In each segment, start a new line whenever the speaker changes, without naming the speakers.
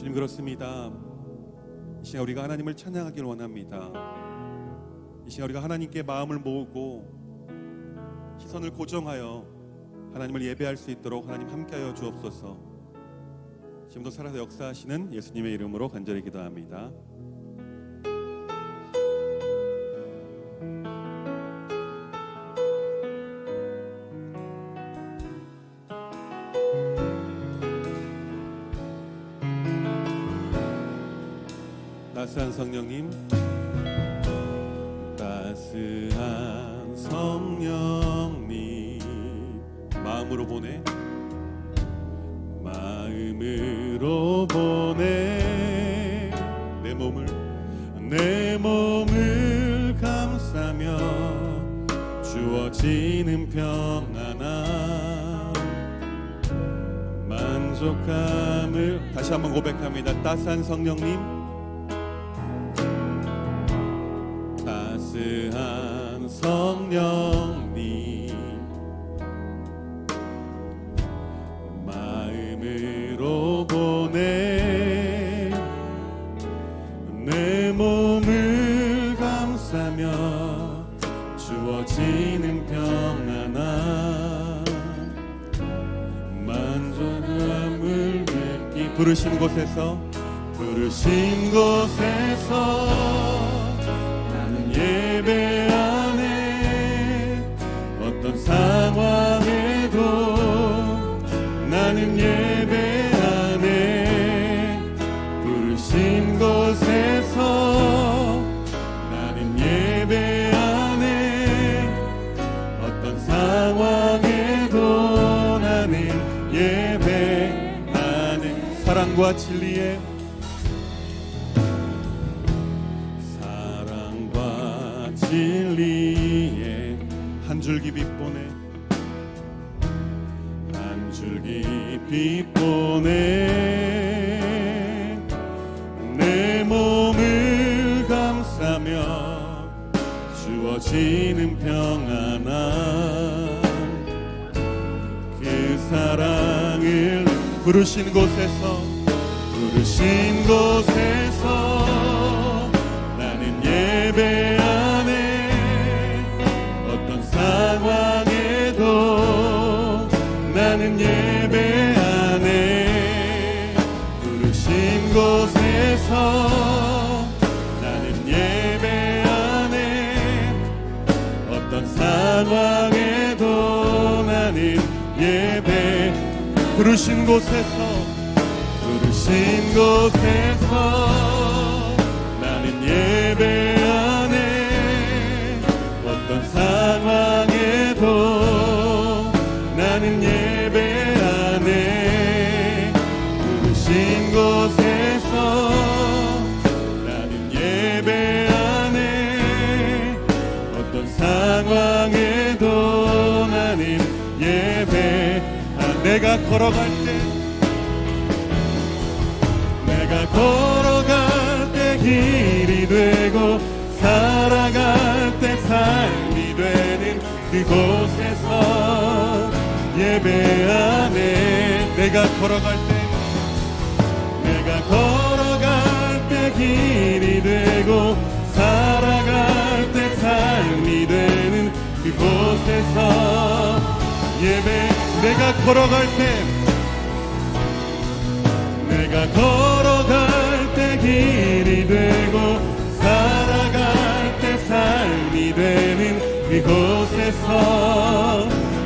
주님, 그렇습니다. 이 시간 우리가 하나님을 찬양하길 원합니다. 이 시간 우리가 하나님께 마음을 모으고 시선을 고정하여 하나님을 예배할 수 있도록 하나님 함께하여 주옵소서. 지금도 살아서 역사하시는 예수님의 이름으로 간절히 기도합니다. 따스한 성령님, 따스한 성령님, 마음으로 보내, 마음으로 보내, 내 몸을 감싸며 주어지는 평안함, 만족함을 다시 한번 고백합니다. 따스한 성령님, 따스한 성령님, 마음으로 보내, 내 몸을 감싸며 주어지는 평안함, 만족함을 맺기. 부르신 곳에서 예배 안에 어떤 상황에도 나는 예배 안에, 부르신 곳에서 나는 예배 안에 어떤 상황에도 나는 예배 안에, 사랑과 진리에 진리에 한 줄기 빛보내, 한 줄기 빛보내, 내 몸을 감싸며 주어지는 평안함, 그 사랑을 부르신 곳에서 나는 예배 상황에도 나는 예배 안에, 부르신 곳에서 나는 예배 안에 어떤 상황에도 나는 예배, 부르신 곳에서 나는 예배 안에 어떤 상황에도 나는 예배 안에, 부르신 곳에서 나는 예배 안에 어떤 상황에도 나는 예배 안. 내가 걸어갈 때 길이 되고 살아갈 때 삶이 되는 그곳에서 예배 안에, 내가 걸어갈 때 길이 되고 살아갈 때 삶이 되는 그곳에서 예배, 내가 걸어갈 때 길이 되고 살아갈 때 삶이 되는 그곳에서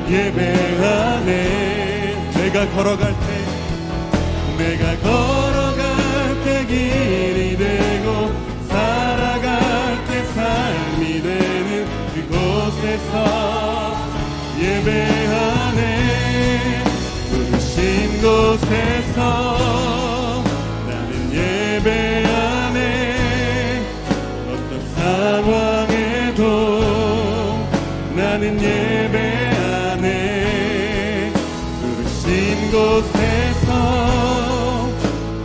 예배 안에, 내가 걸어갈 때 길이 되고 살아갈 때 삶이 되는 그곳에서 예배 안에, 부르신 곳에서 나는 예배 안에 어떤 상황에도 나는 예배 안에, 부르신 곳에서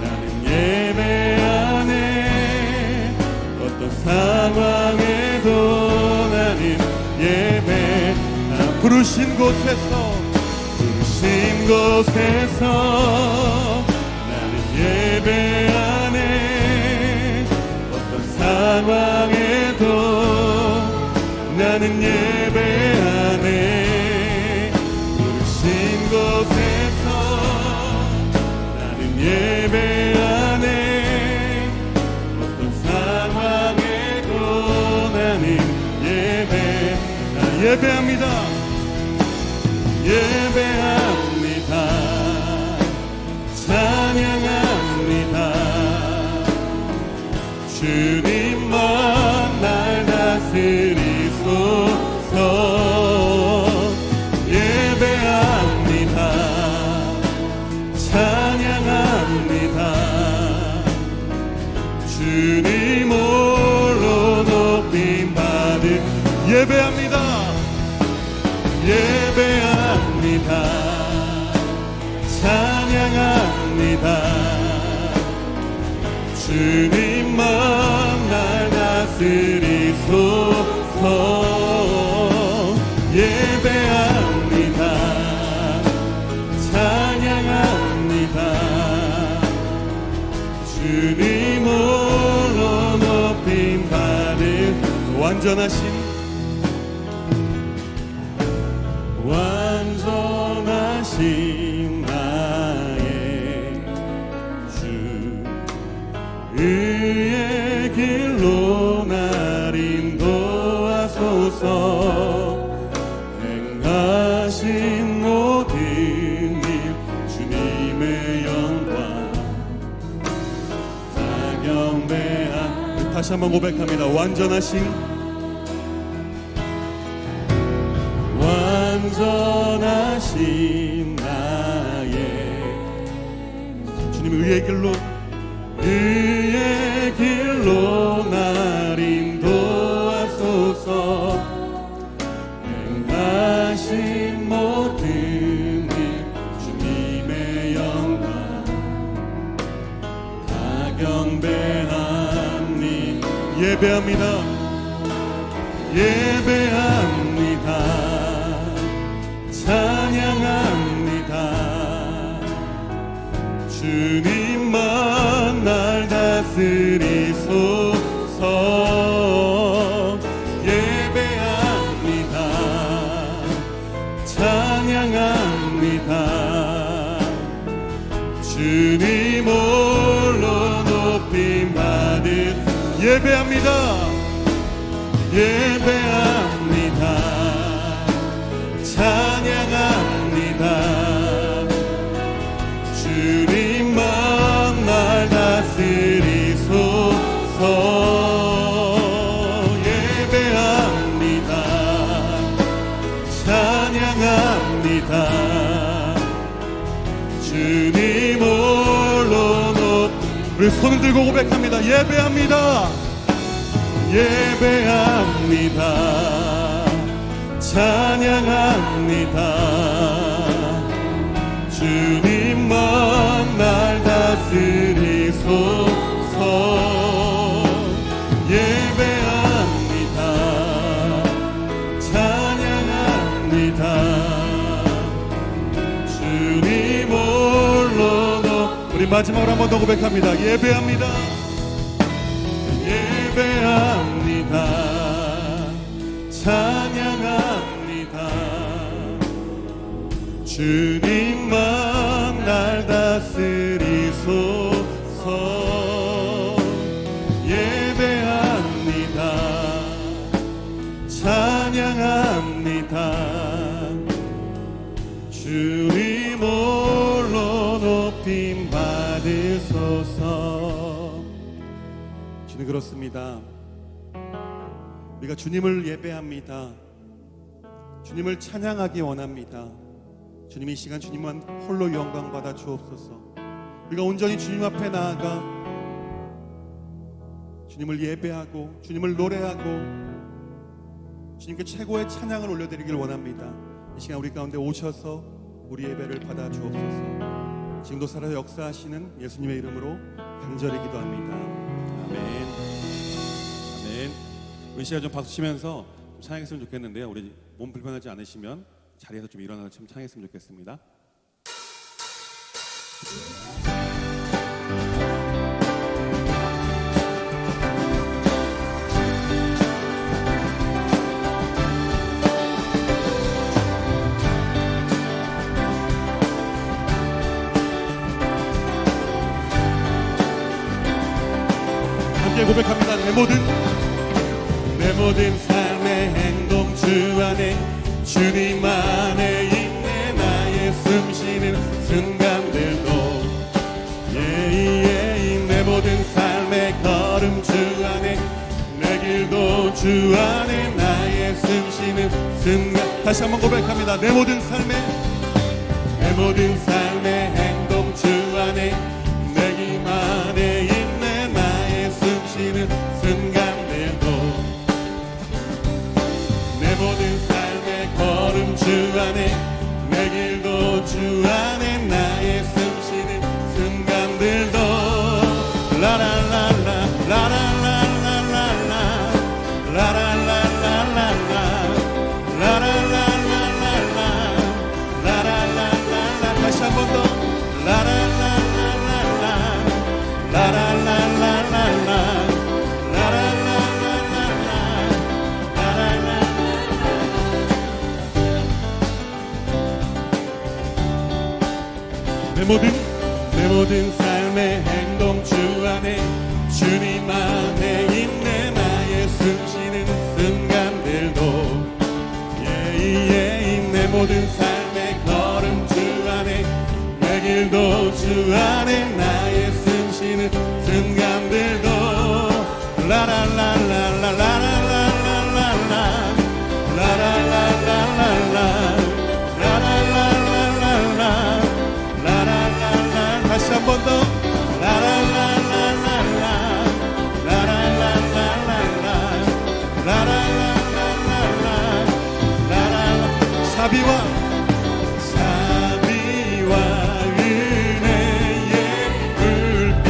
나는 예배 안에 어떤 상황에도 나는 예배, 부르신 곳에서 나는 예배하네. 어떤 상황에도 나는 예배하네. 부르신 곳에서 나는 예배하네. 어떤 상황에도 나는 예배합니다. 예배합니다. 찬양합니다. 주님만 날 다스리소서. 예배합니다. 찬양합니다. 주님 홀로 높임 받은 예배합니다. 예배합니다. 찬양합니다. 주님만 날 다스리소서. 예배합니다. 찬양합니다. 주님 홀로 높임 받은 완전하신 나의 주, 의의 길로 날 인도하소서. 행하신 모든 일 주님의 영광 다 경배한. 다시 한번 고백합니다. 완전하신 나의 주님 의의 길로 날 인도하소서. 행하신 모든 일 주님의 영광 다 경배하니. 예배합니다. 예배합니다. 찬양합니다. 주님만 날 다스리소서. 예배합니다. 찬양합니다. 주님 홀로 높임 받은 예배합니다. 예배합니다. 찬양합니다. 주님만 날 다스리소서. 예배합니다. 찬양합니다. 주님 홀로 우리 손을 들고 고백합니다. 예배합니다. 예배합니다. 찬양합니다. 주님만 날 다스리소서. 예배합니다. 찬양합니다. 주님 홀로 우리 마지막으로 한 번 더 고백합니다. 예배합니다. 예배합니다. 찬양합니다. 주님만 날 다스리소서. 예배합니다. 찬양합니다. 주님 홀로 높임 받으소서. 주님 그렇습니다. 우리가 주님을 예배합니다. 주님을 찬양하기 원합니다. 주님 이 시간 주님만 홀로 영광 받아 주옵소서. 우리가 온전히 주님 앞에 나아가 주님을 예배하고 주님을 노래하고 주님께 최고의 찬양을 올려드리길 원합니다. 이 시간 우리 가운데 오셔서 우리 예배를 받아 주옵소서. 지금도 살아 역사하시는 예수님의 이름으로 간절히 기도합니다. 아멘. 아멘. 우리 시간 좀 박수 치면서 좀 찬양했으면 좋겠는데요. 우리 몸 불편하지 않으시면 자리에서 좀 일어나서 좀 찬양했으면 좋겠습니다. 고백합니다. 내 모든 삶의 행동 주 안에 주님 안에 있네. 나의 숨쉬는 순간들도 내 모든 삶의 걸음 주 안에 내 길도 주 안에 나의 숨쉬는 순간. 다시 한번 고백합니다. 내 모든 삶의 행동 주 안에 내 힘 안에 있네. 나의 숨쉬는 순간들도 내 모든 삶의 걸음 주 안에 내 길도 주 안에 나의 숨쉬는 순간들도 라라라라 라라라라라라 라라라라라라 라라라라라라 라라라라라 다시 한 번 더 라라라라라라 라라라라라라 내 모든 삶의 행동 주 안에 주님 안에 있네. 나의 숨쉬는 순간들도 내 모든 삶의 걸음 주 안에 내 길도 주 안에 나의 숨쉬는 순간들도 라라라라라라라라라라 라라라라라라 다시 한 번 더 라라라라라라 라라라라라라 라라라라라라 라라라 자비와 은혜의 물결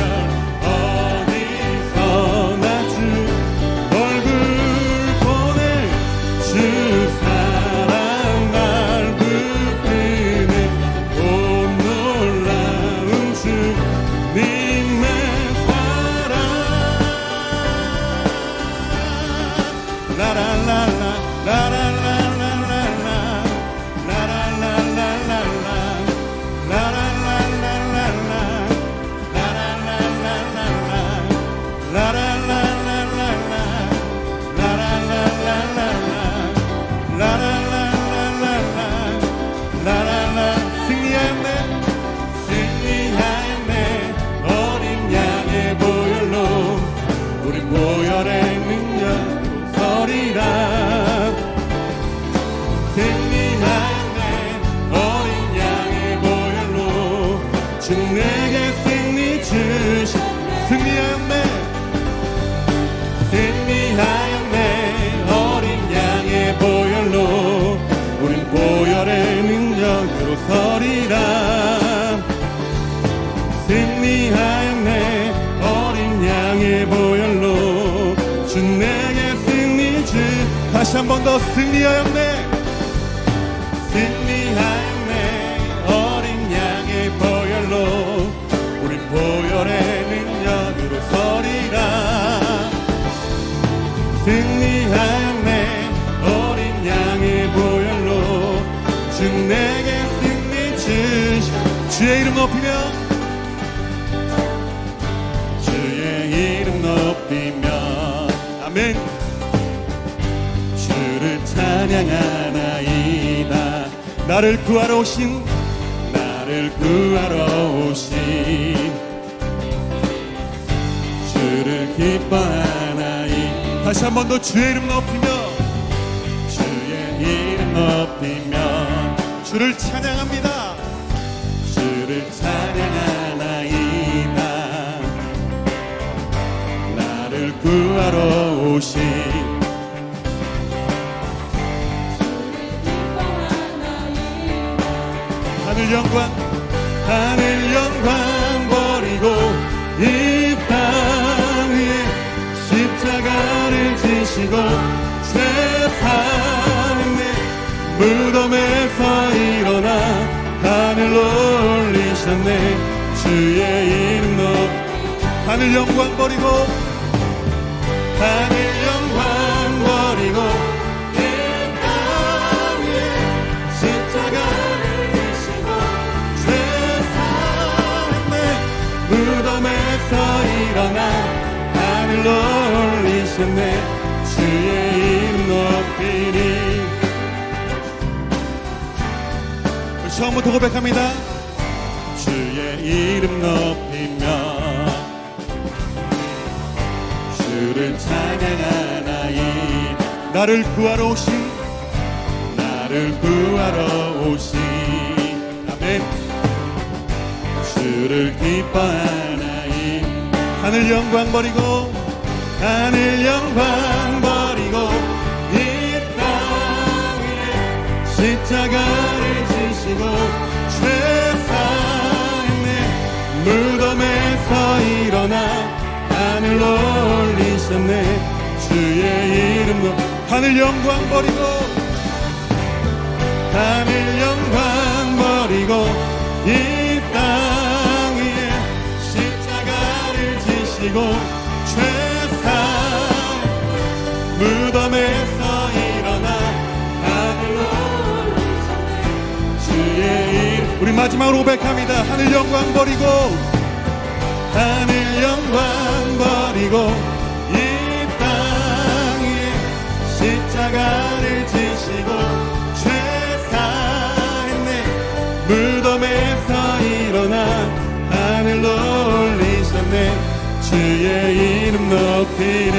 어디서나 주 얼굴 보내 주 사랑 날 붙드네. 온 놀라운 주님의 사랑 라라라라 라라라라라라 라라라라라라 라라라라라라 라라라라라라 라라라라라라 라라라라라라 라라라라라라 승리하였네. 어린 양의 보혈로 우리 보혈의 능력으로 서리라. 승리하였네. 어린 양의 보혈로 주 내게 승리 주시. 승리하였네. 어린 양의 보혈로 우린 보혈의 능력으로 서리라. 승리하였네. 어린 양의 보혈로 주 내게 승리 주. 다시 한 번 더 승리하였네. 어린 양의 보혈로 우리 보혈의 능력으로 서리라. 승리하였네. 어린 양의 보혈로 주 내게 승리 주시. 주의 이름 높이며 아멘. 주를 찬양하나이다. 나를 구하러 오신 주를 기뻐하나이. 다시 한 번 더 주의 이름 높이며 주를 찬양합니다. 주를 찬양하나이다. 나를 구하러 오신 하늘 영광 버리고 이 땅 위에 십자가를 지시고 세상의 무덤에서 일어나 하늘로 올리셨네. 주의 이름 높이 하늘 영광 버리고 이 땅 위에 십자가를 지시고 세상의 무덤에서 일어나 하늘로 올리셨네. 주의 이름 높이리. 처음부터 고백합니다. 주의 이름 높이며 주를 찬양하나이. 나를 구하러 오신 아멘. 주를 기뻐하나이. 하늘 영광 버리고 이 땅 위에 십자가를 지시고 죄사했네. 무덤에서 일어나 하늘로 올리셨네. 주의 이름으로 하늘 영광 버리고 이 땅 위에 십자가를 지시고 죄사 무덤에서 일어나 하늘로 올리셨네. 주의 이름. 우리 마지막으로 고백합니다. 하늘 영광 버리고 이 땅 위에 십자가를 지시고 죄사했네. 무덤에서 일어나 하늘로 올리셨네. 주의 이름 높이리.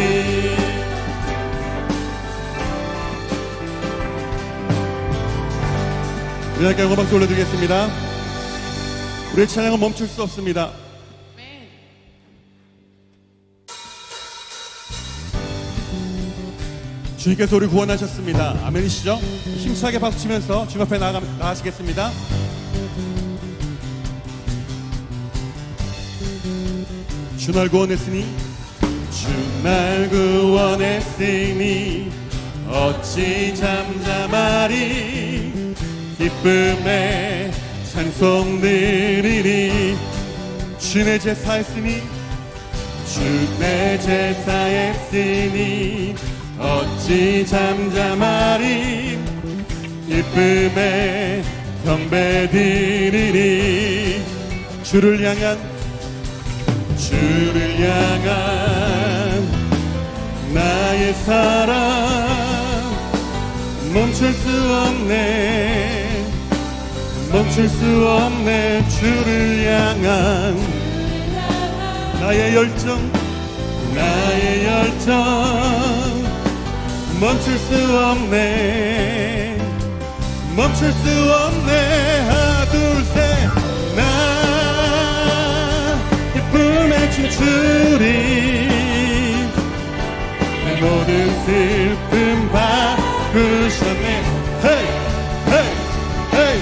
우리 함께 음악 올려드리겠습니다. 우리의 찬양은 멈출 수 없습니다. 주님께서 우리 구원하셨습니다. 아멘이시죠? 힘차게 박수치면서 주님 앞에 나가시겠습니다. 주 날 구원했으니 어찌 잠잠하리. 기쁨의 찬송 드리리. 주 내 제사했으니 어찌 잠잠하리. 기쁨의 경배 드리리. 주를 향한 나의 사랑 멈출 수 없네. 주를 향한 나의 열정 멈출 수 없네. 하나 둘 셋. 나 기쁨에 춤추리. 내 모든 슬픔 바꾸셨네. 헤이 헤이 헤이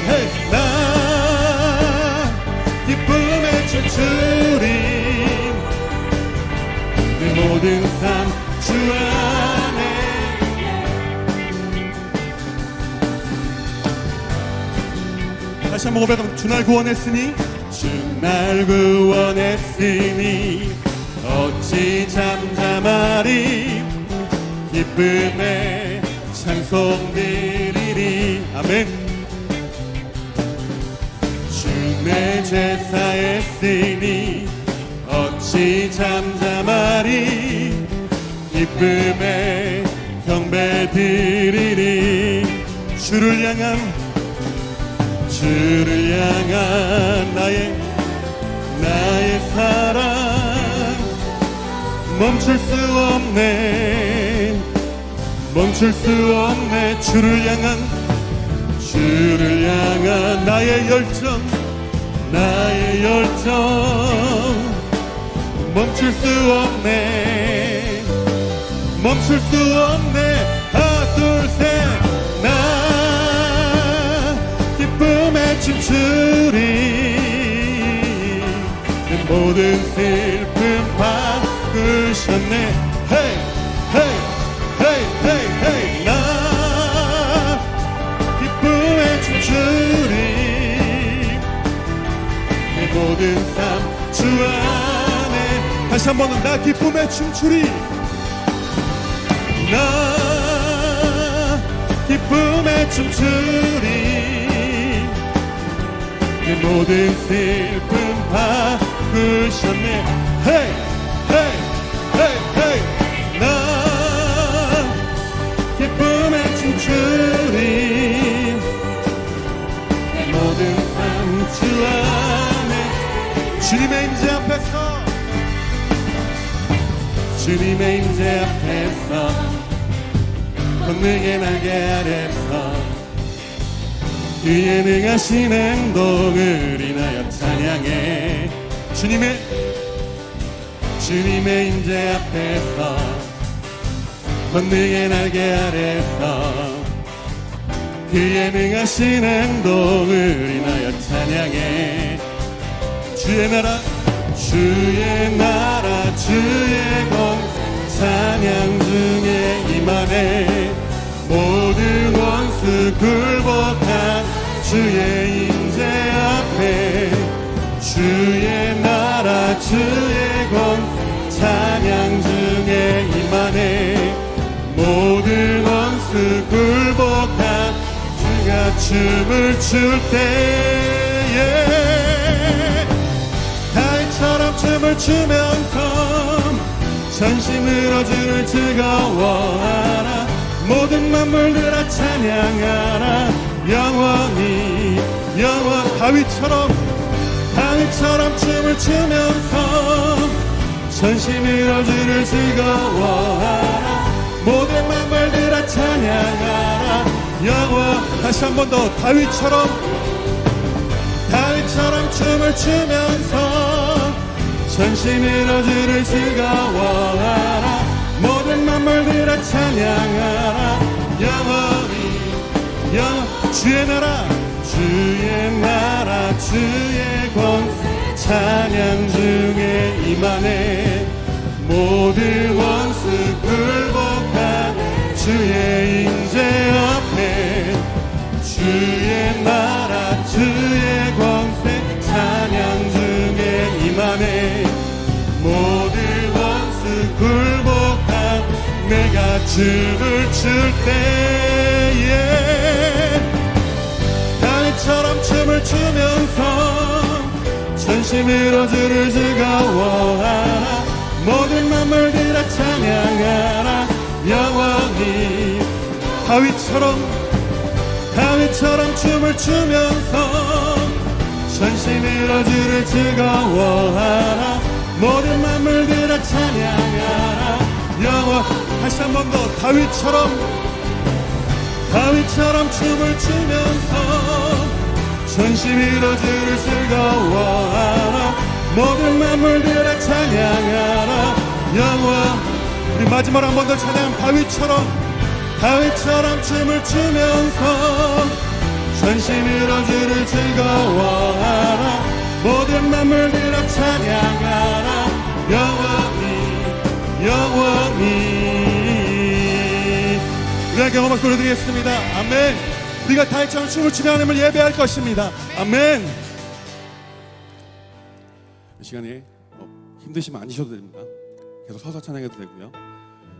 헤이. 나 기쁨에 춤추리. 내 모든 삶 주 안에. 다시 한번 고백하면 주 날 구원했으니 어찌 잠잠하리. 기쁨의 찬송 드리리. 아멘. 주 내 제사했으니 어찌 잠잠하리. 기쁨의 경배 드리리. 주를 향한 나의 사랑 멈출 수 없네. 주를 향한 나의 열정 멈출 수 없네. 하나 둘 셋. 나 기쁨에 춤추리. 내 모든 슬픔 바꾸셨네. 헤이 헤이 헤이 헤이 헤이. 나 기쁨에 춤추리. 내 모든 삶 주 안에. 다시 한 번은 나 기쁨에 춤추리. 나 기쁨에 춤추리. 내 모든 슬픔 바꾸셨네. 헤이 헤이 헤이 헤이. 나 주님의 임재 앞에서 권능의 날개 아래서 그의 능하신 행동을 인하여 찬양해. 주님의 임재 앞에서 권능의 날개 아래서 그의 능하신 행동을 인하여 찬양해. 주의 나라 주의 공 찬양 중에 임하네. 모든 원수 굴복한 주의 임재 앞에 주의 나라 주의 공 찬양 중에 임하네. 모든 원수 굴복한 주가 춤을 출 때에 다윗처럼 춤을 추면서 전심으로 주를 즐거워하라. 모든 만물들아 찬양하라. 영원히 다윗처럼 춤을 추면서 전심으로 주를 즐거워하라. 모든 만물들아 찬양하라. 다시 한 번 더 다윗처럼 춤을 추면서 전심으로 주를 즐거워하라. 모든 만물들아 찬양하라. 주의 나라 주의 권 찬양 중에 임하네. 모든 원수 굴복한 주의 임재 앞에 주의 나라 주의 권세 찬양 중에 임하네. 모든 원수 굴복한 내가 춤을 출 때에 다윗처럼 춤을 추면서 전심으로 주를 즐거워하라. 모든 만물들아 찬양하라. 영원히 다윗처럼 춤을 추면서 전심으로 주를 즐거워하라. 모든 만물들아 찬양하라. 다시 한 번 더 다윗처럼 춤을 추면서 전심으로 주를 즐거워하라. 모든 만물들아 찬양하라. 우리 마지막으로 한 번 더 찬양. 다윗처럼 춤을 추면서 전심으로 주를 즐거워하라. 모든 만물들아 찬양하라. 영원히 우리가 경험을 소리드리겠습니다. 아멘. 우리가 다윗처럼 춤을 추며 하나님을 예배할 것입니다. 아멘. 이 시간에 힘드시면 앉으셔도 됩니다. 계속 서서 찬양해도 되고요.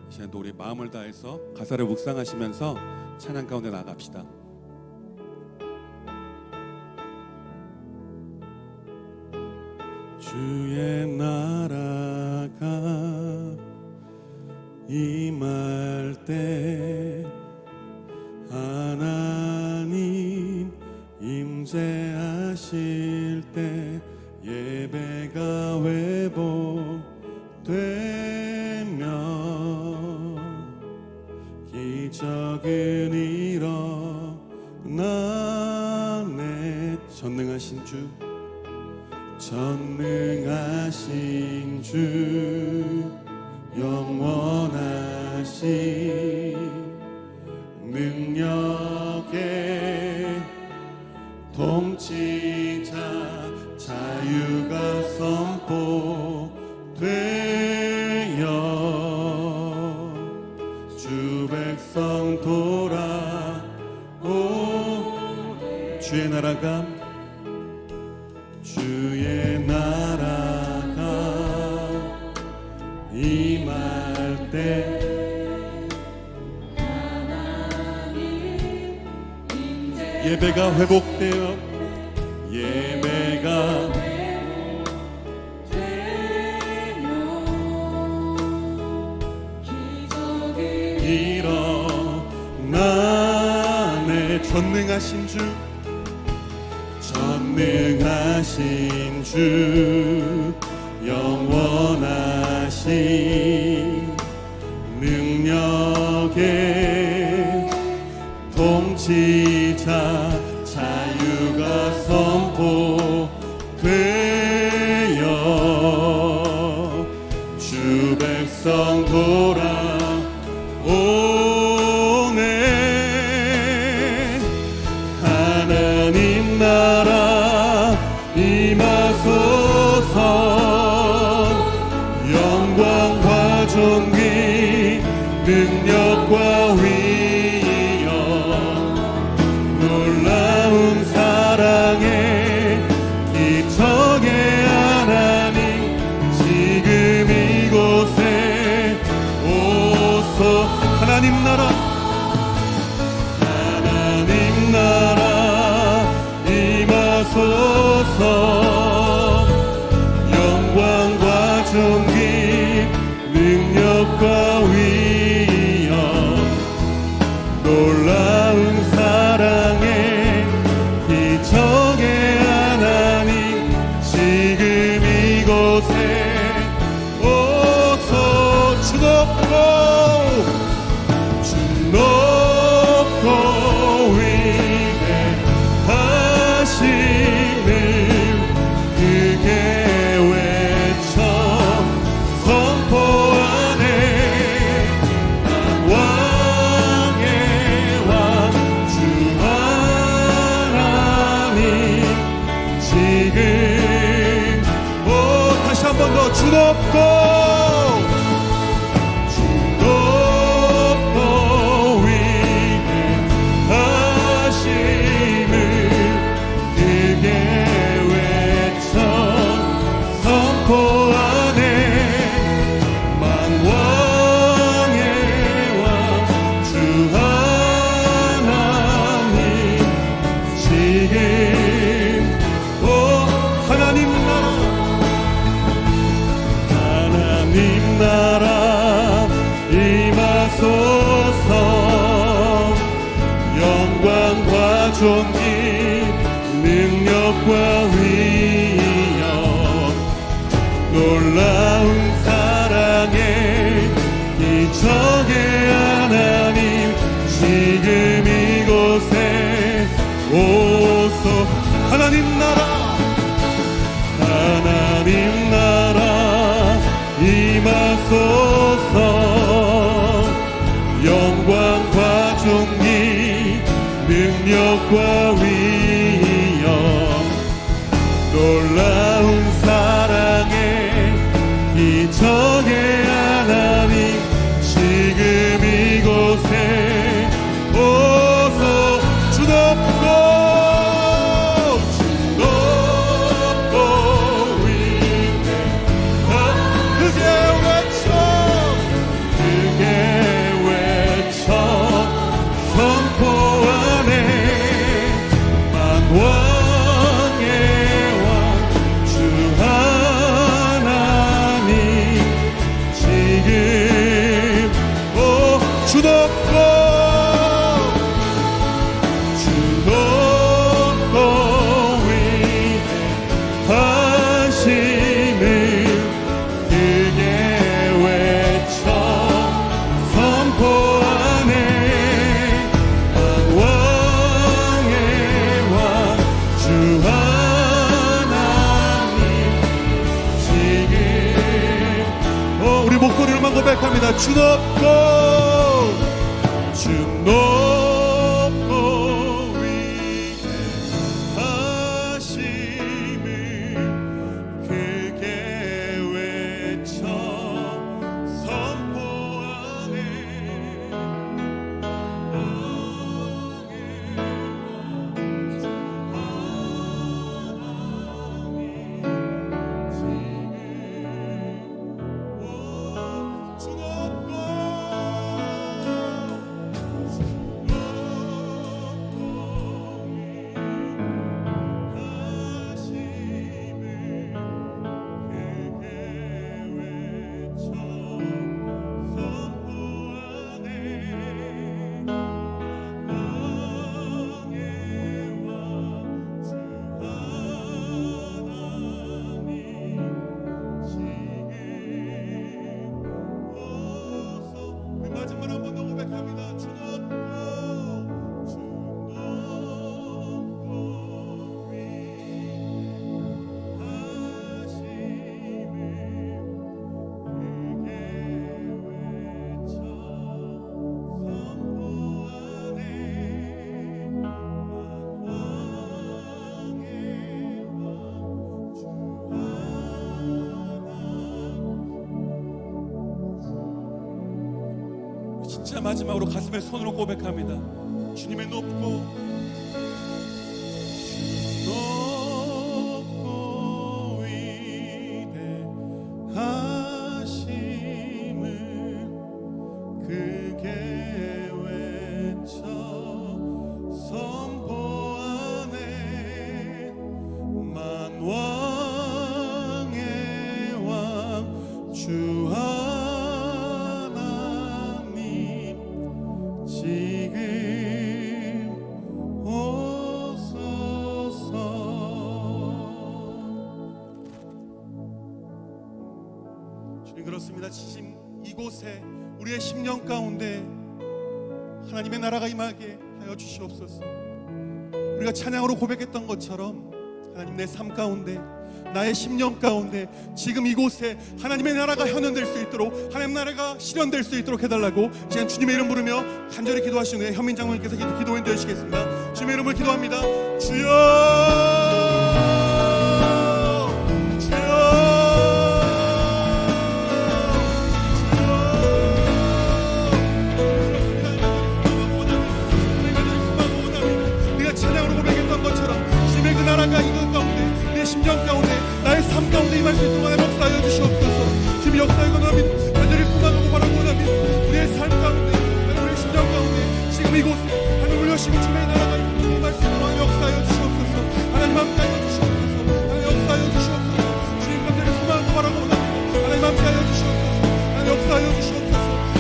이 시간에 우리 마음을 다해서 가사를 묵상하시면서 찬양 가운데 나갑시다. 주의 나라가 임할 때 하나님 임재하실 때 예배가 회복되며 기적은 일어나네. 전능하신 주 영원하신 능력의 통치자 자유가 선포되어 주 백성 돌아오. 주의 나라가 임할 때 예배가 회복되어 일어나네. 전능하신 주 영원하신 함께 통치자 자유가 선포되어 주 백성 돌아오네. 하나님 나라 임하소서. 영광과 존귀 능력과 위엄 놀라운 사랑의 기적의 하나님 지금 이곳에 오소. 하나님 나라 임하소서. 영광과 존귀 능력과 위엄 놀라운 사랑의 기적의 하나님 지금 이곳에 오소. 주 높고 위대하심을 크게 외쳐 선포하네. 왕의 왕 주 하나님 지금 다시 한 번 더 주 높고 존귀 능력과 위엄 놀라운 사랑의 기적의 하나님 지금 이곳에 오소. 하나님 나라 임하소서. 영광과 존귀 능력과 위엄 놀라운 사랑의 기적의 하나님 지금 이곳에 오소. 주 높고 위대하 크게 외쳐 선포하네. 왕의 왕 주 하나님 지금 주 높고 위대하심을 크게 외쳐 선포하네. 왕의 왕 주 하나님 지금 우리 목소리로만 고백합니다. 주 높고 위대하심을 크게 외쳐 선포하네. 주 높고 자, 마지막으로 가슴에 손으로 고백합니다. 주님의 높고 위대하심을 크게 외쳐 선포하네. 만왕의 왕 주 하나님 지금 오소서. 주님, 그렇습니다. 지금 이곳에 우리의 심령 가운데 하나님의 나라가 임하게 하여 주시옵소서. 우리가 찬양으로 고백했던 것처럼 하나님, 내 삶 가운데, 나의 심령 가운데 지금 이곳에 하나님의 나라가 현현될 수 있도록, 하나님의 나라가 실현될 수 있도록 해달라고 지금 주님의 이름 부르며 간절히 기도하시는 후에 현민 장로님께서 기도 인도해 주시겠습니다. 주님의 이름을 기도합니다. 주여, 나라가 이것 가운데, 내 심령 가운데, 나의 삶 가운데 임할 수 있도록 하나님 역사하여 주시옵소서. 지금 역사의 권함이 간절히 소망하고 바라고 원하며 우리의 삶 가운데, 우리의 심령 가운데 지금 이곳에 하나님 올려주시고 주님의 나라가 임할 수 있도록 하나님 역사하여 주시옵소서. 하나님 함께하여 주시옵소서. 하나님 역사하여 주시옵소서. 주님 간절히 소망하고 바라고 원하며 하나님 함께하여 주시옵소서. 하나님 역사하여 주시옵소서.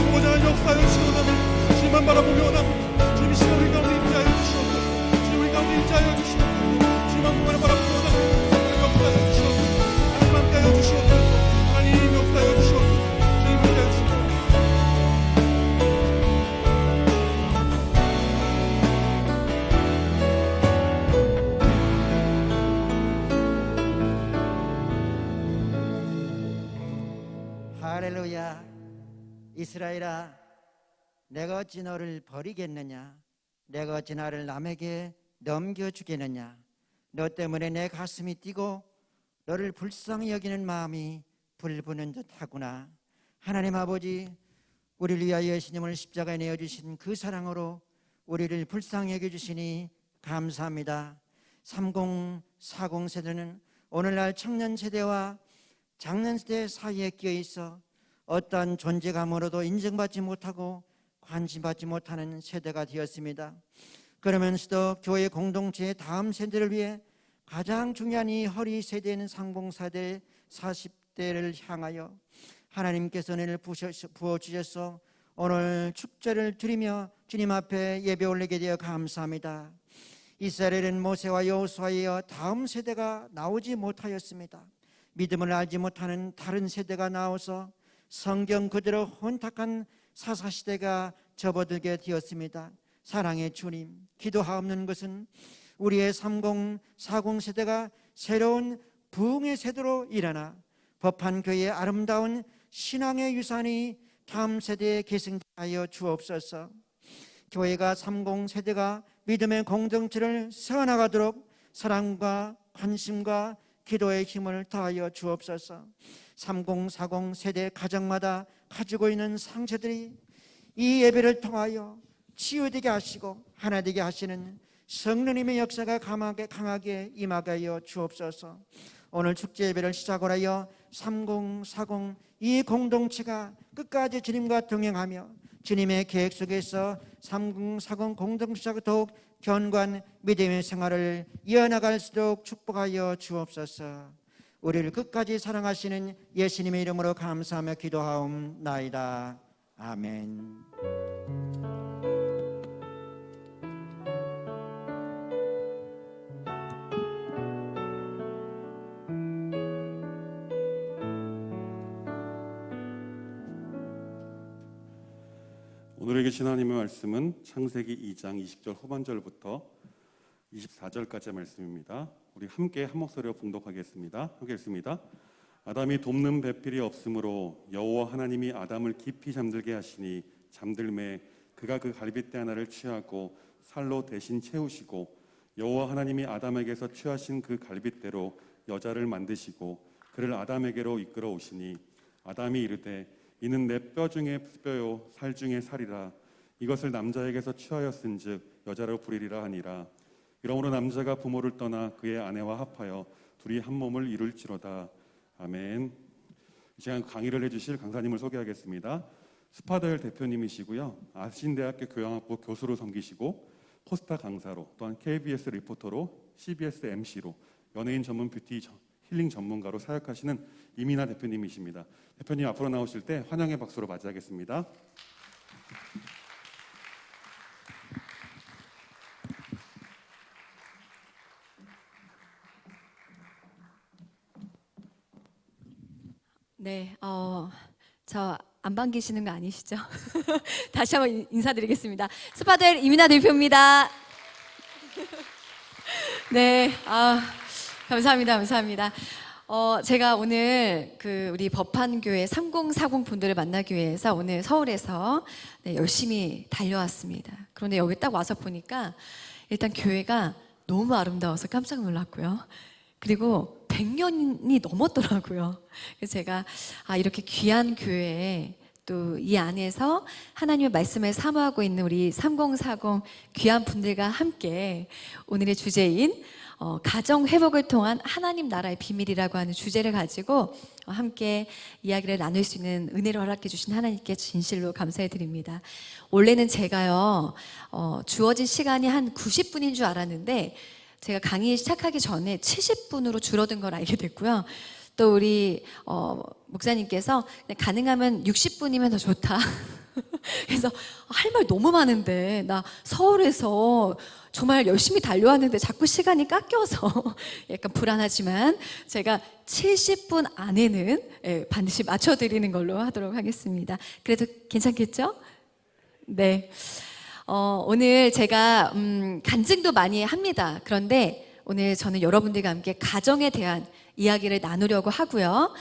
오늘 하나님 역사하여 주시고 원하며 주님만 바라보며 원하며 주님이 시간 우리 가운데 임재하여 주시옵소서. 주님 우리 가운데 임재하여 주시옵소서. 주님만 바라보며 하나님 역사하여 주시옵소서. 하나님 함께하여 주시옵소서. 하나님 역사하여 주시옵소서. 주님 함께하여 주시옵소서.
할렐루야. 이스라엘아, 내가 어찌 너를 버리겠느냐? 내가 어찌 나를 남에게 넘겨주겠느냐? 너 때문에 내 가슴이 뛰고 너를 불쌍히 여기는 마음이 불부는 듯하구나. 하나님 아버지, 우리를 위하여 예수님을 십자가에 내어주신 그 사랑으로 우리를 불쌍히 여겨주시니 감사합니다. 3040 세대는 오늘날 청년 세대와 장년 세대 사이에 끼어 있어 어떠한 존재감으로도 인정받지 못하고 관심받지 못하는 세대가 되었습니다. 그러면서도 교회 공동체의 다음 세대를 위해 가장 중요한 이 허리 세대인 상봉사대 40대를 향하여 하나님께서 은혜를 부어주셔서 오늘 축제를 드리며 주님 앞에 예배 올리게 되어 감사합니다. 이스라엘은 모세와 여호수아에 이어 다음 세대가 나오지 못하였습니다. 믿음을 알지 못하는 다른 세대가 나와서 성경 그대로 혼탁한 사사시대가 접어들게 되었습니다. 사랑의 주님, 기도하옵는 것은 우리의 3040 세대가 새로운 부흥의 세대로 일어나 법한 교회의 아름다운 신앙의 유산이 다음 세대에 계승하여 주옵소서. 교회가 30 세대가 믿음의 공동체를 세워나가도록 사랑과 관심과 기도의 힘을 더하여 주옵소서. 3040 세대 가정마다 가지고 있는 상처들이 이 예배를 통하여 치유되게 하시고 하나 되게 하시는 성령님의 역사가 강하게 임하게 하여 주옵소서. 오늘 축제 예배를 시작을 하여 3040 이 공동체가 끝까지 주님과 동행하며 주님의 계획 속에서 3040 공동체가 더욱 견고한 믿음의 생활을 이어나갈 수 있도록 축복하여 주옵소서. 우리를 끝까지 사랑하시는 예수님의 이름으로 감사하며 기도하옵나이다. 아멘.
오늘의 계신 하나님의 말씀은 창세기 2장 20절 후반절부터 24절까지의 말씀입니다. 우리 함께 한 목소리로 봉독하겠습니다. 하겠습니다. 아담이 돕는 배필이 없으므로 여호와 하나님이 아담을 깊이 잠들게 하시니 잠들매 그가 그 갈빗대 하나를 취하고 살로 대신 채우시고 여호와 하나님이 아담에게서 취하신 그 갈빗대로 여자를 만드시고 그를 아담에게로 이끌어 오시니 아담이 이르되 이는 내 뼈 중에 뼈요 살 중에 살이라 이것을 남자에게서 취하였은즉 여자로 부리리라 하니라. 이러므로 남자가 부모를 떠나 그의 아내와 합하여 둘이 한 몸을 이룰지로다. 아멘. 이 시간 강의를 해주실 강사님을 소개하겠습니다. 스파더엘 대표님이시고요. 아신대학교 교양학부 교수로 섬기시고 포스타 강사로, 또한 KBS 리포터로, CBS MC로, 연예인 전문 뷰티 힐링 전문가로 사역하시는 이민아 대표님이십니다. 대표님 앞으로 나오실 때 환영의 박수로 맞이하겠습니다.
네, 저 안 반기시는 거 아니시죠? 다시 한번 인사드리겠습니다. 스파더엘 이민아 대표입니다. 네, 감사합니다, 감사합니다. 제가 오늘 우리 법한교회 3040 분들을 만나기 위해서 오늘 서울에서 열심히 달려왔습니다. 그런데 여기 딱 와서 보니까 일단 교회가 너무 아름다워서 깜짝 놀랐고요. 그리고 100년이 넘었더라고요. 그래서 제가 이렇게 귀한 교회에 또 이 안에서 하나님의 말씀을 사모하고 있는 우리 3040 귀한 분들과 함께 오늘의 주제인 가정 회복을 통한 하나님 나라의 비밀이라고 하는 주제를 가지고 함께 이야기를 나눌 수 있는 은혜를 허락해 주신 하나님께 진실로 감사해 드립니다. 원래는 제가요 주어진 시간이 한 90분인 줄 알았는데 제가 강의 시작하기 전에 70분으로 줄어든 걸 알게 됐고요. 또 우리 목사님께서 가능하면 60분이면 더 좋다. 그래서 할 말 너무 많은데 나 서울에서 정말 열심히 달려왔는데 자꾸 시간이 깎여서 약간 불안하지만 제가 70분 안에는 반드시 맞춰드리는 걸로 하도록 하겠습니다. 그래도 괜찮겠죠? 네. 오늘 제가 간증도 많이 합니다. 그런데 오늘 저는 여러분들과 함께 가정에 대한 이야기를 나누려고 하고요.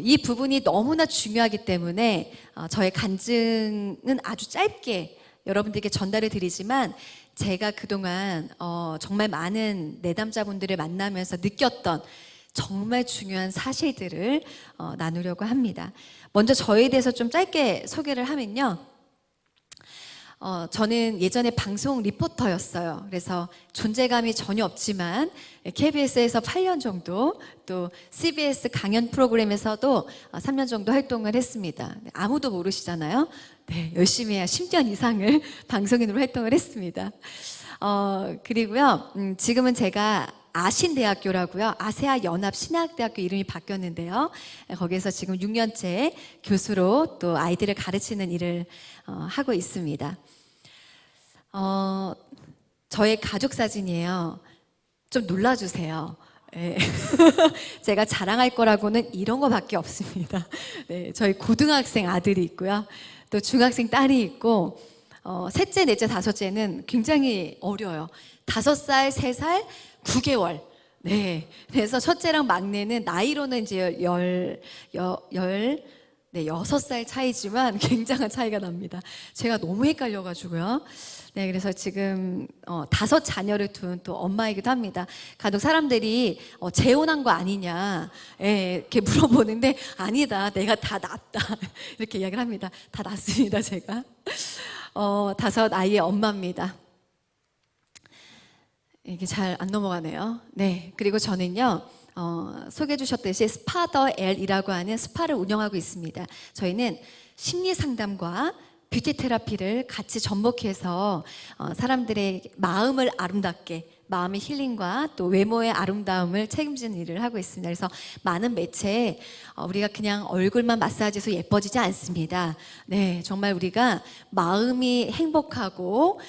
이 부분이 너무나 중요하기 때문에 저의 간증은 아주 짧게 여러분들께 전달을 드리지만 제가 그동안 정말 많은 내담자분들을 만나면서 느꼈던 정말 중요한 사실들을 나누려고 합니다. 먼저 저에 대해서 좀 짧게 소개를 하면요. 저는 예전에 방송 리포터였어요. 그래서 존재감이 전혀 없지만 KBS에서 8년 정도, 또 CBS 강연 프로그램에서도 3년 정도 활동을 했습니다. 아무도 모르시잖아요. 네, 열심히 해야 10년 이상을 방송인으로 활동을 했습니다. 그리고요, 지금은 제가 아신대학교라고요. 아세아 연합 신학대학교 이름이 바뀌었는데요. 거기에서 지금 6년째 교수로 또 아이들을 가르치는 일을 하고 있습니다. 저의 가족 사진이에요. 좀 놀라주세요. 네. 제가 자랑할 거라고는 이런 거밖에 없습니다. 네, 저희 고등학생 아들이 있고요. 또 중학생 딸이 있고 셋째, 넷째, 다섯째는 굉장히 어려요. 5살, 3살, 9개월. 네. 그래서 첫째랑 막내는 나이로는 이제 6살 차이지만 굉장한 차이가 납니다. 제가 너무 헷갈려가지고요. 네, 그래서 지금 5 자녀를 둔 또 엄마이기도 합니다. 간혹 사람들이 재혼한 거 아니냐 이렇게 물어보는데 아니다, 내가 다 낳았다 이렇게 이야기를 합니다. 다 낳았습니다, 제가. 5 아이의 엄마입니다. 이게 잘 안 넘어가네요. 네, 그리고 저는요. 소개해 주셨듯이 스파더엘이라고 하는 스파를 운영하고 있습니다. 저희는 심리 상담과 뷰티 테라피를 같이 접목해서 사람들의 마음을 아름답게, 마음의 힐링과 또 외모의 아름다움을 책임지는 일을 하고 있습니다. 그래서 많은 매체에 우리가 그냥 얼굴만 마사지해서 예뻐지지 않습니다. 네, 정말 우리가 마음이 행복하고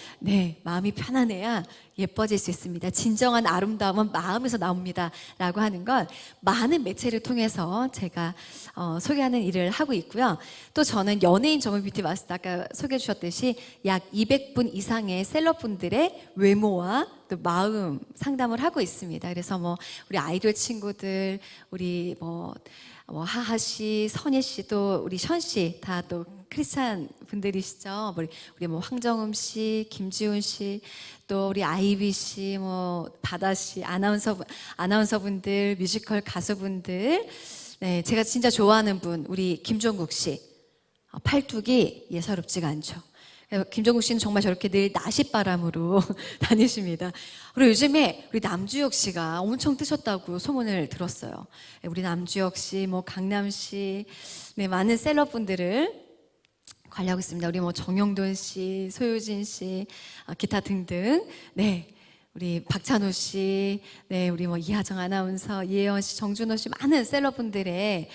마음이 편안해야 예뻐질 수 있습니다. 진정한 아름다움은 마음에서 나옵니다 라고 하는 걸 많은 매체를 통해서 제가 소개하는 일을 하고 있고요. 또 저는 연예인 전문 뷰티 마스터, 아까 소개해 주셨듯이 약 200분 이상의 셀럽분들의 외모와 또 마음 상담을 하고 있습니다. 그래서 우리 아이돌 친구들, 우리 하하 씨, 선예 씨, 또 우리 션 씨 다 또 크리스찬 분들이시죠. 우리 황정음 씨, 김지훈 씨, 또 우리 아이비 씨, 바다 씨, 아나운서분들, 뮤지컬 가수분들. 네, 제가 진짜 좋아하는 분, 우리 김종국 씨. 팔뚝이 예사롭지가 않죠. 김종국 씨는 정말 저렇게 늘 나싯바람으로 다니십니다. 그리고 요즘에 우리 남주혁 씨가 엄청 뜨셨다고 소문을 들었어요. 우리 남주혁 씨, 뭐 강남 씨, 네, 많은 셀럽분들을 관리하고 있습니다. 우리 뭐 정영돈 씨, 소유진 씨, 기타 등등. 네. 우리 박찬호 씨, 네, 우리 뭐 이하정 아나운서, 이혜원 씨, 정준호 씨, 많은 셀럽분들의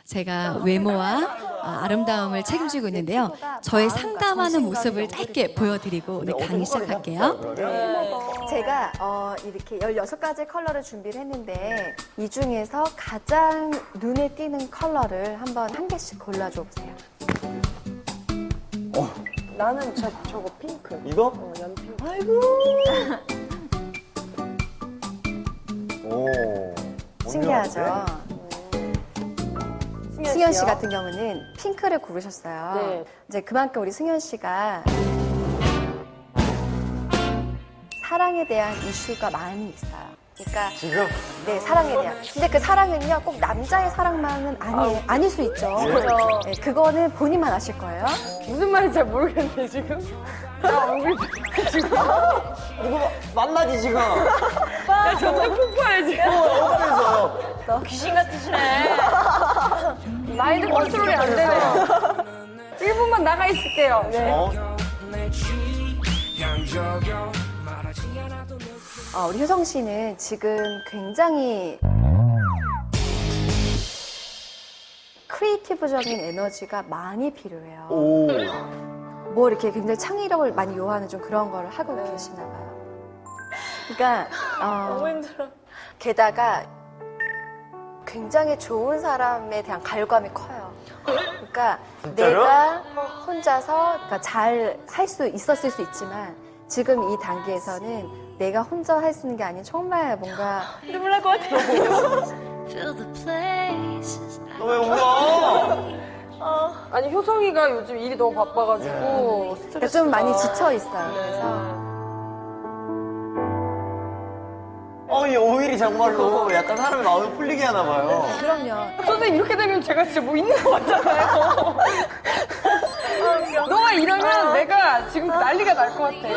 제가 외모와 아름다움을 책임지고 있는데요. 저의 상담하는 모습을 짧게 보여드리고 네, 강의 시작할게요.
제가 이렇게 16가지 컬러를 준비를 했는데 이 중에서 가장 눈에 띄는 컬러를 한번 한 개씩 골라줘 보세요.
나는 저거 핑크.
이거?
연핑크.
아이고. 오.
신기하죠? 승현 씨 같은 경우는 핑크를 고르셨어요.
네.
이제 그만큼 우리 승현 씨가 사랑에 대한 이슈가 많이 있어요. 그러니까
지금?
네, 사랑에 대한. 근데 그 사랑은요, 꼭 남자의 사랑만은 아닐 수 있죠.
그죠.
네, 그거는 본인만 아실 거예요.
무슨 말인지 잘 모르겠는데, 지금. 나 얼굴 지금.
누구 만나지 지금?
나 정말 폭발해, 지금.
어디서?
귀신 같으시네. 마인드 컨트롤이 안 되네요. 1분만 나가 있을게요. 네.
우리 효성 씨는 지금 굉장히 크리에이티브적인 에너지가 많이 필요해요.
오.
뭐 이렇게 굉장히 창의력을 많이 요하는 좀 그런 거를 하고 계시나 봐요. 그러니까
너무 힘들어.
게다가 굉장히 좋은 사람에 대한 갈감이 커요. 그러니까
진짜로?
내가 혼자서 그러니까 잘 할 수 있었을 수 있지만 지금 이 단계에서는 내가 혼자 할 수 있는 게 아닌 정말 뭔가
눈물 날 것 같아.
너 왜 울어?
아니, 효성이가 요즘 일이 너무 바빠가지고
그러니까 좀 많이 지쳐 있어요. 그래서
이 오일이 정말로 약간 사람의 마음을 풀리게 하나 봐요.
그럼요.
선생님 이렇게 되면 제가 진짜 뭐 있는 것 같잖아요. 너가 이러면 내가 지금 난리가 날 것 같아.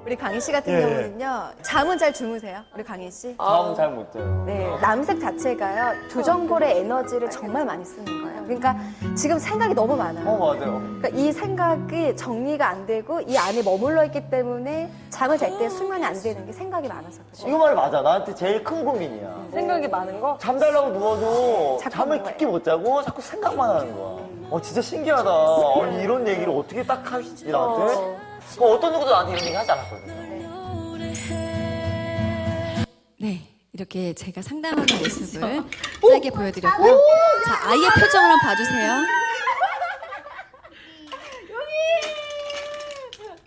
우리 강희 씨 같은
예.
경우는요. 잠은 잘 주무세요? 우리 강희 씨?
다음은 잘 못 자요.
네, 남색 자체가요. 두정골의 에너지를 정말 많이 쓰는 거예요. 그러니까 지금 생각이 너무 많아요.
맞아요.
그러니까 이 생각이 정리가 안 되고 이 안에 머물러 있기 때문에 잠을 잘 때 수면이 안 되는 게 생각이 많아서 그래요.
이거 말이 맞아. 나한테 제일 큰 고민이야.
생각이 많은 거?
잠자려고 누워도
자꾸
잠을
뭐예요?
깊게 못 자고 자꾸 생각만 하는 거야. 진짜 신기하다. 아니, 이런 얘기를 어떻게 딱 하시지 나한테? 어떤 누구도 나한테 이런 얘기 하지 않았거든요.
네, 이렇게 제가 상담하는 모습을 짧게 보여드렸고요. 자, 아이의 표정을 한번 봐주세요.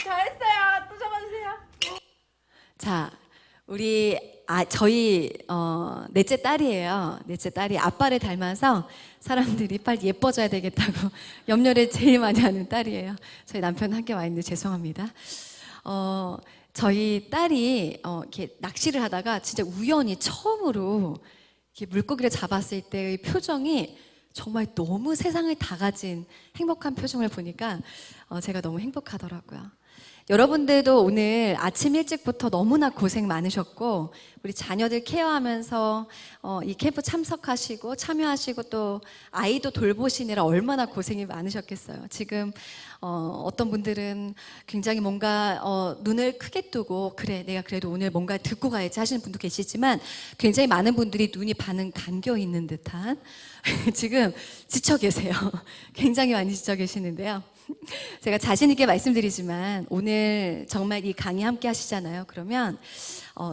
잘했어요. 또 잡아주세요.
자, 저희 넷째 딸이에요. 넷째 딸이 아빠를 닮아서 사람들이 빨리 예뻐져야 되겠다고 염려를 제일 많이 하는 딸이에요. 저희 남편 함께 와 있는데 죄송합니다. 저희 딸이 이렇게 낚시를 하다가 진짜 우연히 처음으로 이렇게 물고기를 잡았을 때의 표정이 정말 너무 세상을 다 가진 행복한 표정을 보니까 제가 너무 행복하더라고요. 여러분들도 오늘 아침 일찍부터 너무나 고생 많으셨고 우리 자녀들 케어하면서 이 캠프 참석하시고 참여하시고 또 아이도 돌보시느라 얼마나 고생이 많으셨겠어요. 지금 어떤 분들은 굉장히 뭔가 눈을 크게 뜨고 그래 내가 그래도 오늘 뭔가 듣고 가야지 하시는 분도 계시지만 굉장히 많은 분들이 눈이 반은 감겨 있는 듯한 지금 지쳐 계세요. 굉장히 많이 지쳐 계시는데요. 제가 자신 있게 말씀드리지만 오늘 정말 이 강의 함께 하시잖아요. 그러면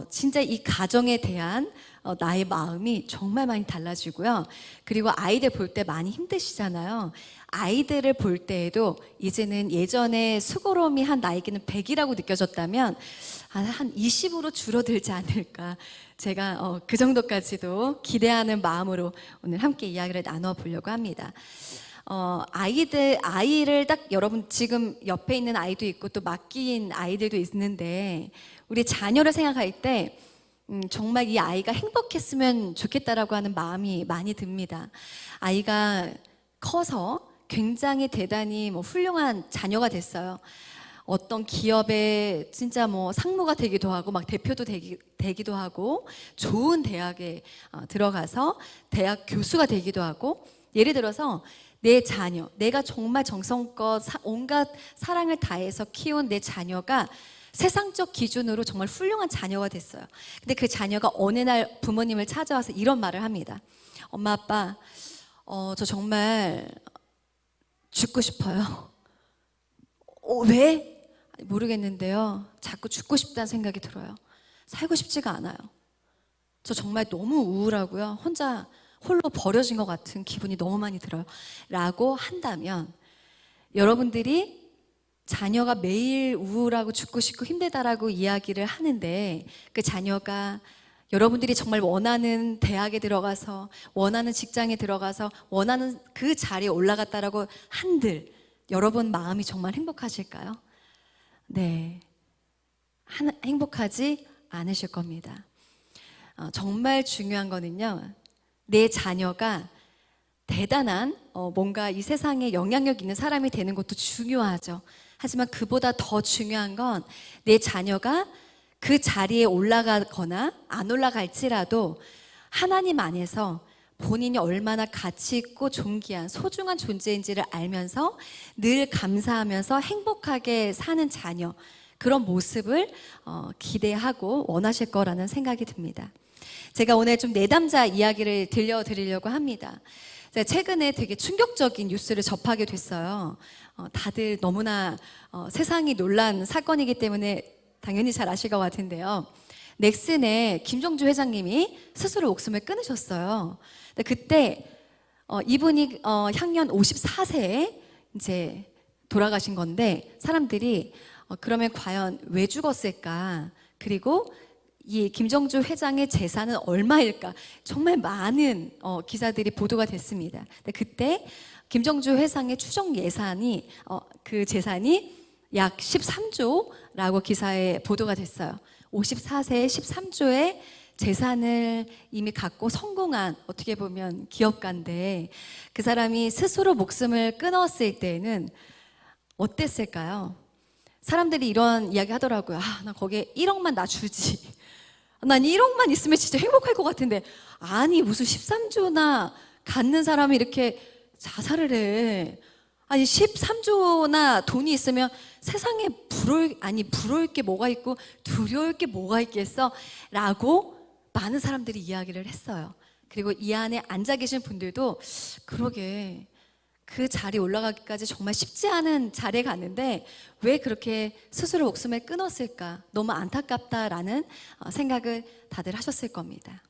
진짜 이 가정에 대한 나의 마음이 정말 많이 달라지고요. 그리고 아이들 볼 때 많이 힘드시잖아요. 아이들을 볼 때에도 이제는 예전에 수고로움이 한 나에게는 100이라고 느껴졌다면 한 20으로 줄어들지 않을까. 제가 그 정도까지도 기대하는 마음으로 오늘 함께 이야기를 나눠보려고 합니다. 아이를 딱 여러분 지금 옆에 있는 아이도 있고 또 맡긴 아이들도 있는데 우리 자녀를 생각할 때 정말 이 아이가 행복했으면 좋겠다라고 하는 마음이 많이 듭니다. 아이가 커서 굉장히 대단히 뭐 훌륭한 자녀가 됐어요. 어떤 기업에 진짜 뭐 상무가 되기도 하고 막 대표도 되기도 하고 좋은 대학에 들어가서 대학 교수가 되기도 하고, 예를 들어서 내 자녀, 내가 정말 정성껏 온갖 사랑을 다해서 키운 내 자녀가 세상적 기준으로 정말 훌륭한 자녀가 됐어요. 근데 그 자녀가 어느 날 부모님을 찾아와서 이런 말을 합니다. 엄마, 아빠, 저 정말 죽고 싶어요. 왜? 모르겠는데요. 자꾸 죽고 싶다는 생각이 들어요. 살고 싶지가 않아요. 저 정말 너무 우울하고요. 혼자 홀로 버려진 것 같은 기분이 너무 많이 들어요. 라고 한다면, 여러분들이 자녀가 매일 우울하고 죽고 싶고 힘들다라고 이야기를 하는데, 그 자녀가 여러분들이 정말 원하는 대학에 들어가서, 원하는 직장에 들어가서, 원하는 그 자리에 올라갔다라고 한들 여러분 마음이 정말 행복하실까요? 네, 행복하지 않으실 겁니다. 정말 중요한 거는요, 내 자녀가 대단한 뭔가 이 세상에 영향력 있는 사람이 되는 것도 중요하죠. 하지만 그보다 더 중요한 건 내 자녀가 그 자리에 올라가거나 안 올라갈지라도 하나님 안에서 본인이 얼마나 가치 있고 존귀한 소중한 존재인지를 알면서 늘 감사하면서 행복하게 사는 자녀, 그런 모습을 기대하고 원하실 거라는 생각이 듭니다. 제가 오늘 좀 내담자 이야기를 들려드리려고 합니다. 제가 최근에 되게 충격적인 뉴스를 접하게 됐어요. 다들 너무나 세상이 놀란 사건이기 때문에 당연히 잘 아실 것 같은데요. 넥슨의 김종주 회장님이 스스로 목숨을 끊으셨어요. 근데 그때 이분이 향년 54세에 이제 돌아가신 건데, 사람들이 그러면 과연 왜 죽었을까? 그리고 이 김정주 회장의 재산은 얼마일까? 정말 많은 기사들이 보도가 됐습니다. 근데 그때 김정주 회장의 추정 예산이 그 재산이 약 13조라고 기사에 보도가 됐어요. 54세에 13조의 재산을 이미 갖고 성공한, 어떻게 보면 기업가인데, 그 사람이 스스로 목숨을 끊었을 때는 어땠을까요? 사람들이 이런 이야기 하더라고요. 나 거기에 1억만 나 주지. 난 1억만 있으면 진짜 행복할 것 같은데, 아니 무슨 13조나 갖는 사람이 이렇게 자살을 해. 아니 13조나 돈이 있으면 세상에 부러울 게 뭐가 있고 두려울 게 뭐가 있겠어? 라고 많은 사람들이 이야기를 했어요. 그리고 이 안에 앉아 계신 분들도 그러게, 그 자리에 올라가기까지 정말 쉽지 않은 자리에 갔는데 왜 그렇게 스스로 목숨을 끊었을까? 너무 안타깝다라는 생각을 다들 하셨을 겁니다.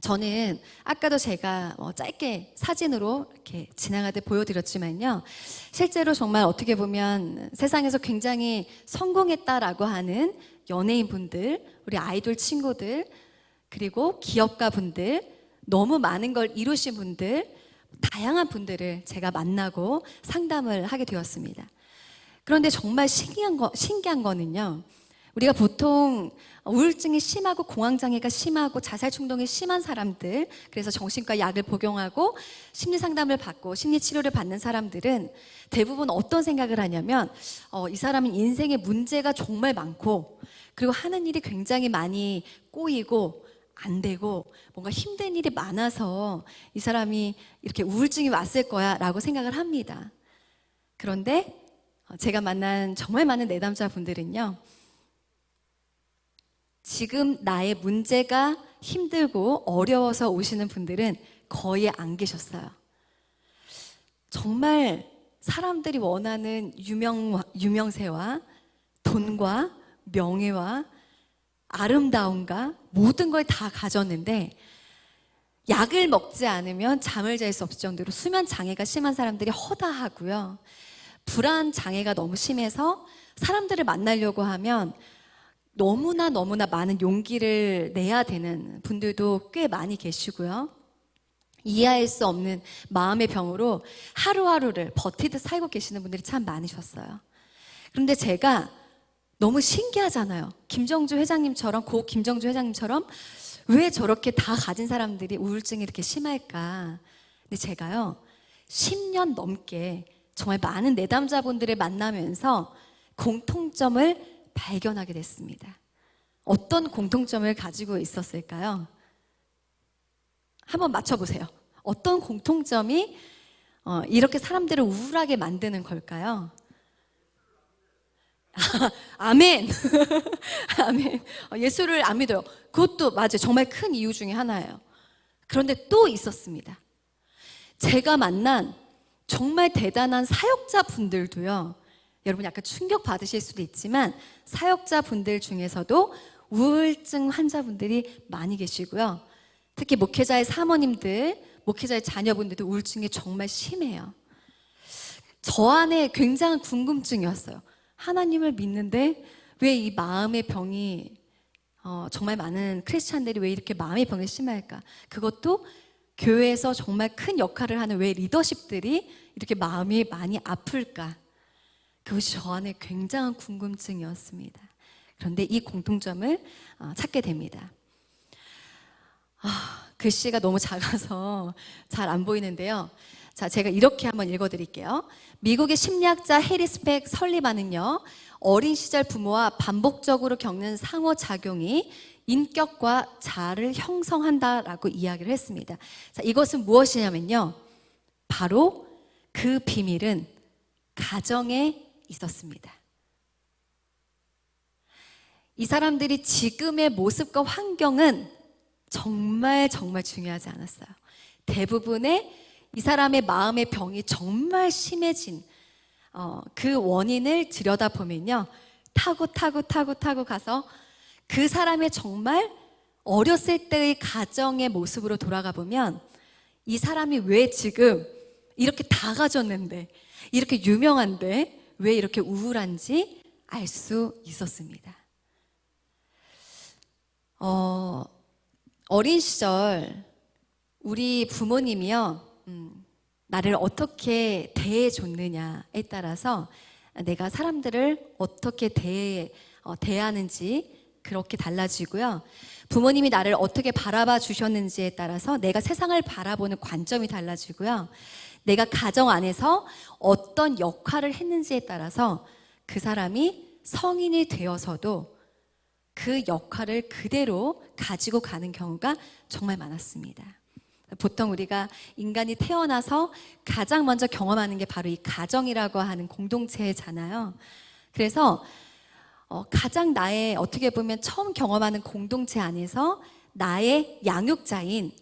저는 아까도 제가 짧게 사진으로 이렇게 지나가듯 보여드렸지만요, 실제로 정말 어떻게 보면 세상에서 굉장히 성공했다라고 하는 연예인분들, 우리 아이돌 친구들, 그리고 기업가 분들, 너무 많은 걸 이루신 분들, 다양한 분들을 제가 만나고 상담을 하게 되었습니다. 그런데 정말 신기한 거는요, 우리가 보통 우울증이 심하고 공황장애가 심하고 자살 충동이 심한 사람들, 그래서 정신과 약을 복용하고 심리 상담을 받고 심리 치료를 받는 사람들은 대부분 어떤 생각을 하냐면 이 사람은 인생에 문제가 정말 많고, 그리고 하는 일이 굉장히 많이 꼬이고 안 되고 뭔가 힘든 일이 많아서 이 사람이 이렇게 우울증이 왔을 거야 라고 생각을 합니다. 그런데 제가 만난 정말 많은 내담자 분들은요, 지금 나의 문제가 힘들고 어려워서 오시는 분들은 거의 안 계셨어요. 정말 사람들이 원하는 유명세와 돈과 명예와 아름다움과 모든 걸 다 가졌는데, 약을 먹지 않으면 잠을 잘 수 없을 정도로 수면 장애가 심한 사람들이 허다하고요, 불안 장애가 너무 심해서 사람들을 만나려고 하면 너무나 많은 용기를 내야 되는 분들도 꽤 많이 계시고요, 이해할 수 없는 마음의 병으로 하루하루를 버티듯 살고 계시는 분들이 참 많으셨어요. 그런데 제가 너무 신기하잖아요. 고 김정주 회장님처럼 왜 저렇게 다 가진 사람들이 우울증이 이렇게 심할까? 근데 제가요, 10년 넘게 정말 많은 내담자분들을 만나면서 공통점을 발견하게 됐습니다. 어떤 공통점을 가지고 있었을까요? 한번 맞춰보세요. 어떤 공통점이 이렇게 사람들을 우울하게 만드는 걸까요? 아멘. 아멘. 예수를 안 믿어요. 그것도 맞아요. 정말 큰 이유 중에 하나예요. 그런데 또 있었습니다. 제가 만난 정말 대단한 사역자 분들도요, 여러분 약간 충격 받으실 수도 있지만 사역자 분들 중에서도 우울증 환자분들이 많이 계시고요. 특히 목회자의 사모님들, 목회자의 자녀분들도 우울증이 정말 심해요. 저 안에 굉장한 궁금증이었어요. 하나님을 믿는데 왜 이 마음의 병이 정말 많은 크리스찬들이 왜 이렇게 마음의 병이 심할까? 그것도 교회에서 정말 큰 역할을 하는 왜 리더십들이 이렇게 마음이 많이 아플까? 그것이 저 안에 굉장한 궁금증이었습니다. 그런데 이 공통점을 찾게 됩니다. 글씨가 너무 작아서 잘 안 보이는데요. 자, 제가 이렇게 한번 읽어드릴게요. 미국의 심리학자 해리스 백 설리반은요, 어린 시절 부모와 반복적으로 겪는 상호작용이 인격과 자아를 형성한다라고 이야기를 했습니다. 자, 이것은 무엇이냐면요, 바로 그 비밀은 가정에 있었습니다. 이 사람들이 지금의 모습과 환경은 정말 중요하지 않았어요. 대부분의 이 사람의 마음의 병이 정말 심해진 그 원인을 들여다보면요, 타고 가서 그 사람의 정말 어렸을 때의 가정의 모습으로 돌아가 보면 이 사람이 왜 지금 이렇게 다 가졌는데, 이렇게 유명한데 왜 이렇게 우울한지 알 수 있었습니다. 어린 시절 우리 부모님이요, 나를 어떻게 대해줬느냐에 따라서 내가 사람들을 어떻게 대하는지 그렇게 달라지고요. 부모님이 나를 어떻게 바라봐 주셨는지에 따라서 내가 세상을 바라보는 관점이 달라지고요. 내가 가정 안에서 어떤 역할을 했는지에 따라서 그 사람이 성인이 되어서도 그 역할을 그대로 가지고 가는 경우가 정말 많았습니다. 보통 우리가 인간이 태어나서 가장 먼저 경험하는 게 바로 이 가정이라고 하는 공동체잖아요. 그래서 가장 나의 어떻게 보면 처음 경험하는 공동체 안에서 나의 양육자인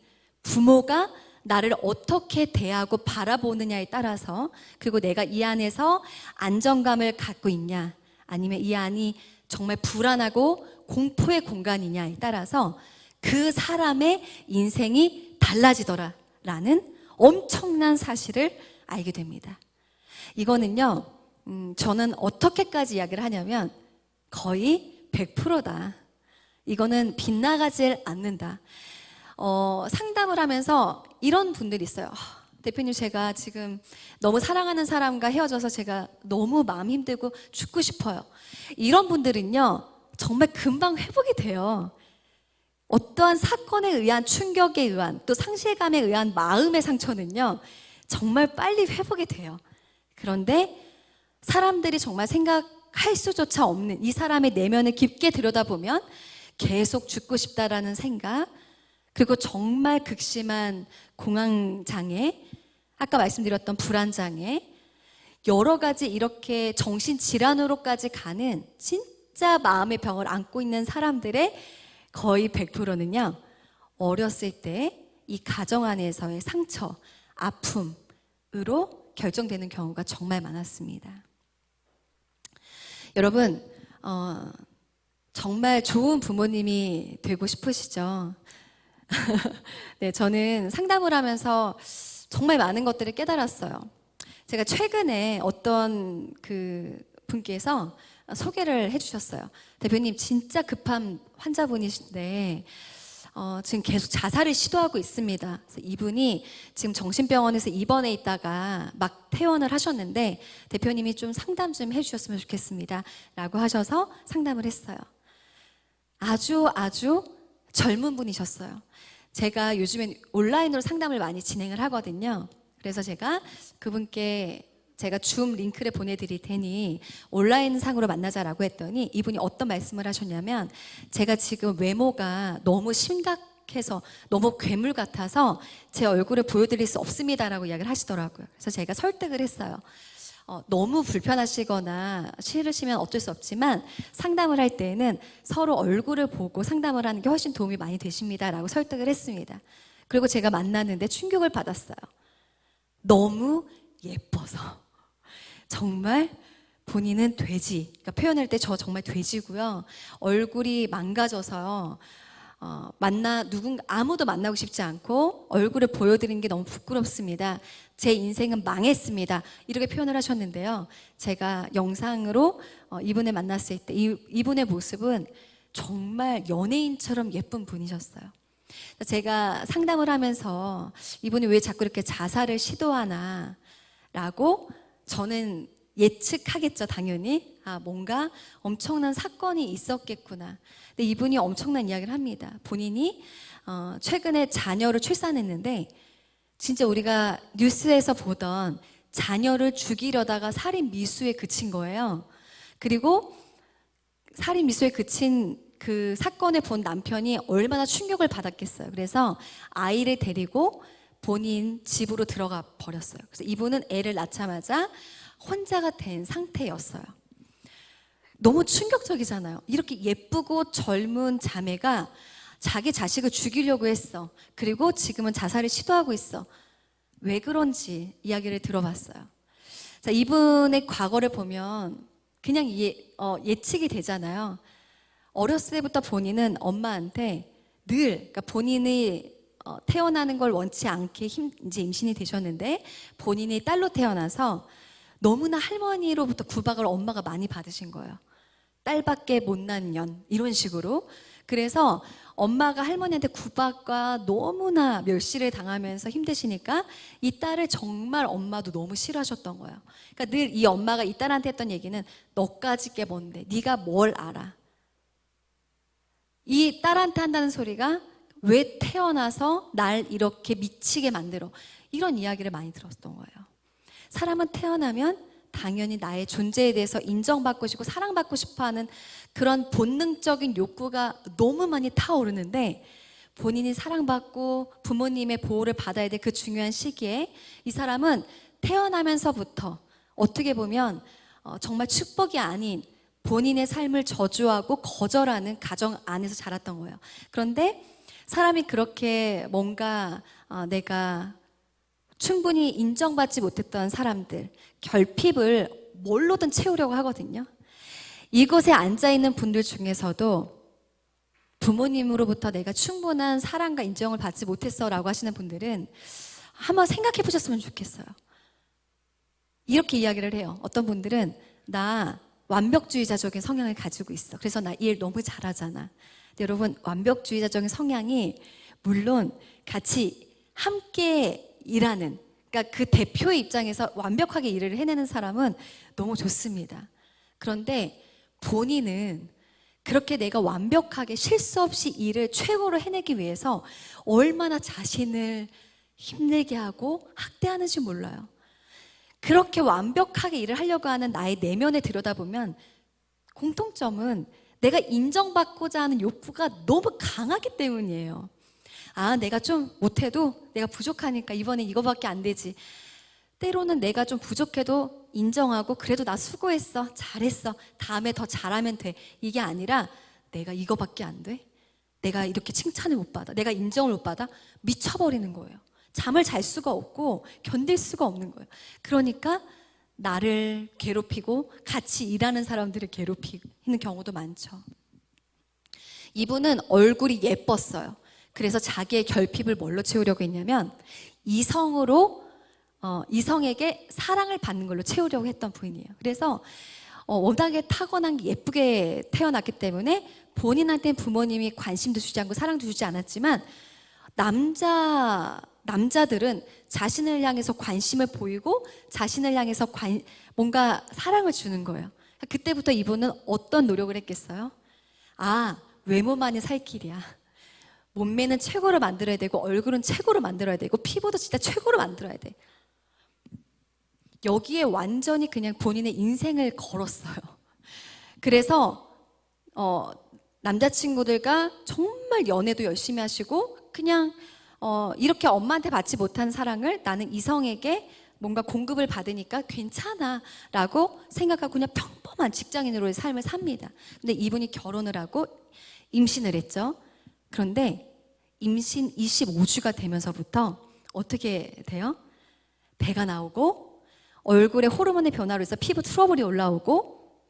부모가 나를 어떻게 대하고 바라보느냐에 따라서, 그리고 내가 이 안에서 안정감을 갖고 있냐, 아니면 이 안이 정말 불안하고 공포의 공간이냐에 따라서 그 사람의 인생이 달라지더라라는 엄청난 사실을 알게 됩니다. 이거는요, 저는 어떻게까지 이야기를 하냐면 거의 100%다. 이거는 빗나가질 않는다. 상담을 하면서 이런 분들이 있어요. 대표님, 제가 지금 너무 사랑하는 사람과 헤어져서 제가 너무 마음 힘들고 죽고 싶어요. 이런 분들은요, 정말 금방 회복이 돼요. 어떠한 사건에 의한 충격에 의한 또 상실감에 의한 마음의 상처는요, 정말 빨리 회복이 돼요. 그런데 사람들이 정말 생각할 수조차 없는 이 사람의 내면을 깊게 들여다보면 계속 죽고 싶다라는 생각, 그리고 정말 극심한 공황장애, 아까 말씀드렸던 불안장애, 여러 가지 이렇게 정신질환으로까지 가는 진짜 마음의 병을 안고 있는 사람들의 거의 100%는요, 어렸을 때 이 가정 안에서의 상처, 아픔으로 결정되는 경우가 정말 많았습니다. 여러분, 정말 좋은 부모님이 되고 싶으시죠? 네, 저는 상담을 하면서 정말 많은 것들을 깨달았어요. 제가 최근에 어떤 그 분께서 소개를 해주셨어요. 대표님, 진짜 급한 환자분이신데 지금 계속 자살을 시도하고 있습니다. 그래서 이분이 지금 정신병원에서 입원해 있다가 막 퇴원을 하셨는데 대표님이 좀 상담 좀 해주셨으면 좋겠습니다 라고 하셔서 상담을 했어요. 아주 젊은 분이셨어요. 제가 요즘엔 온라인으로 상담을 많이 진행을 하거든요. 그래서 제가 그분께 제가 줌 링크를 보내드릴 테니 온라인 상으로 만나자라고 했더니 이분이 어떤 말씀을 하셨냐면 제가 지금 외모가 너무 심각해서 너무 괴물 같아서 제 얼굴을 보여드릴 수 없습니다라고 이야기를 하시더라고요. 그래서 제가 설득을 했어요. 너무 불편하시거나 싫으시면 어쩔 수 없지만 상담을 할 때는 서로 얼굴을 보고 상담을 하는 게 훨씬 도움이 많이 되십니다라고 설득을 했습니다. 그리고 제가 만났는데 충격을 받았어요. 너무 예뻐서. 정말 본인은 돼지, 그러니까 표현할 때 저 정말 돼지고요. 얼굴이 망가져서요. 아무도 만나고 싶지 않고 얼굴을 보여드리는 게 너무 부끄럽습니다. 제 인생은 망했습니다. 이렇게 표현을 하셨는데요. 제가 영상으로 이분을 만났을 때 이분의 모습은 정말 연예인처럼 예쁜 분이셨어요. 제가 상담을 하면서 이분이 왜 자꾸 이렇게 자살을 시도하나 라고 저는 예측하겠죠, 당연히. 뭔가 엄청난 사건이 있었겠구나. 근데 이분이 엄청난 이야기를 합니다. 본인이 최근에 자녀를 출산했는데 진짜 우리가 뉴스에서 보던 자녀를 죽이려다가 살인 미수에 그친 거예요. 그리고 살인 미수에 그친 그 사건을 본 남편이 얼마나 충격을 받았겠어요. 그래서 아이를 데리고 본인 집으로 들어가 버렸어요. 그래서 이분은 애를 낳자마자 혼자가 된 상태였어요. 너무 충격적이잖아요. 이렇게 예쁘고 젊은 자매가 자기 자식을 죽이려고 했어. 그리고 지금은 자살을 시도하고 있어. 왜 그런지 이야기를 들어봤어요. 자, 이분의 과거를 보면 그냥 예측이 되잖아요. 어렸을 때부터 본인은 엄마한테 늘, 그러니까 본인이 태어나는 걸 원치 않게 이제 임신이 되셨는데 본인이 딸로 태어나서 너무나 할머니로부터 구박을 엄마가 많이 받으신 거예요. 딸밖에 못난 년 이런 식으로. 그래서 엄마가 할머니한테 구박과 너무나 멸시를 당하면서 힘드시니까 이 딸을 정말 엄마도 너무 싫어하셨던 거예요. 그러니까 늘 이 엄마가 이 딸한테 했던 얘기는 너까지 게 뭔데? 네가 뭘 알아? 이 딸한테 한다는 소리가 왜 태어나서 날 이렇게 미치게 만들어? 이런 이야기를 많이 들었던 거예요. 사람은 태어나면 당연히 나의 존재에 대해서 인정받고 싶고 사랑받고 싶어하는 그런 본능적인 욕구가 너무 많이 타오르는데 본인이 사랑받고 부모님의 보호를 받아야 될 그 중요한 시기에 이 사람은 태어나면서부터 어떻게 보면 정말 축복이 아닌 본인의 삶을 저주하고 거절하는 가정 안에서 자랐던 거예요. 그런데 사람이 그렇게 뭔가 내가 충분히 인정받지 못했던 사람들, 결핍을 뭘로든 채우려고 하거든요. 이곳에 앉아있는 분들 중에서도 부모님으로부터 내가 충분한 사랑과 인정을 받지 못했어 라고 하시는 분들은 한번 생각해 보셨으면 좋겠어요. 이렇게 이야기를 해요. 어떤 분들은 나 완벽주의자적인 성향을 가지고 있어. 그래서 나 일 너무 잘하잖아. 근데 여러분, 완벽주의자적인 성향이 물론 같이 함께 일하는, 그러니까 그 대표의 입장에서 완벽하게 일을 해내는 사람은 너무 좋습니다. 그런데 본인은 그렇게 내가 완벽하게 실수 없이 일을 최고로 해내기 위해서 얼마나 자신을 힘들게 하고 학대하는지 몰라요. 그렇게 완벽하게 일을 하려고 하는 나의 내면에 들여다보면 공통점은 내가 인정받고자 하는 욕구가 너무 강하기 때문이에요. 내가 좀 못해도 내가 부족하니까 이번에 이거밖에 안 되지. 때로는 내가 좀 부족해도 인정하고 그래도 나 수고했어, 잘했어, 다음에 더 잘하면 돼. 이게 아니라 내가 이거밖에 안 돼? 내가 이렇게 칭찬을 못 받아? 내가 인정을 못 받아? 미쳐버리는 거예요. 잠을 잘 수가 없고 견딜 수가 없는 거예요. 그러니까 나를 괴롭히고 같이 일하는 사람들을 괴롭히는 경우도 많죠. 이분은 얼굴이 예뻤어요. 그래서 자기의 결핍을 뭘로 채우려고 했냐면 이성에게 사랑을 받는 걸로 채우려고 했던 분이에요. 그래서 워낙에 타고난 게 예쁘게 태어났기 때문에 본인한테는 부모님이 관심도 주지 않고 사랑도 주지 않았지만 남자들은 자신을 향해서 관심을 보이고 자신을 향해서 뭔가 사랑을 주는 거예요. 그때부터 이분은 어떤 노력을 했겠어요? 외모만이 살 길이야. 몸매는 최고로 만들어야 되고 얼굴은 최고로 만들어야 되고 피부도 진짜 최고로 만들어야 돼. 여기에 완전히 그냥 본인의 인생을 걸었어요. 그래서 남자친구들과 정말 연애도 열심히 하시고 그냥 이렇게 엄마한테 받지 못한 사랑을 나는 이성에게 뭔가 공급을 받으니까 괜찮아 라고 생각하고 그냥 평범한 직장인으로의 삶을 삽니다. 근데 이분이 결혼을 하고 임신을 했죠. 그런데 임신 25주가 되면서부터 어떻게 돼요? 배가 나오고 얼굴에 호르몬의 변화로 해서 피부 트러블이 올라오고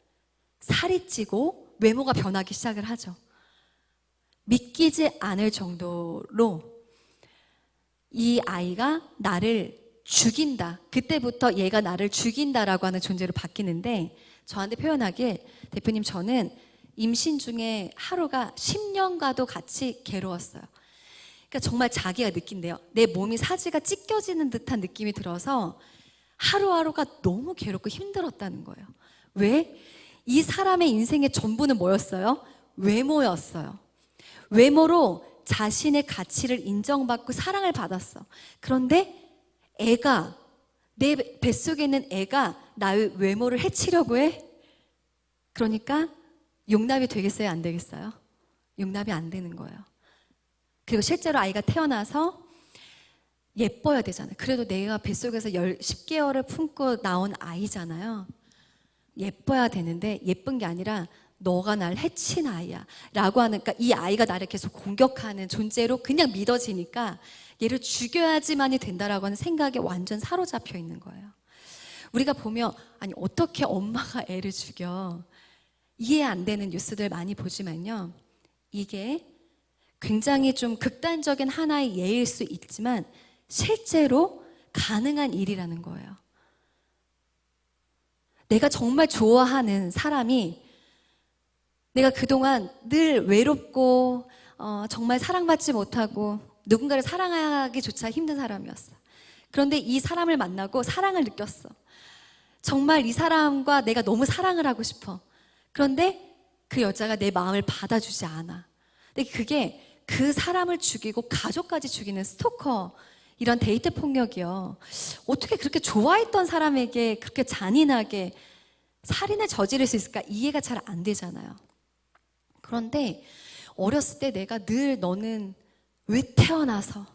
살이 찌고 외모가 변하기 시작을 하죠. 믿기지 않을 정도로 이 아이가 나를 죽인다. 그때부터 얘가 나를 죽인다라고 하는 존재로 바뀌는데 저한테 표현하길 대표님 저는 임신 중에 하루가 10년가도 같이 괴로웠어요. 그러니까 정말 자기가 느낀대요. 내 몸이 사지가 찢겨지는 듯한 느낌이 들어서 하루하루가 너무 괴롭고 힘들었다는 거예요. 왜? 이 사람의 인생의 전부는 뭐였어요? 외모였어요. 외모로 자신의 가치를 인정받고 사랑을 받았어. 그런데 애가, 내 뱃속에 있는 애가 나의 외모를 해치려고 해? 그러니까 용납이 되겠어요? 안 되겠어요? 용납이 안 되는 거예요. 그리고 실제로 아이가 태어나서 예뻐야 되잖아요. 그래도 내가 뱃속에서 10개월을 품고 나온 아이잖아요. 예뻐야 되는데 예쁜 게 아니라 너가 날 해친 아이야 라고 하니까 이 아이가 나를 계속 공격하는 존재로 그냥 믿어지니까 얘를 죽여야지만이 된다라고 하는 생각에 완전 사로잡혀 있는 거예요. 우리가 보면 아니 어떻게 엄마가 애를 죽여 이해 안 되는 뉴스들 많이 보지만요. 이게 굉장히 좀 극단적인 하나의 예일 수 있지만 실제로 가능한 일이라는 거예요. 내가 정말 좋아하는 사람이 내가 그동안 늘 외롭고 정말 사랑받지 못하고 누군가를 사랑하기조차 힘든 사람이었어. 그런데 이 사람을 만나고 사랑을 느꼈어. 정말 이 사람과 내가 너무 사랑을 하고 싶어. 그런데 그 여자가 내 마음을 받아주지 않아. 근데 그게 그 사람을 죽이고 가족까지 죽이는 스토커 이런 데이트 폭력이요. 어떻게 그렇게 좋아했던 사람에게 그렇게 잔인하게 살인을 저지를 수 있을까? 이해가 잘 안 되잖아요. 그런데 어렸을 때 내가 늘 너는 왜 태어나서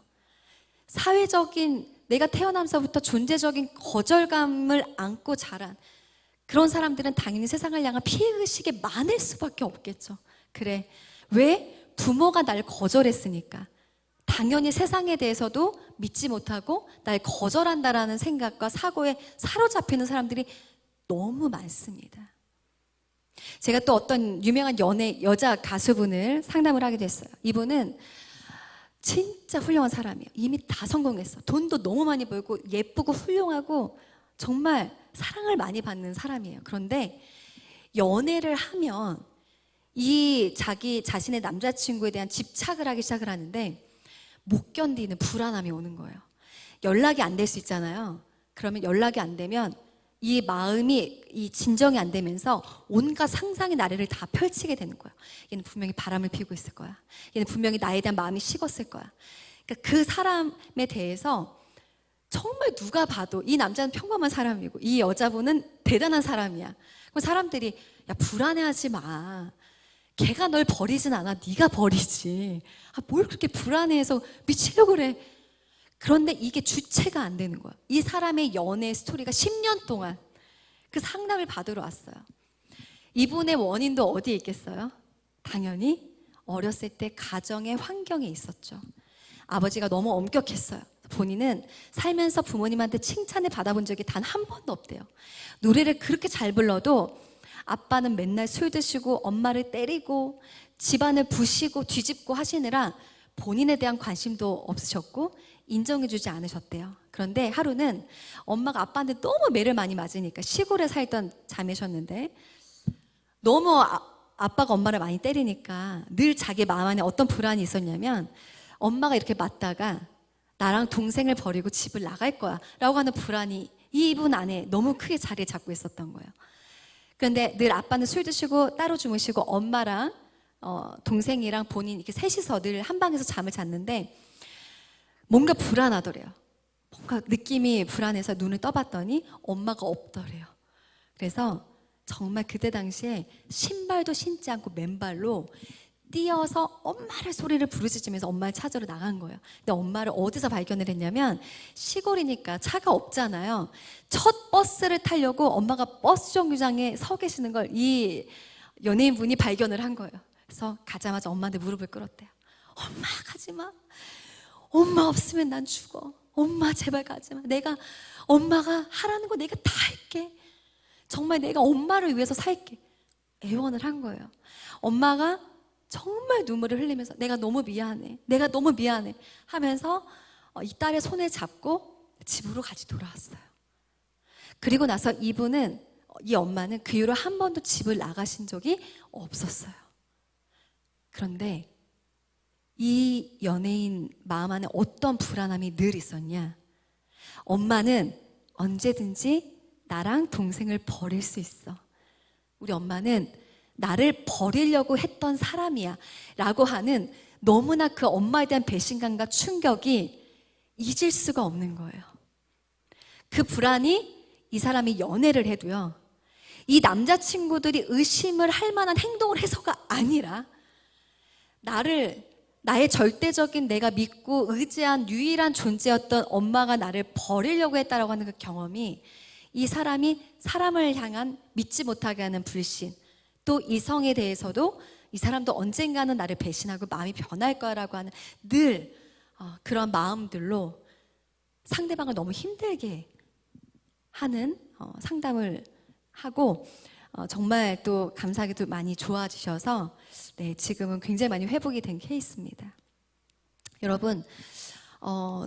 사회적인 내가 태어나면서부터 존재적인 거절감을 안고 자란 그런 사람들은 당연히 세상을 향한 피해의식이 많을 수밖에 없겠죠. 그래, 왜? 부모가 날 거절했으니까 당연히 세상에 대해서도 믿지 못하고 날 거절한다라는 생각과 사고에 사로잡히는 사람들이 너무 많습니다. 제가 또 어떤 유명한 여자 가수분을 상담을 하게 됐어요. 이분은 진짜 훌륭한 사람이에요. 이미 다 성공했어. 돈도 너무 많이 벌고 예쁘고 훌륭하고 정말 사랑을 많이 받는 사람이에요. 그런데 연애를 하면 이 자기 자신의 남자친구에 대한 집착을 하기 시작을 하는데 못 견디는 불안함이 오는 거예요. 연락이 안 될 수 있잖아요. 그러면 연락이 안 되면 이 마음이 이 진정이 안 되면서 온갖 상상의 나래를 다 펼치게 되는 거예요. 얘는 분명히 바람을 피우고 있을 거야. 얘는 분명히 나에 대한 마음이 식었을 거야. 그러니까 그 사람에 대해서 정말 누가 봐도 이 남자는 평범한 사람이고 이 여자분은 대단한 사람이야. 그럼 사람들이 야 불안해하지 마. 걔가 널 버리진 않아. 네가 버리지. 뭘 그렇게 불안해해서 미치려고 그래. 그런데 이게 주체가 안 되는 거야. 이 사람의 연애 스토리가 10년 동안 그 상담을 받으러 왔어요. 이분의 원인도 어디에 있겠어요? 당연히 어렸을 때 가정의 환경에 있었죠. 아버지가 너무 엄격했어요. 본인은 살면서 부모님한테 칭찬을 받아본 적이 단 한 번도 없대요. 노래를 그렇게 잘 불러도 아빠는 맨날 술 드시고 엄마를 때리고 집안을 부시고 뒤집고 하시느라 본인에 대한 관심도 없으셨고 인정해주지 않으셨대요. 그런데 하루는 엄마가 아빠한테 너무 매를 많이 맞으니까 시골에 살던 자매셨는데 너무 아빠가 엄마를 많이 때리니까 늘 자기 마음 안에 어떤 불안이 있었냐면 엄마가 이렇게 맞다가 나랑 동생을 버리고 집을 나갈 거야 라고 하는 불안이 이분 안에 너무 크게 자리를 잡고 있었던 거예요. 그런데 늘 아빠는 술 드시고 따로 주무시고 엄마랑 동생이랑 본인 이렇게 셋이서 늘 한 방에서 잠을 잤는데 뭔가 불안하더래요. 뭔가 느낌이 불안해서 눈을 떠봤더니 엄마가 없더래요. 그래서 정말 그때 당시에 신발도 신지 않고 맨발로 뛰어서 엄마를 소리를 부르짖으면서 엄마를 찾으러 나간 거예요. 근데 엄마를 어디서 발견을 했냐면 시골이니까 차가 없잖아요. 첫 버스를 타려고 엄마가 버스 정류장에 서 계시는 걸 이 연예인분이 발견을 한 거예요. 그래서 가자마자 엄마한테 무릎을 꿇었대요. 엄마 가지 마. 엄마 없으면 난 죽어. 엄마 제발 가지 마. 내가 엄마가 하라는 거 내가 다 할게. 정말 내가 엄마를 위해서 살게. 애원을 한 거예요. 엄마가 정말 눈물을 흘리면서 내가 너무 미안해. 내가 너무 미안해 하면서 이 딸의 손을 잡고 집으로 같이 돌아왔어요. 그리고 나서 이 엄마는 그 이후로 한 번도 집을 나가신 적이 없었어요. 그런데 이 연예인 마음 안에 어떤 불안함이 늘 있었냐? 엄마는 언제든지 나랑 동생을 버릴 수 있어. 우리 엄마는 나를 버리려고 했던 사람이야 라고 하는 너무나 그 엄마에 대한 배신감과 충격이 잊을 수가 없는 거예요. 그 불안이 이 사람이 연애를 해도요, 이 남자친구들이 의심을 할 만한 행동을 해서가 아니라 나의 절대적인 내가 믿고 의지한 유일한 존재였던 엄마가 나를 버리려고 했다라고 하는 그 경험이 이 사람이 사람을 향한 믿지 못하게 하는 불신, 또 이성에 대해서도 이 사람도 언젠가는 나를 배신하고 마음이 변할 거라고 하는 늘 그런 마음들로 상대방을 너무 힘들게 하는 상담을 하고 정말 또 감사하게도 많이 좋아지셔서 네, 지금은 굉장히 많이 회복이 된 케이스입니다. 여러분,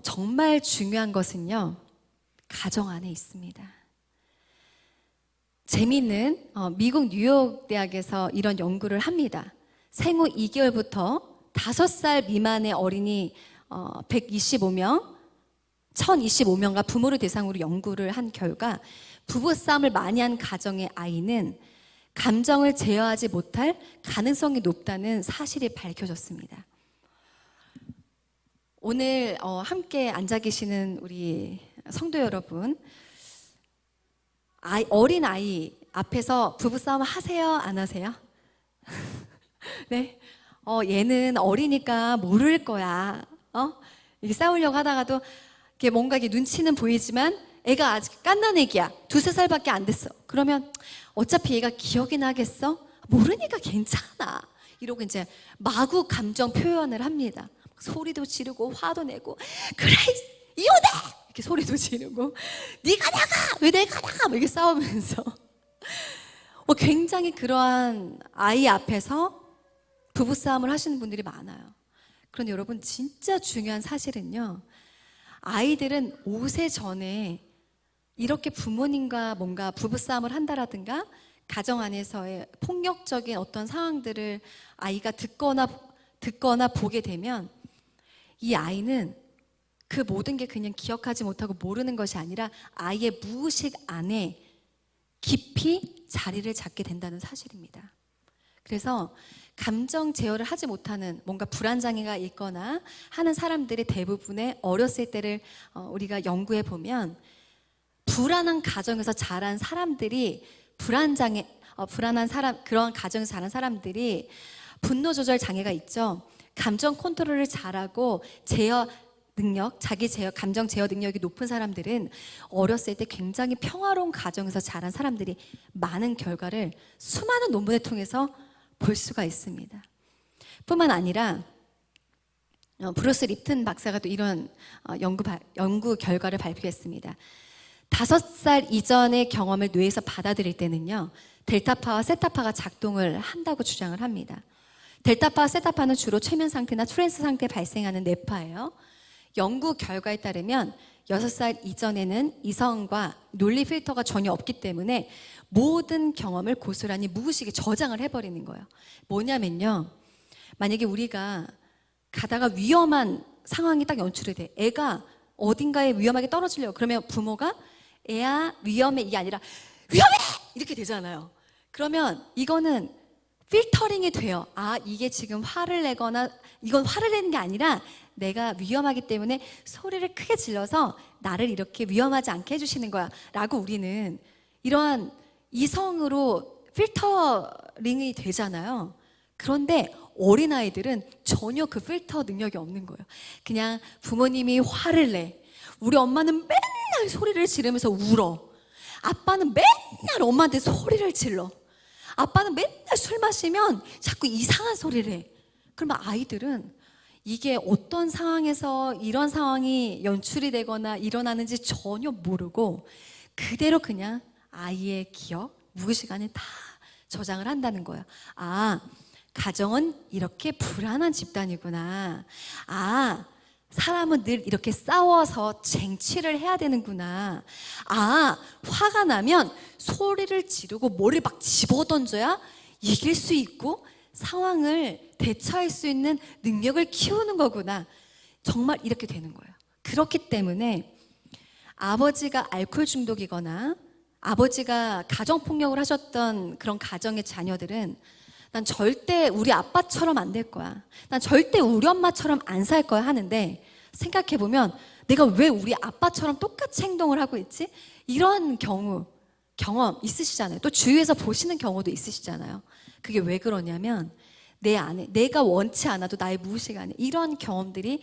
정말 중요한 것은요, 가정 안에 있습니다. 재미있는 미국 뉴욕 대학에서 이런 연구를 합니다. 생후 2개월부터 5살 미만의 어린이 1025명과 부모를 대상으로 연구를 한 결과 부부싸움을 많이 한 가정의 아이는 감정을 제어하지 못할 가능성이 높다는 사실이 밝혀졌습니다. 오늘 함께 앉아 계시는 우리 성도 여러분, 어린 아이 앞에서 부부싸움 하세요? 안 하세요? 네. 얘는 어리니까 모를 거야. 이게 싸우려고 하다가도 이게 뭔가 이게 눈치는 보이지만 애가 아직 갓난 애기야. 2-3살밖에 안 됐어. 그러면 어차피 얘가 기억이 나겠어? 모르니까 괜찮아. 이러고 이제 마구 감정 표현을 합니다. 소리도 지르고 화도 내고, 그래 이혼해! 이렇게 소리도 지르고, 네가 나가! 왜 내가 나가! 뭐 이렇게 싸우면서 굉장히 그러한 아이 앞에서 부부싸움을 하시는 분들이 많아요. 그런데 여러분, 진짜 중요한 사실은요, 아이들은 5세 전에 이렇게 부모님과 뭔가 부부싸움을 한다라든가 가정 안에서의 폭력적인 어떤 상황들을 아이가 듣거나 보게 되면 이 아이는 그 모든 게 그냥 기억하지 못하고 모르는 것이 아니라 아이의 무의식 안에 깊이 자리를 잡게 된다는 사실입니다. 그래서 감정 제어를 하지 못하는 뭔가 불안장애가 있거나 하는 사람들의 대부분의 어렸을 때를 우리가 연구해 보면 불안한 가정에서 자란 사람들이 그런 가정에서 자란 사람들이 분노 조절 장애가 있죠. 감정 컨트롤을 잘하고 감정 제어 능력이 높은 사람들은 어렸을 때 굉장히 평화로운 가정에서 자란 사람들이 많은 결과를 수많은 논문을 통해서 볼 수가 있습니다. 뿐만 아니라 브루스 립튼 박사가 또 이런 연구 결과를 발표했습니다. 5살 이전의 경험을 뇌에서 받아들일 때는요, 델타파와 세타파가 작동을 한다고 주장을 합니다. 델타파와 세타파는 주로 최면 상태나 트랜스 상태에 발생하는 뇌파예요. 연구 결과에 따르면 6살 이전에는 이성과 논리 필터가 전혀 없기 때문에 모든 경험을 고스란히 무의식에 저장을 해버리는 거예요. 뭐냐면요, 만약에 우리가 가다가 위험한 상황이 딱 연출이 돼. 애가 어딘가에 위험하게 떨어지려고 그러면 부모가 애야 위험해, 이게 아니라 위험해! 이렇게 되잖아요. 그러면 이거는 필터링이 돼요. 이게 지금 화를 내거나, 이건 화를 내는 게 아니라 내가 위험하기 때문에 소리를 크게 질러서 나를 이렇게 위험하지 않게 해주시는 거야 라고 우리는 이러한 이성으로 필터링이 되잖아요. 그런데 어린아이들은 전혀 그 필터 능력이 없는 거예요. 그냥 부모님이 화를 내. 우리 엄마는 맨날 소리를 지르면서 울어. 아빠는 맨날 엄마한테 소리를 질러. 아빠는 맨날 술 마시면 자꾸 이상한 소리를 해. 그러면 아이들은 이게 어떤 상황에서 이런 상황이 연출이 되거나 일어나는지 전혀 모르고 그대로 그냥 아이의 기억, 무의식 안에 다 저장을 한다는 거예요. 아, 가정은 이렇게 불안한 집단이구나. 아, 사람은 늘 이렇게 싸워서 쟁취를 해야 되는구나. 아, 화가 나면 소리를 지르고 뭐를 막 집어던져야 이길 수 있고 상황을 대처할 수 있는 능력을 키우는 거구나. 정말 이렇게 되는 거예요. 그렇기 때문에 아버지가 알코올 중독이거나 아버지가 가정폭력을 하셨던 그런 가정의 자녀들은 난 절대 우리 아빠처럼 안 될 거야. 난 절대 우리 엄마처럼 안 살 거야 하는데 생각해보면 내가 왜 우리 아빠처럼 똑같이 행동을 하고 있지? 이런 경험 있으시잖아요. 또 주위에서 보시는 경우도 있으시잖아요. 그게 왜 그러냐면 내 안에 내가 원치 않아도 나의 무의식 안에 이런 경험들이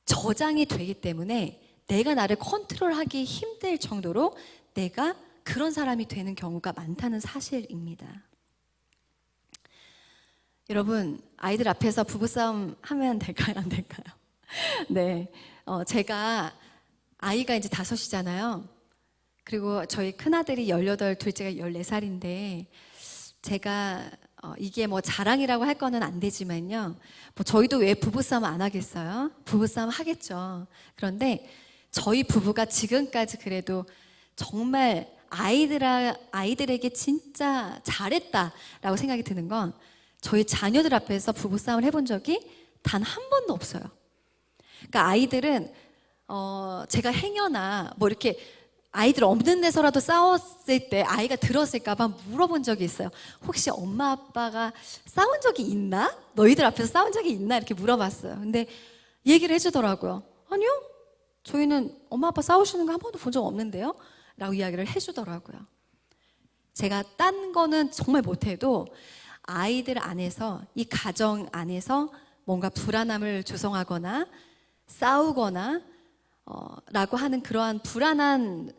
저장이 되기 때문에 내가 나를 컨트롤하기 힘들 정도로 내가 그런 사람이 되는 경우가 많다는 사실입니다. 여러분, 아이들 앞에서 부부싸움 하면 될까요? 안 될까요? 네. 제가 아이가 이제 5이잖아요. 그리고 저희 큰아들이 18, 둘째가 14살인데 제가 이게 뭐 자랑이라고 할 거는 안 되지만요. 뭐 저희도 왜 부부싸움 안 하겠어요? 부부싸움 하겠죠. 그런데 저희 부부가 지금까지 그래도 정말 아이들에게 진짜 잘했다라고 생각이 드는 건 저희 자녀들 앞에서 부부싸움을 해본 적이 단 한 번도 없어요. 그러니까 아이들은 제가 행여나 뭐 이렇게 아이들 없는 데서라도 싸웠을 때 아이가 들었을까 봐 물어본 적이 있어요. 혹시 엄마 아빠가 싸운 적이 있나? 너희들 앞에서 싸운 적이 있나? 이렇게 물어봤어요. 근데 얘기를 해주더라고요. 아니요, 저희는 엄마 아빠 싸우시는 거 한 번도 본 적 없는데요? 라고 이야기를 해주더라고요. 제가 딴 거는 정말 못해도 아이들 안에서 이 가정 안에서 뭔가 불안함을 조성하거나 싸우거나 라고 하는 그러한 불안한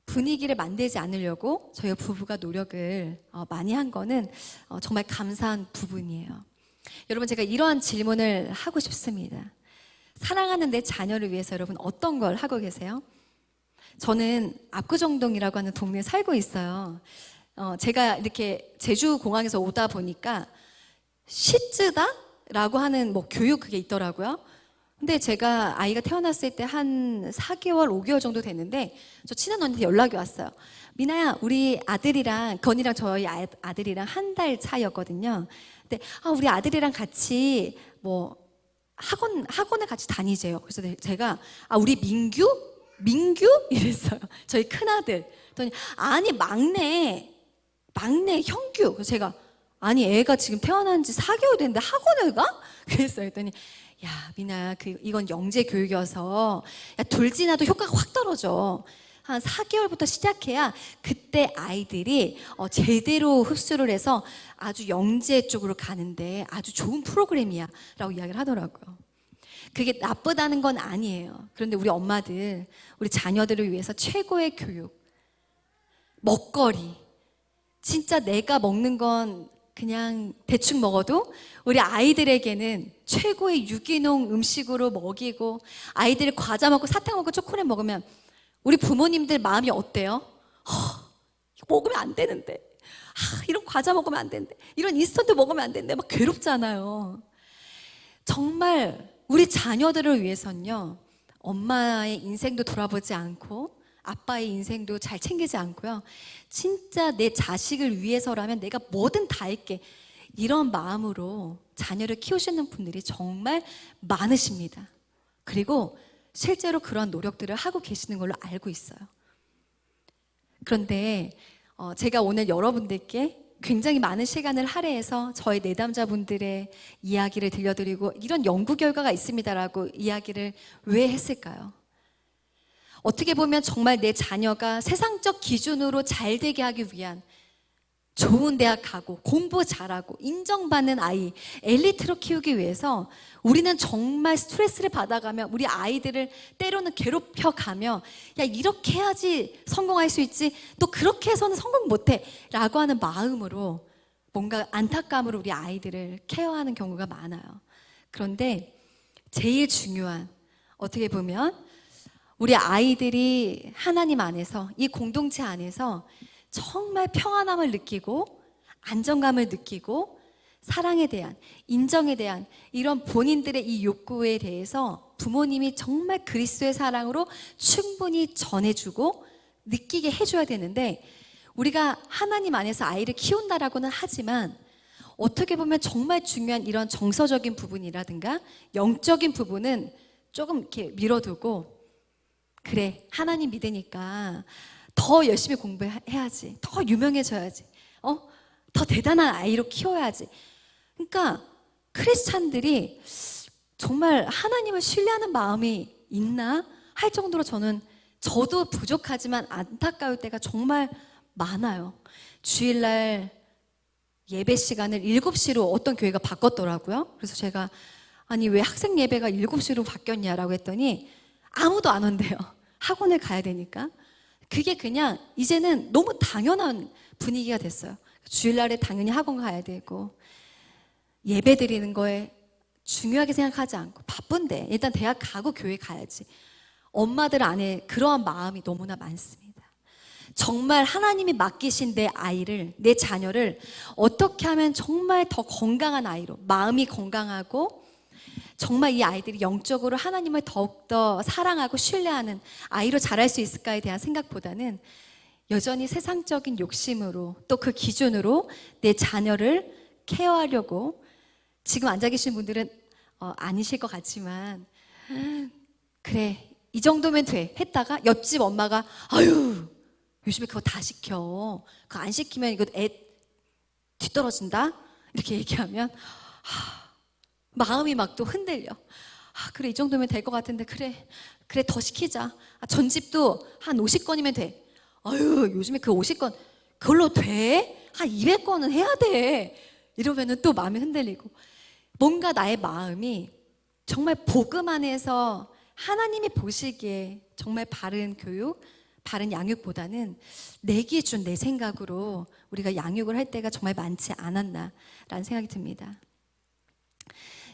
분위기를 만들지 않으려고 저희 부부가 노력을 많이 한 거는 정말 감사한 부분이에요. 여러분, 제가 이러한 질문을 하고 싶습니다. 사랑하는 내 자녀를 위해서 여러분 어떤 걸 하고 계세요? 저는 압구정동이라고 하는 동네에 살고 있어요. 제가 이렇게 제주공항에서 오다 보니까 시쯔다라고 하는 뭐 교육 그게 있더라고요. 근데 제가 아이가 태어났을 때 한 4개월, 5개월 정도 됐는데 저 친한 언니한테 연락이 왔어요. 미나야, 우리 아들이랑 건이랑 저희 아들이랑 한 달 차이였거든요. 근데 우리 아들이랑 같이 뭐 학원을 같이 다니재요. 그래서 제가 우리 민규 이랬어요. 저희 큰아들. 그랬더니 아니 막내 형규. 그래서 제가 아니 애가 지금 태어난 지 4개월 됐는데 학원을 가? 그랬어요. 그랬더니 야 미나야, 이건 영재 교육이어서 둘 지나도 효과가 확 떨어져. 한 4개월부터 시작해야 그때 아이들이 제대로 흡수를 해서 아주 영재 쪽으로 가는데 아주 좋은 프로그램이야 라고 이야기를 하더라고요. 그게 나쁘다는 건 아니에요. 그런데 우리 엄마들, 우리 자녀들을 위해서 최고의 교육, 먹거리, 진짜 내가 먹는 건 그냥 대충 먹어도 우리 아이들에게는 최고의 유기농 음식으로 먹이고, 아이들이 과자 먹고 사탕 먹고 초콜릿 먹으면 우리 부모님들 마음이 어때요? 이거 먹으면 안 되는데, 이런 과자 먹으면 안 되는데, 이런 인스턴트 먹으면 안 되는데 막 괴롭잖아요. 정말 우리 자녀들을 위해서는요, 엄마의 인생도 돌아보지 않고 아빠의 인생도 잘 챙기지 않고요, 진짜 내 자식을 위해서라면 내가 뭐든 다 할게, 이런 마음으로 자녀를 키우시는 분들이 정말 많으십니다. 그리고 실제로 그런 노력들을 하고 계시는 걸로 알고 있어요. 그런데 제가 오늘 여러분들께 굉장히 많은 시간을 할애해서 저희 내담자분들의 이야기를 들려드리고 이런 연구 결과가 있습니다라고 이야기를 왜 했을까요? 어떻게 보면 정말 내 자녀가 세상적 기준으로 잘 되게 하기 위한 좋은 대학 가고 공부 잘하고 인정받는 아이, 엘리트로 키우기 위해서 우리는 정말 스트레스를 받아가며 우리 아이들을 때로는 괴롭혀가며 야 이렇게 해야지 성공할 수 있지 또 그렇게 해서는 성공 못해 라고 하는 마음으로 뭔가 안타까움으로 우리 아이들을 케어하는 경우가 많아요. 그런데 제일 중요한 어떻게 보면 우리 아이들이 하나님 안에서 이 공동체 안에서 정말 평안함을 느끼고 안정감을 느끼고 사랑에 대한 인정에 대한 이런 본인들의 이 욕구에 대해서 부모님이 정말 그리스도의 사랑으로 충분히 전해주고 느끼게 해줘야 되는데 우리가 하나님 안에서 아이를 키운다라고는 하지만 어떻게 보면 정말 중요한 이런 정서적인 부분이라든가 영적인 부분은 조금 이렇게 밀어두고 그래 하나님 믿으니까 더 열심히 공부해야지. 더 유명해져야지. 더 대단한 아이로 키워야지. 그러니까 크리스찬들이 정말 하나님을 신뢰하는 마음이 있나 할 정도로 저도 부족하지만 안타까울 때가 정말 많아요. 주일날 예배 시간을 7시로 어떤 교회가 바꿨더라고요. 그래서 제가 아니 왜 학생 예배가 7시로 바뀌었냐라고 했더니 아무도 안 온대요. 학원을 가야 되니까. 그게 그냥 이제는 너무 당연한 분위기가 됐어요. 주일날에 당연히 학원 가야 되고 예배 드리는 거에 중요하게 생각하지 않고 바쁜데 일단 대학 가고 교회 가야지. 엄마들 안에 그러한 마음이 너무나 많습니다. 정말 하나님이 맡기신 내 아이를, 내 자녀를 어떻게 하면 정말 더 건강한 아이로, 마음이 건강하고 정말 이 아이들이 영적으로 하나님을 더욱더 사랑하고 신뢰하는 아이로 자랄 수 있을까에 대한 생각보다는 여전히 세상적인 욕심으로 또 그 기준으로 내 자녀를 케어하려고 지금 앉아 계신 분들은 아니실 것 같지만 그래 이 정도면 돼 했다가 옆집 엄마가 아유 요즘에 그거 다 시켜 그거 안 시키면 이거 애 뒤떨어진다 이렇게 얘기하면 마음이 막 또 흔들려. 그래 이 정도면 될 것 같은데 그래 더 시키자. 전집도 한 50건이면 돼. 아유 요즘에 그 50건 그걸로 돼? 한 200건은 해야 돼. 이러면은 또 마음이 흔들리고 뭔가 나의 마음이 정말 복음 안에서 하나님이 보시기에 정말 바른 교육, 바른 양육보다는 내 기준, 내 생각으로 우리가 양육을 할 때가 정말 많지 않았나라는 생각이 듭니다.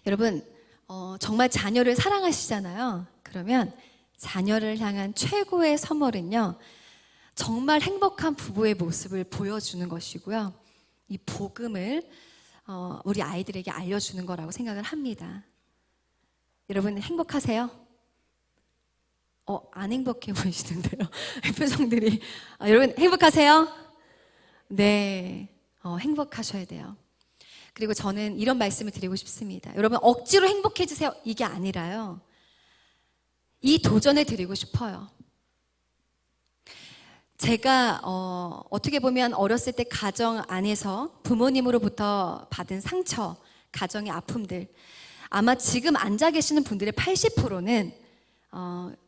여러분 정말 자녀를 사랑하시잖아요. 그러면 자녀를 향한 최고의 선물은요 정말 행복한 부부의 모습을 보여주는 것이고요 이 복음을 우리 아이들에게 알려주는 거라고 생각을 합니다. 여러분 행복하세요? 안 행복해 보이시는데요 표정들이 여러분 행복하세요? 네 행복하셔야 돼요. 그리고 저는 이런 말씀을 드리고 싶습니다. 여러분 억지로 행복해지세요 이게 아니라요 이 도전을 드리고 싶어요. 제가 어떻게 보면 어렸을 때 가정 안에서 부모님으로부터 받은 상처, 가정의 아픔들 아마 지금 앉아 계시는 분들의 80%는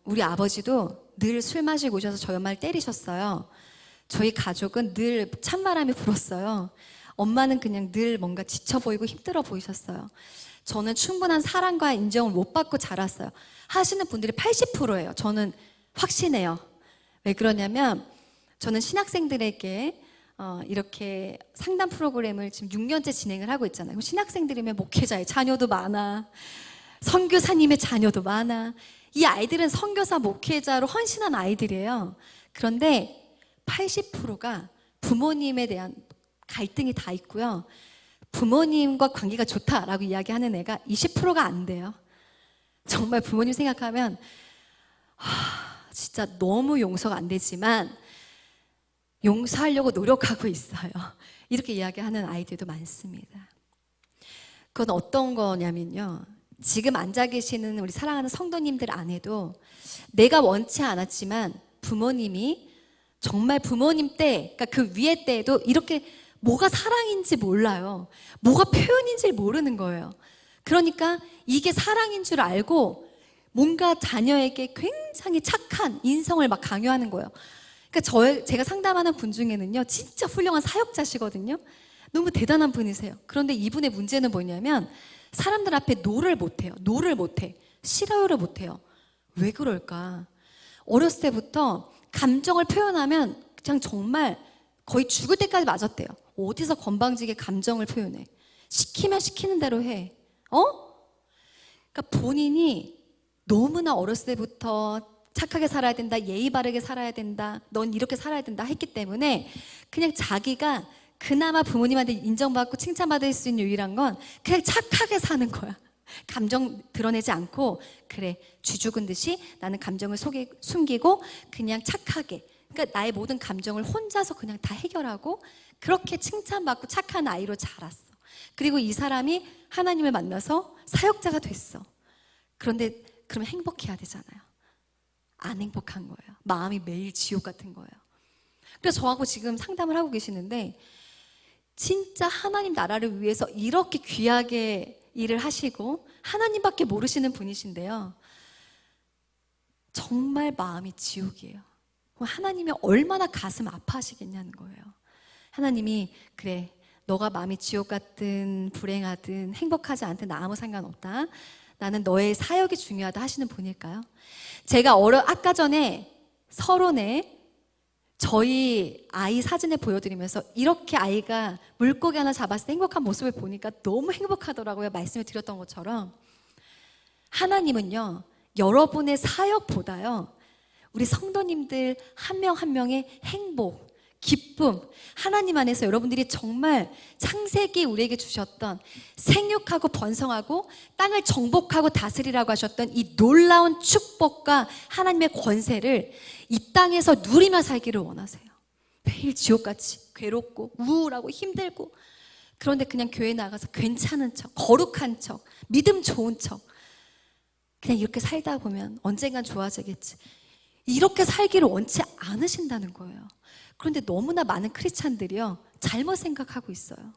우리 아버지도 늘 술 마시고 오셔서 저희 엄마를 때리셨어요. 저희 가족은 늘 찬바람이 불었어요. 엄마는 그냥 늘 뭔가 지쳐 보이고 힘들어 보이셨어요. 저는 충분한 사랑과 인정을 못 받고 자랐어요. 하시는 분들이 80%예요. 저는 확신해요. 왜 그러냐면 저는 신학생들에게 이렇게 상담 프로그램을 지금 6년째 진행을 하고 있잖아요. 신학생들이면 목회자의 자녀도 많아. 선교사님의 자녀도 많아. 이 아이들은 선교사 목회자로 헌신한 아이들이에요. 그런데 80%가 부모님에 대한 갈등이 다 있고요. 부모님과 관계가 좋다라고 이야기하는 애가 20%가 안 돼요. 정말 부모님 생각하면 진짜 너무 용서가 안 되지만 용서하려고 노력하고 있어요. 이렇게 이야기하는 아이들도 많습니다. 그건 어떤 거냐면요. 지금 앉아 계시는 우리 사랑하는 성도님들 안에도 내가 원치 않았지만 부모님이 정말 부모님 때, 그러니까 그 위에 때에도 이렇게 뭐가 사랑인지 몰라요. 뭐가 표현인지 모르는 거예요. 그러니까 이게 사랑인 줄 알고 뭔가 자녀에게 굉장히 착한 인성을 막 강요하는 거예요. 그러니까 제가 상담하는 분 중에는요, 진짜 훌륭한 사역자시거든요. 너무 대단한 분이세요. 그런데 이분의 문제는 뭐냐면 사람들 앞에 노를 못해요. 노를 못해. 싫어요를 못해요. 왜 그럴까? 어렸을 때부터 감정을 표현하면 그냥 정말 거의 죽을 때까지 맞았대요. 어디서 건방지게 감정을 표현해? 시키면 시키는 대로 해. 그러니까 본인이 너무나 어렸을 때부터 착하게 살아야 된다, 예의 바르게 살아야 된다, 넌 이렇게 살아야 된다 했기 때문에 그냥 자기가 그나마 부모님한테 인정받고 칭찬받을 수 있는 유일한 건 그냥 착하게 사는 거야. 감정 드러내지 않고, 그래, 쥐 죽은 듯이 나는 감정을 속에 숨기고 그냥 착하게, 그러니까 나의 모든 감정을 혼자서 그냥 다 해결하고 그렇게 칭찬받고 착한 아이로 자랐어. 그리고 이 사람이 하나님을 만나서 사역자가 됐어. 그런데 그러면 행복해야 되잖아요. 안 행복한 거예요. 마음이 매일 지옥 같은 거예요. 그래서 저하고 지금 상담을 하고 계시는데 진짜 하나님 나라를 위해서 이렇게 귀하게 일을 하시고 하나님밖에 모르시는 분이신데요, 정말 마음이 지옥이에요. 하나님이 얼마나 가슴 아파하시겠냐는 거예요. 하나님이 그래, 너가 마음이 지옥 같든 불행하든 행복하지 않든 나 아무 상관없다, 나는 너의 사역이 중요하다 하시는 분일까요? 제가 아까 전에 서론에 저희 아이 사진을 보여드리면서 이렇게 아이가 물고기 하나 잡았을 때 행복한 모습을 보니까 너무 행복하더라고요. 말씀을 드렸던 것처럼 하나님은요, 여러분의 사역보다요, 우리 성도님들 한 명 한 명의 행복, 기쁨, 하나님 안에서 여러분들이 정말 창세기 우리에게 주셨던 생육하고 번성하고 땅을 정복하고 다스리라고 하셨던 이 놀라운 축복과 하나님의 권세를 이 땅에서 누리며 살기를 원하세요. 매일 지옥같이 괴롭고 우울하고 힘들고, 그런데 그냥 교회 나가서 괜찮은 척, 거룩한 척, 믿음 좋은 척 그냥 이렇게 살다 보면 언젠간 좋아지겠지, 이렇게 살기를 원치 않으신다는 거예요. 그런데 너무나 많은 크리스찬들이요, 잘못 생각하고 있어요.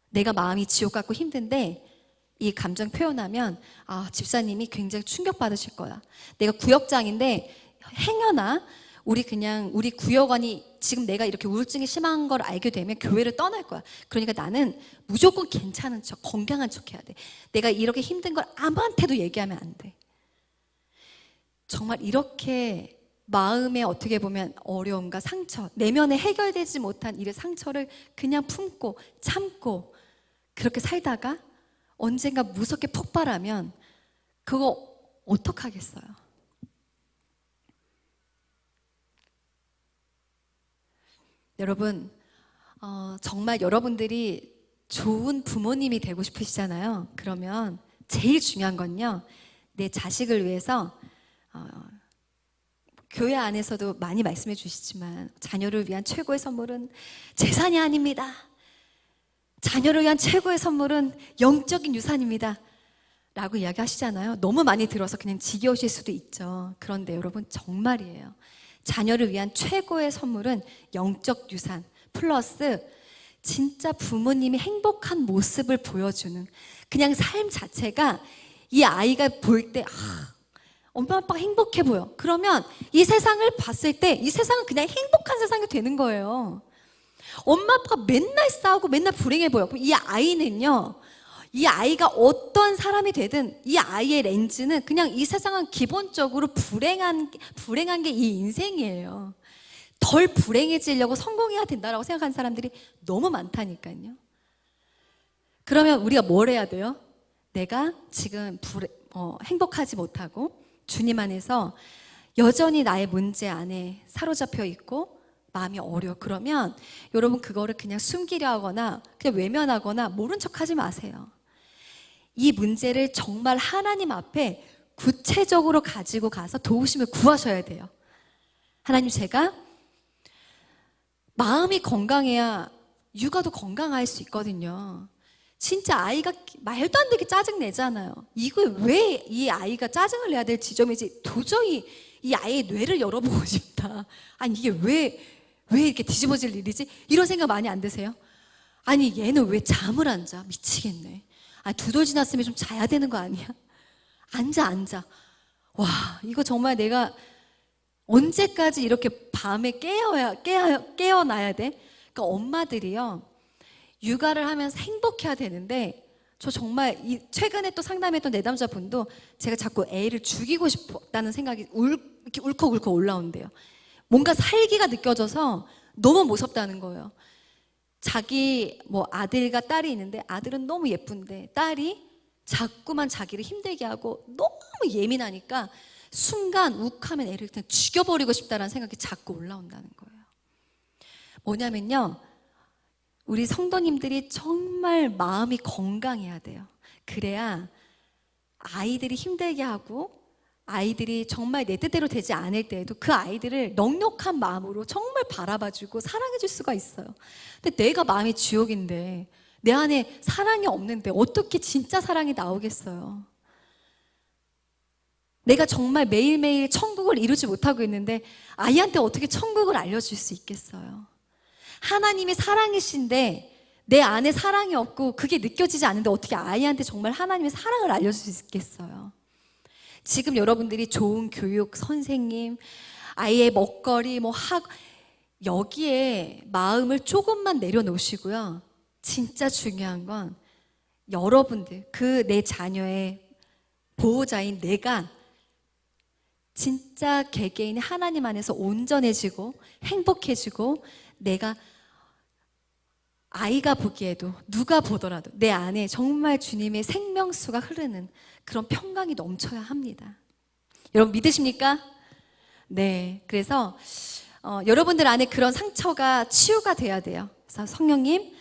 내가 마음이 지옥 같고 힘든데 이 감정 표현하면 집사님이 굉장히 충격받으실 거야. 내가 구역장인데 행여나 우리 구역원이 지금 내가 이렇게 우울증이 심한 걸 알게 되면 교회를 떠날 거야. 그러니까 나는 무조건 괜찮은 척, 건강한 척 해야 돼. 내가 이렇게 힘든 걸 아무한테도 얘기하면 안 돼. 정말 이렇게 마음에 어떻게 보면 어려움과 상처, 내면에 해결되지 못한 일의 상처를 그냥 품고 참고 그렇게 살다가 언젠가 무섭게 폭발하면 그거 어떡하겠어요? 여러분, 정말 여러분들이 좋은 부모님이 되고 싶으시잖아요. 그러면 제일 중요한 건요, 내 자식을 위해서 교회 안에서도 많이 말씀해 주시지만 자녀를 위한 최고의 선물은 재산이 아닙니다. 자녀를 위한 최고의 선물은 영적인 유산입니다 라고 이야기하시잖아요. 너무 많이 들어서 그냥 지겨우실 수도 있죠. 그런데 여러분, 정말이에요. 자녀를 위한 최고의 선물은 영적 유산 플러스 진짜 부모님이 행복한 모습을 보여주는 그냥 삶 자체가, 이 아이가 볼 때 엄마 아빠가 행복해 보여. 그러면 이 세상을 봤을 때 이 세상은 그냥 행복한 세상이 되는 거예요. 엄마 아빠가 맨날 싸우고 맨날 불행해 보여. 그럼 이 아이는요, 이 아이가 어떤 사람이 되든 이 아이의 렌즈는 그냥 이 세상은 기본적으로 불행한 게 이 인생이에요. 덜 불행해지려고 성공해야 된다라고 생각하는 사람들이 너무 많다니까요. 그러면 우리가 뭘 해야 돼요? 내가 지금 행복하지 못하고 주님 안에서 여전히 나의 문제 안에 사로잡혀 있고 마음이 어려워. 그러면 여러분, 그거를 그냥 숨기려 하거나 그냥 외면하거나 모른 척 하지 마세요. 이 문제를 정말 하나님 앞에 구체적으로 가지고 가서 도우심을 구하셔야 돼요. 하나님, 제가 마음이 건강해야 육아도 건강할 수 있거든요. 진짜 아이가 말도 안 되게 짜증 내잖아요. 이거 왜 이 아이가 짜증을 내야 될 지점이지? 도저히 이 아이의 뇌를 열어보고 싶다. 아니, 이게 왜 이렇게 뒤집어질 일이지? 이런 생각 많이 안 드세요? 아니 얘는 왜 잠을 안 자? 미치겠네. 아니 2돌 지났으면 좀 자야 되는 거 아니야? 앉아. 와 이거 정말 내가 언제까지 이렇게 밤에 깨어나야 돼? 그러니까 엄마들이요 육아를 하면서 행복해야 되는데 저 정말 최근에 또 상담했던 내담자분도 제가 자꾸 애를 죽이고 싶다는 생각이 이렇게 울컥울컥 올라온대요. 뭔가 살기가 느껴져서 너무 무섭다는 거예요. 자기 뭐 아들과 딸이 있는데 아들은 너무 예쁜데 딸이 자꾸만 자기를 힘들게 하고 너무 예민하니까 순간 욱하면 애를 그냥 죽여버리고 싶다는 생각이 자꾸 올라온다는 거예요. 뭐냐면요. 우리 성도님들이 정말 마음이 건강해야 돼요. 그래야 아이들이 힘들게 하고 아이들이 정말 내 뜻대로 되지 않을 때에도 그 아이들을 넉넉한 마음으로 정말 바라봐주고 사랑해줄 수가 있어요. 근데 내가 마음이 지옥인데 내 안에 사랑이 없는데 어떻게 진짜 사랑이 나오겠어요? 내가 정말 매일매일 천국을 이루지 못하고 있는데 아이한테 어떻게 천국을 알려줄 수 있겠어요? 하나님이 사랑이신데 내 안에 사랑이 없고 그게 느껴지지 않는데 어떻게 아이한테 정말 하나님의 사랑을 알려줄 수 있겠어요? 지금 여러분들이 좋은 교육, 선생님, 아이의 먹거리, 여기에 마음을 조금만 내려놓으시고요. 진짜 중요한 건 여러분들, 그 내 자녀의 보호자인 내가 진짜 개개인이 하나님 안에서 온전해지고 행복해지고 내가 아이가 보기에도 누가 보더라도 내 안에 정말 주님의 생명수가 흐르는 그런 평강이 넘쳐야 합니다. 여러분 믿으십니까? 네. 그래서 여러분들 안에 그런 상처가 치유가 돼야 돼요. 그래서 성령님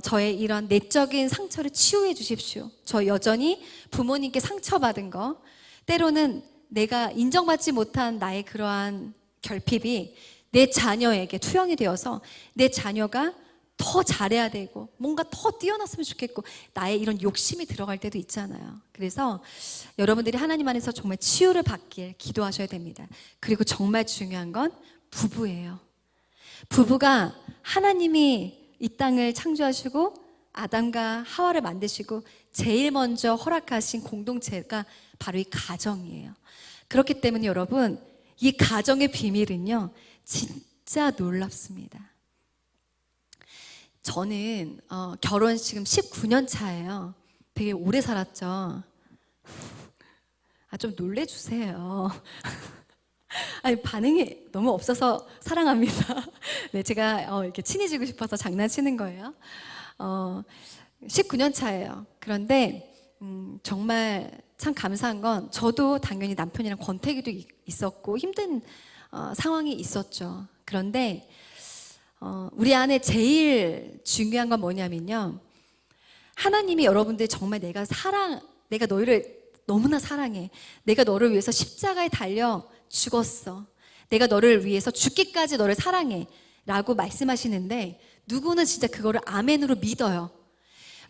저의 이런 내적인 상처를 치유해 주십시오. 저 여전히 부모님께 상처받은 거 때로는 내가 인정받지 못한 나의 그러한 결핍이 내 자녀에게 투영이 되어서 내 자녀가 더 잘해야 되고 뭔가 더 뛰어났으면 좋겠고 나의 이런 욕심이 들어갈 때도 있잖아요. 그래서 여러분들이 하나님 안에서 정말 치유를 받길 기도하셔야 됩니다. 그리고 정말 중요한 건 부부예요. 부부가 하나님이 이 땅을 창조하시고 아담과 하와를 만드시고 제일 먼저 허락하신 공동체가 바로 이 가정이에요. 그렇기 때문에 여러분 이 가정의 비밀은요 진짜 놀랍습니다. 저는 결혼 지금 19년 차예요. 되게 오래 살았죠. 좀 놀래주세요. 아니 반응이 너무 없어서 사랑합니다. 네, 제가 이렇게 친해지고 싶어서 장난치는 거예요. 19년 차예요. 그런데 정말 참 감사한 건 저도 당연히 남편이랑 권태기도 있었고 힘든 상황이 있었죠. 그런데 우리 안에 제일 중요한 건 뭐냐면요. 하나님이 여러분들 정말 내가 너희를 너무나 사랑해. 내가 너를 위해서 십자가에 달려 죽었어. 내가 너를 위해서 죽기까지 너를 사랑해. 라고 말씀하시는데 누구는 진짜 그거를 아멘으로 믿어요.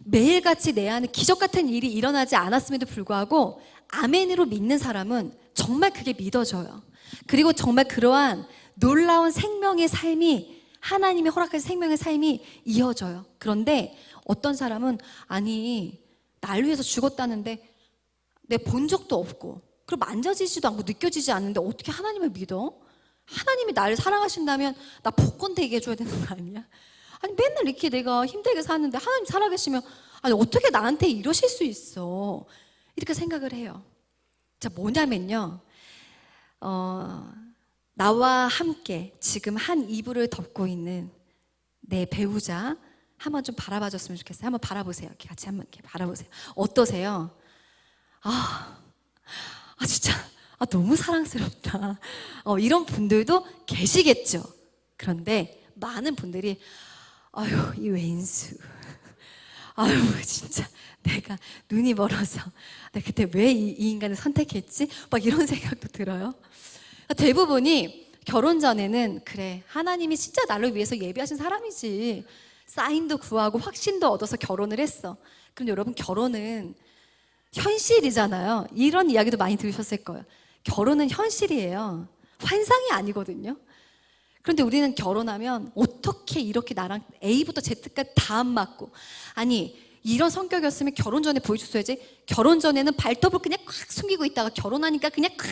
매일같이 내 안에 기적 같은 일이 일어나지 않았음에도 불구하고 아멘으로 믿는 사람은 정말 그게 믿어져요. 그리고 정말 그러한 놀라운 생명의 삶이 하나님이 허락하신 생명의 삶이 이어져요. 그런데 어떤 사람은 아니 날 위해서 죽었다는데 내가 본 적도 없고 그리고 만져지지도 않고 느껴지지 않는데 어떻게 하나님을 믿어? 하나님이 나를 사랑하신다면 나 복권 되게 해줘야 되는 거 아니야? 아니 맨날 이렇게 내가 힘들게 사는데 하나님 살아계시면 아니 어떻게 나한테 이러실 수 있어? 이렇게 생각을 해요. 자 뭐냐면요. 나와 함께 지금 한 이불을 덮고 있는 내 배우자 한번 좀 바라봐줬으면 좋겠어요. 한번 바라보세요. 이렇게 같이 한번 이렇게 바라보세요. 어떠세요? 진짜 너무 사랑스럽다. 이런 분들도 계시겠죠. 그런데 많은 분들이 아유 이 왼수 아유 진짜 내가 눈이 멀어서 내가 그때 왜 이 인간을 선택했지? 막 이런 생각도 들어요. 대부분이 결혼 전에는 그래 하나님이 진짜 나를 위해서 예비하신 사람이지 사인도 구하고 확신도 얻어서 결혼을 했어. 그럼 여러분 결혼은 현실이잖아요. 이런 이야기도 많이 들으셨을 거예요. 결혼은 현실이에요. 환상이 아니거든요. 그런데 우리는 결혼하면 어떻게 이렇게 나랑 A부터 Z까지 다 안 맞고, 아니 이런 성격이었으면 결혼 전에 보여줬어야지. 결혼 전에는 발톱을 그냥 꽉 숨기고 있다가 결혼하니까 그냥 콱,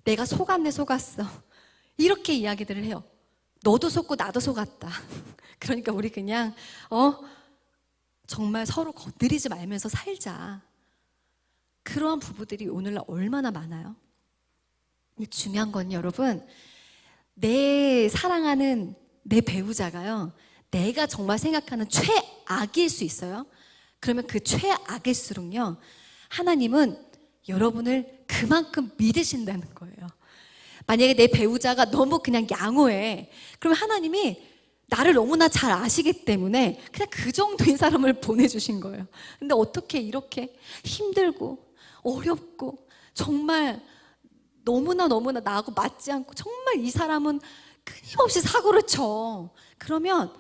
내가 속았네 속았어, 이렇게 이야기들을 해요. 너도 속고 나도 속았다. 그러니까 우리 그냥 정말 서로 건드리지 말면서 살자. 그러한 부부들이 오늘날 얼마나 많아요. 근데 중요한 건 여러분, 내 사랑하는 내 배우자가요, 내가 정말 생각하는 최악일 수 있어요. 그러면 그 최악일수록요, 하나님은 여러분을 그만큼 믿으신다는 거예요. 만약에 내 배우자가 너무 그냥 양호해, 그러면 하나님이 나를 너무나 잘 아시기 때문에 그냥 그 정도의 사람을 보내주신 거예요. 근데 어떻게 이렇게 힘들고 어렵고 정말 너무나 나하고 맞지 않고 정말 이 사람은 끊임없이 사고를 쳐. 그러면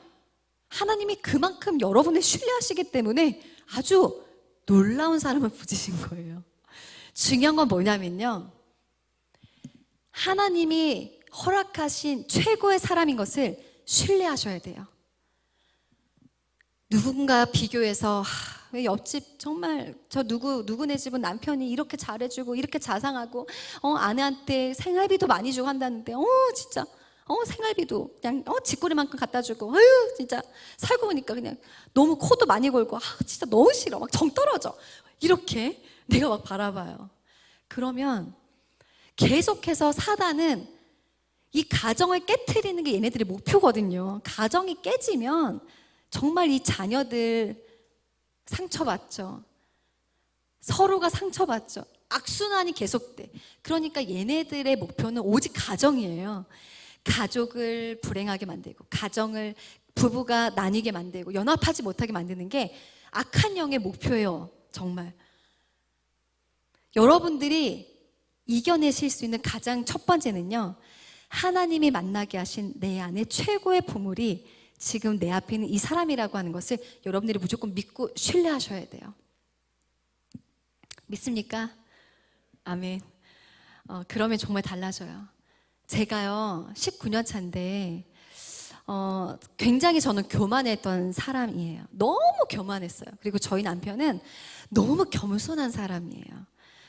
하나님이 그만큼 여러분을 신뢰하시기 때문에 아주 놀라운 사람을 부지신 거예요. 중요한 건 뭐냐면요, 하나님이 허락하신 최고의 사람인 것을 신뢰하셔야 돼요. 누군가 비교해서 왜 옆집 정말 저 누구네 집은 남편이 이렇게 잘해주고 이렇게 자상하고 아내한테 생활비도 많이 주고 한다는데 진짜 생활비도 그냥 쥐꼬리만큼 갖다 주고 진짜 살고 보니까 그냥 너무 코도 많이 골고 진짜 너무 싫어, 막 정 떨어져, 이렇게 내가 막 바라봐요. 그러면 계속해서 사단은 이 가정을 깨트리는 게 얘네들의 목표거든요. 가정이 깨지면 정말 이 자녀들 상처받죠. 서로가 상처받죠. 악순환이 계속돼. 그러니까 얘네들의 목표는 오직 가정이에요. 가족을 불행하게 만들고, 가정을 부부가 나뉘게 만들고, 연합하지 못하게 만드는 게 악한 영의 목표예요. 정말 여러분들이 이겨내실 수 있는 가장 첫 번째는요, 하나님이 만나게 하신 내 안에 최고의 보물이 지금 내 앞에 있는 이 사람이라고 하는 것을 여러분들이 무조건 믿고 신뢰하셔야 돼요. 믿습니까? 아멘. 그러면 정말 달라져요. 제가요 19년 차인데 굉장히 저는 교만했던 사람이에요. 너무 교만했어요. 그리고 저희 남편은 너무 겸손한 사람이에요.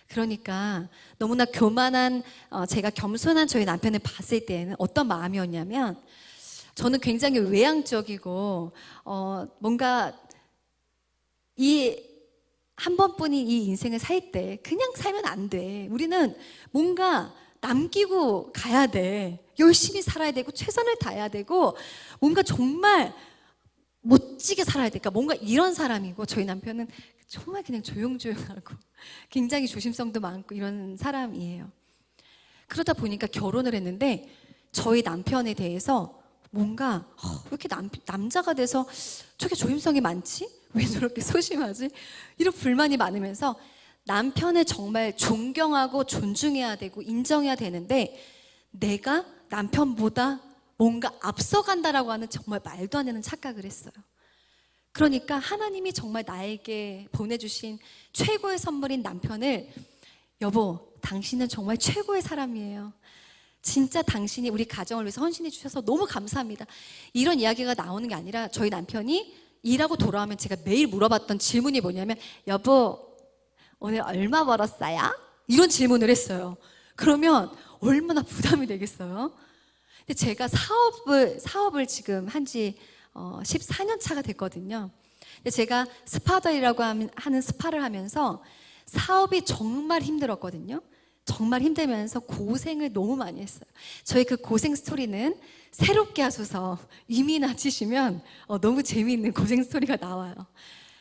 그러니까 너무나 교만한 제가 겸손한 저희 남편을 봤을 때는 어떤 마음이었냐면, 저는 굉장히 외향적이고 뭔가 이 한 번뿐인 이 인생을 살 때 그냥 살면 안 돼. 우리는 뭔가 남기고 가야 돼. 열심히 살아야 되고 최선을 다해야 되고 뭔가 정말 멋지게 살아야 되니까 뭔가 이런 사람이고, 저희 남편은 정말 그냥 조용조용하고 굉장히 조심성도 많고 이런 사람이에요. 그러다 보니까 결혼을 했는데 저희 남편에 대해서 뭔가 왜 이렇게 남자가 돼서 저게 조심성이 많지? 왜 저렇게 소심하지? 이런 불만이 많으면서 남편을 정말 존경하고 존중해야 되고 인정해야 되는데 내가 남편보다 뭔가 앞서간다라고 하는 정말 말도 안 되는 착각을 했어요. 그러니까 하나님이 정말 나에게 보내주신 최고의 선물인 남편을, 여보, 당신은 정말 최고의 사람이에요. 진짜 당신이 우리 가정을 위해서 헌신해 주셔서 너무 감사합니다. 이런 이야기가 나오는 게 아니라 저희 남편이 일하고 돌아오면 제가 매일 물어봤던 질문이 뭐냐면, 여보, 오늘 얼마 벌었어요? 이런 질문을 했어요. 그러면 얼마나 부담이 되겠어요? 근데 제가 사업을 지금 한지 14년 차가 됐거든요. 근데 제가 스파더이라고 하는 스파를 하면서 사업이 정말 힘들었거든요. 정말 힘들면서 고생을 너무 많이 했어요. 저희 그 고생 스토리는 새롭게 하셔서 이미나 치시면 너무 재미있는 고생 스토리가 나와요.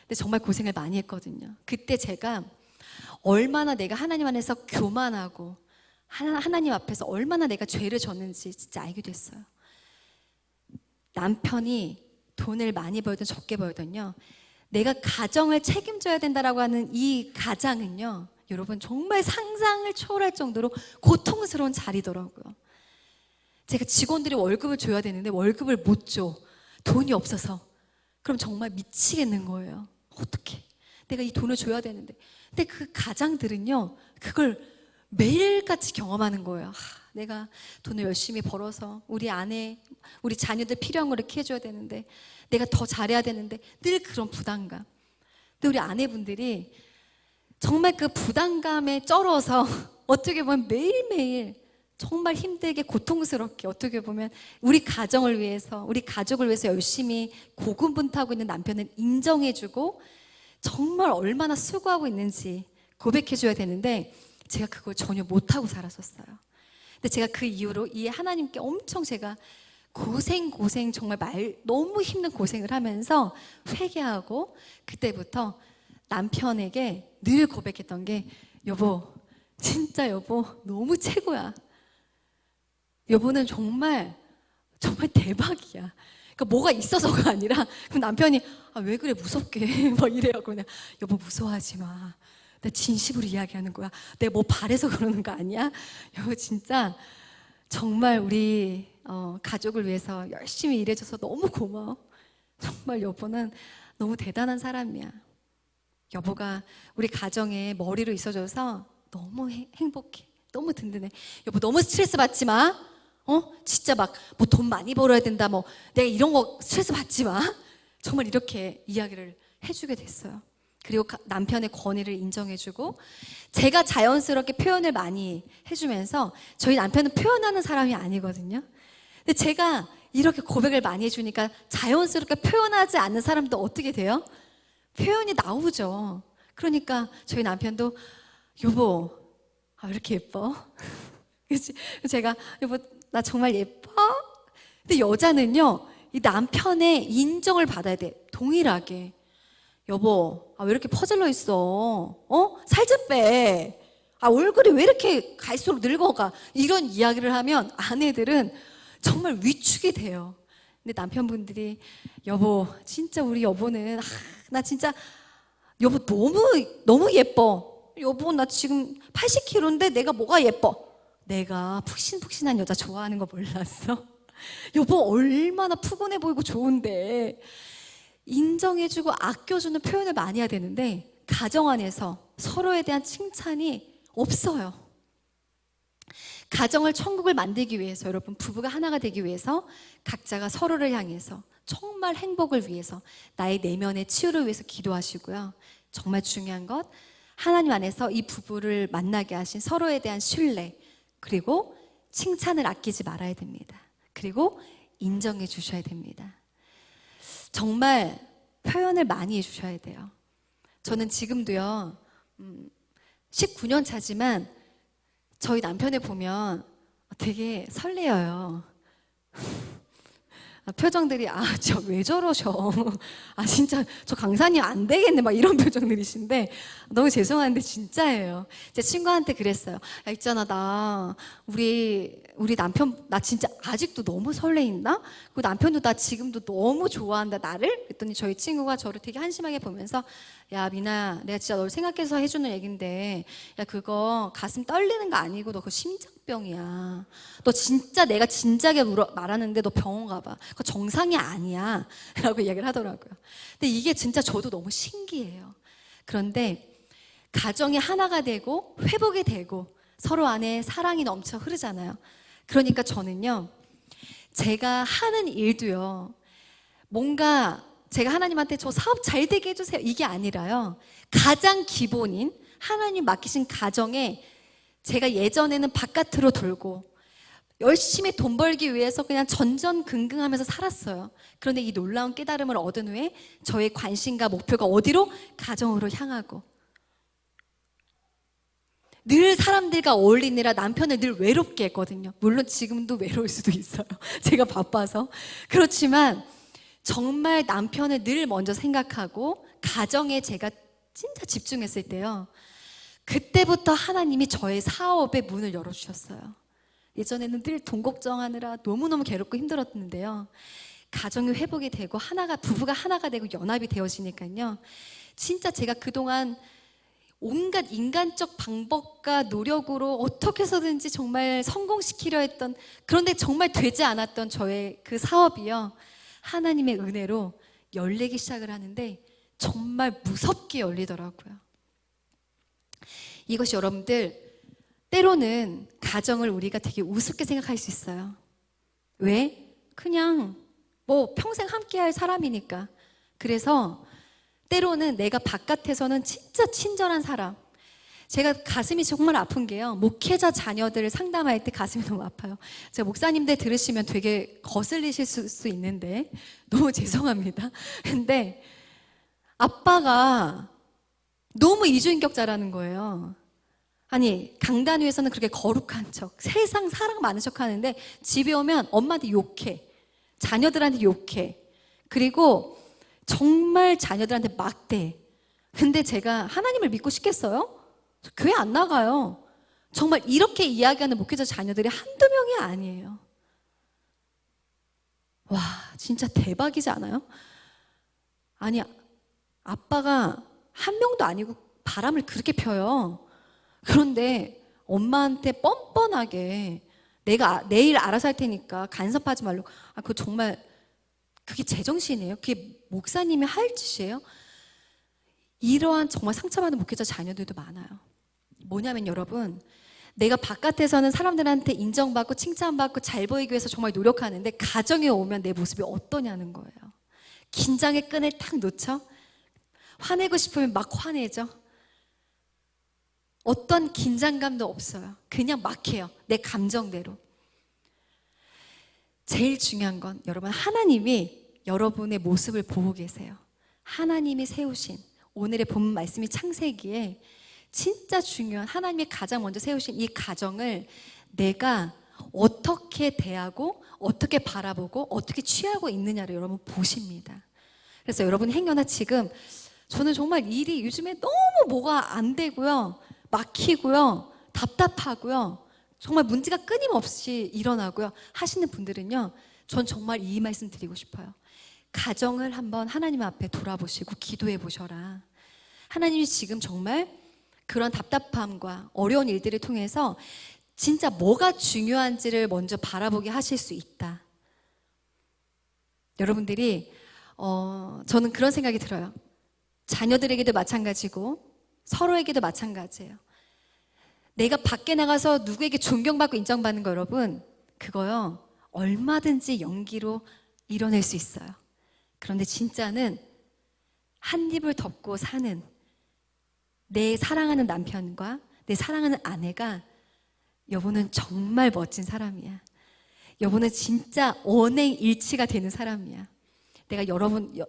근데 정말 고생을 많이 했거든요. 그때 제가 얼마나 내가 하나님 안에서 교만하고 하나님 앞에서 얼마나 내가 죄를 졌는지 진짜 알게 됐어요. 남편이 돈을 많이 벌든 적게 벌든요, 내가 가정을 책임져야 된다라고 하는 이 가장은요, 여러분 정말 상상을 초월할 정도로 고통스러운 자리더라고요. 제가 직원들이 월급을 줘야 되는데 월급을 못 줘. 돈이 없어서. 그럼 정말 미치겠는 거예요. 어떻게? 내가 이 돈을 줘야 되는데. 근데 그 가장들은요, 그걸 매일같이 경험하는 거예요. 내가 돈을 열심히 벌어서 우리 아내, 우리 자녀들 필요한 걸 이렇게 해줘야 되는데, 내가 더 잘해야 되는데, 늘 그런 부담감. 근데 우리 아내분들이 정말 그 부담감에 쩔어서 어떻게 보면 매일매일 정말 힘들게 고통스럽게 어떻게 보면 우리 가정을 위해서, 우리 가족을 위해서 열심히 고군분투하고 있는 남편을 인정해주고 정말 얼마나 수고하고 있는지 고백해줘야 되는데, 제가 그걸 전혀 못하고 살았었어요. 근데 제가 그 이후로 이 하나님께 엄청 제가 고생 정말 너무 힘든 고생을 하면서 회개하고, 그때부터 남편에게 늘 고백했던 게, 여보, 진짜 여보 너무 최고야. 여보는 정말 대박이야. 그러니까 뭐가 있어서가 아니라, 그럼 남편이 왜 그래 무섭게 막 이래요. 그냥 여보 무서워하지 마. 나 진심으로 이야기하는 거야. 내가 뭐 바래서 그러는 거 아니야? 여보 진짜 정말 우리 가족을 위해서 열심히 일해줘서 너무 고마워. 정말 여보는 너무 대단한 사람이야. 여보가 우리 가정에 머리로 있어줘서 너무 행복해. 너무 든든해. 여보 너무 스트레스 받지 마. 진짜 막 뭐 돈 많이 벌어야 된다. 뭐 내가 이런 거 스트레스 받지 마. 정말 이렇게 이야기를 해주게 됐어요. 그리고 남편의 권위를 인정해주고, 제가 자연스럽게 표현을 많이 해주면서, 저희 남편은 표현하는 사람이 아니거든요. 근데 제가 이렇게 고백을 많이 해주니까 자연스럽게 표현하지 않는 사람도 어떻게 돼요? 표현이 나오죠. 그러니까 저희 남편도 여보 왜 이렇게 예뻐? 그치? 제가 여보 나 정말 예뻐? 근데 여자는요 이 남편의 인정을 받아야 돼. 동일하게. 여보 왜 이렇게 퍼질러 있어? 살 좀 빼. 얼굴이 왜 이렇게 갈수록 늙어가? 이런 이야기를 하면 아내들은 정말 위축이 돼요. 근데 남편분들이 여보 진짜 우리 여보는 나 진짜 여보 너무 예뻐. 여보 나 지금 80kg인데 내가 뭐가 예뻐? 내가 푹신푹신한 여자 좋아하는 거 몰랐어? 여보 얼마나 푸근해 보이고 좋은데. 인정해주고 아껴주는 표현을 많이 해야 되는데 가정 안에서 서로에 대한 칭찬이 없어요. 가정을 천국을 만들기 위해서, 여러분 부부가 하나가 되기 위해서 각자가 서로를 향해서 정말 행복을 위해서, 나의 내면의 치유를 위해서 기도하시고요. 정말 중요한 것, 하나님 안에서 이 부부를 만나게 하신 서로에 대한 신뢰, 그리고 칭찬을 아끼지 말아야 됩니다. 그리고 인정해 주셔야 됩니다. 정말 표현을 많이 해주셔야 돼요. 저는 지금도요 19년 차지만 저희 남편을 보면 되게 설레어요. 표정들이 저 왜 저러셔? 진짜 저 강사님 안 되겠네 막 이런 표정들이신데 너무 죄송한데 진짜예요. 제 친구한테 그랬어요. 있잖아 나 우리 남편 나 진짜 아직도 너무 설레인다. 그리고 남편도 나 지금도 너무 좋아한다 나를. 그랬더니 저희 친구가 저를 되게 한심하게 보면서 야 미나야 내가 진짜 널 생각해서 해주는 얘긴데 야 그거 가슴 떨리는 거 아니고 너 그거 심장병이야. 너 진짜 내가 진작에 말하는데 너 병원 가봐. 그거 정상이 아니야 라고 이야기를 하더라고요. 근데 이게 진짜 저도 너무 신기해요. 그런데 가정이 하나가 되고 회복이 되고 서로 안에 사랑이 넘쳐 흐르잖아요. 그러니까 저는요 제가 하는 일도요 뭔가 제가 하나님한테 저 사업 잘 되게 해주세요 이게 아니라요, 가장 기본인 하나님 맡기신 가정에 제가 예전에는 바깥으로 돌고 열심히 돈 벌기 위해서 그냥 전전긍긍하면서 살았어요. 그런데 이 놀라운 깨달음을 얻은 후에 저의 관심과 목표가 어디로? 가정으로 향하고, 늘 사람들과 어울리느라 남편을 늘 외롭게 했거든요. 물론 지금도 외로울 수도 있어요. 제가 바빠서. 그렇지만 정말 남편을 늘 먼저 생각하고 가정에 제가 진짜 집중했을 때요, 그때부터 하나님이 저의 사업의 문을 열어주셨어요. 예전에는 늘 돈 걱정하느라 너무너무 괴롭고 힘들었는데요, 가정이 회복이 되고 부부가 하나가 되고 연합이 되어지니까요, 진짜 제가 그동안 온갖 인간적 방법과 노력으로 어떻게 해서든지 정말 성공시키려 했던, 그런데 정말 되지 않았던 저의 그 사업이요, 하나님의 은혜로 열리기 시작을 하는데 정말 무섭게 열리더라고요. 이것이 여러분들 때로는 가정을 우리가 되게 우습게 생각할 수 있어요. 왜? 그냥 뭐 평생 함께할 사람이니까. 그래서 때로는 내가 바깥에서는 진짜 친절한 사람. 제가 가슴이 정말 아픈 게요. 목회자 자녀들을 상담할 때 가슴이 너무 아파요. 제가 목사님들 들으시면 되게 거슬리실 수 있는데 너무 죄송합니다. 근데 아빠가 너무 이주인격자라는 거예요. 아니, 강단 위에서는 그렇게 거룩한 척, 세상 사랑 많은 척 하는데 집에 오면 엄마한테 욕해. 자녀들한테 욕해. 그리고 정말 자녀들한테 막대. 근데 제가 하나님을 믿고 싶겠어요? 교회 안 나가요. 정말 이렇게 이야기하는 목회자 자녀들이 한두 명이 아니에요. 와, 진짜 대박이지 않아요? 아니, 아빠가 한 명도 아니고 바람을 그렇게 펴요. 그런데 엄마한테 뻔뻔하게 내가 내일 알아서 할 테니까 간섭하지 말고. 그거 정말 그게 제정신이에요? 그게 목사님이 할 짓이에요? 이러한 정말 상처받은 목회자 자녀들도 많아요. 뭐냐면 여러분, 내가 바깥에서는 사람들한테 인정받고 칭찬받고 잘 보이기 위해서 정말 노력하는데 가정에 오면 내 모습이 어떠냐는 거예요. 긴장의 끈을 탁 놓죠? 화내고 싶으면 막 화내죠? 어떤 긴장감도 없어요. 그냥 막 해요. 내 감정대로. 제일 중요한 건 여러분, 하나님이 여러분의 모습을 보고 계세요. 하나님이 세우신 오늘의 본문 말씀이 창세기에 진짜 중요한, 하나님이 가장 먼저 세우신 이 가정을 내가 어떻게 대하고 어떻게 바라보고 어떻게 취하고 있느냐를 여러분 보십니다. 그래서 여러분 행여나 지금 저는 정말 일이 요즘에 너무 뭐가 안 되고요, 막히고요, 답답하고요, 정말 문제가 끊임없이 일어나고요 하시는 분들은요, 전 정말 이 말씀 드리고 싶어요. 가정을 한번 하나님 앞에 돌아보시고 기도해 보셔라. 하나님이 지금 정말 그런 답답함과 어려운 일들을 통해서 진짜 뭐가 중요한지를 먼저 바라보게 하실 수 있다. 여러분들이 저는 그런 생각이 들어요. 자녀들에게도 마찬가지고 서로에게도 마찬가지예요. 내가 밖에 나가서 누구에게 존경받고 인정받는 거 여러분, 그거요 얼마든지 연기로 이뤄낼 수 있어요. 그런데 진짜는 한 입을 덮고 사는 내 사랑하는 남편과 내 사랑하는 아내가, 여보는 정말 멋진 사람이야. 여보는 진짜 언행일치가 되는 사람이야. 내가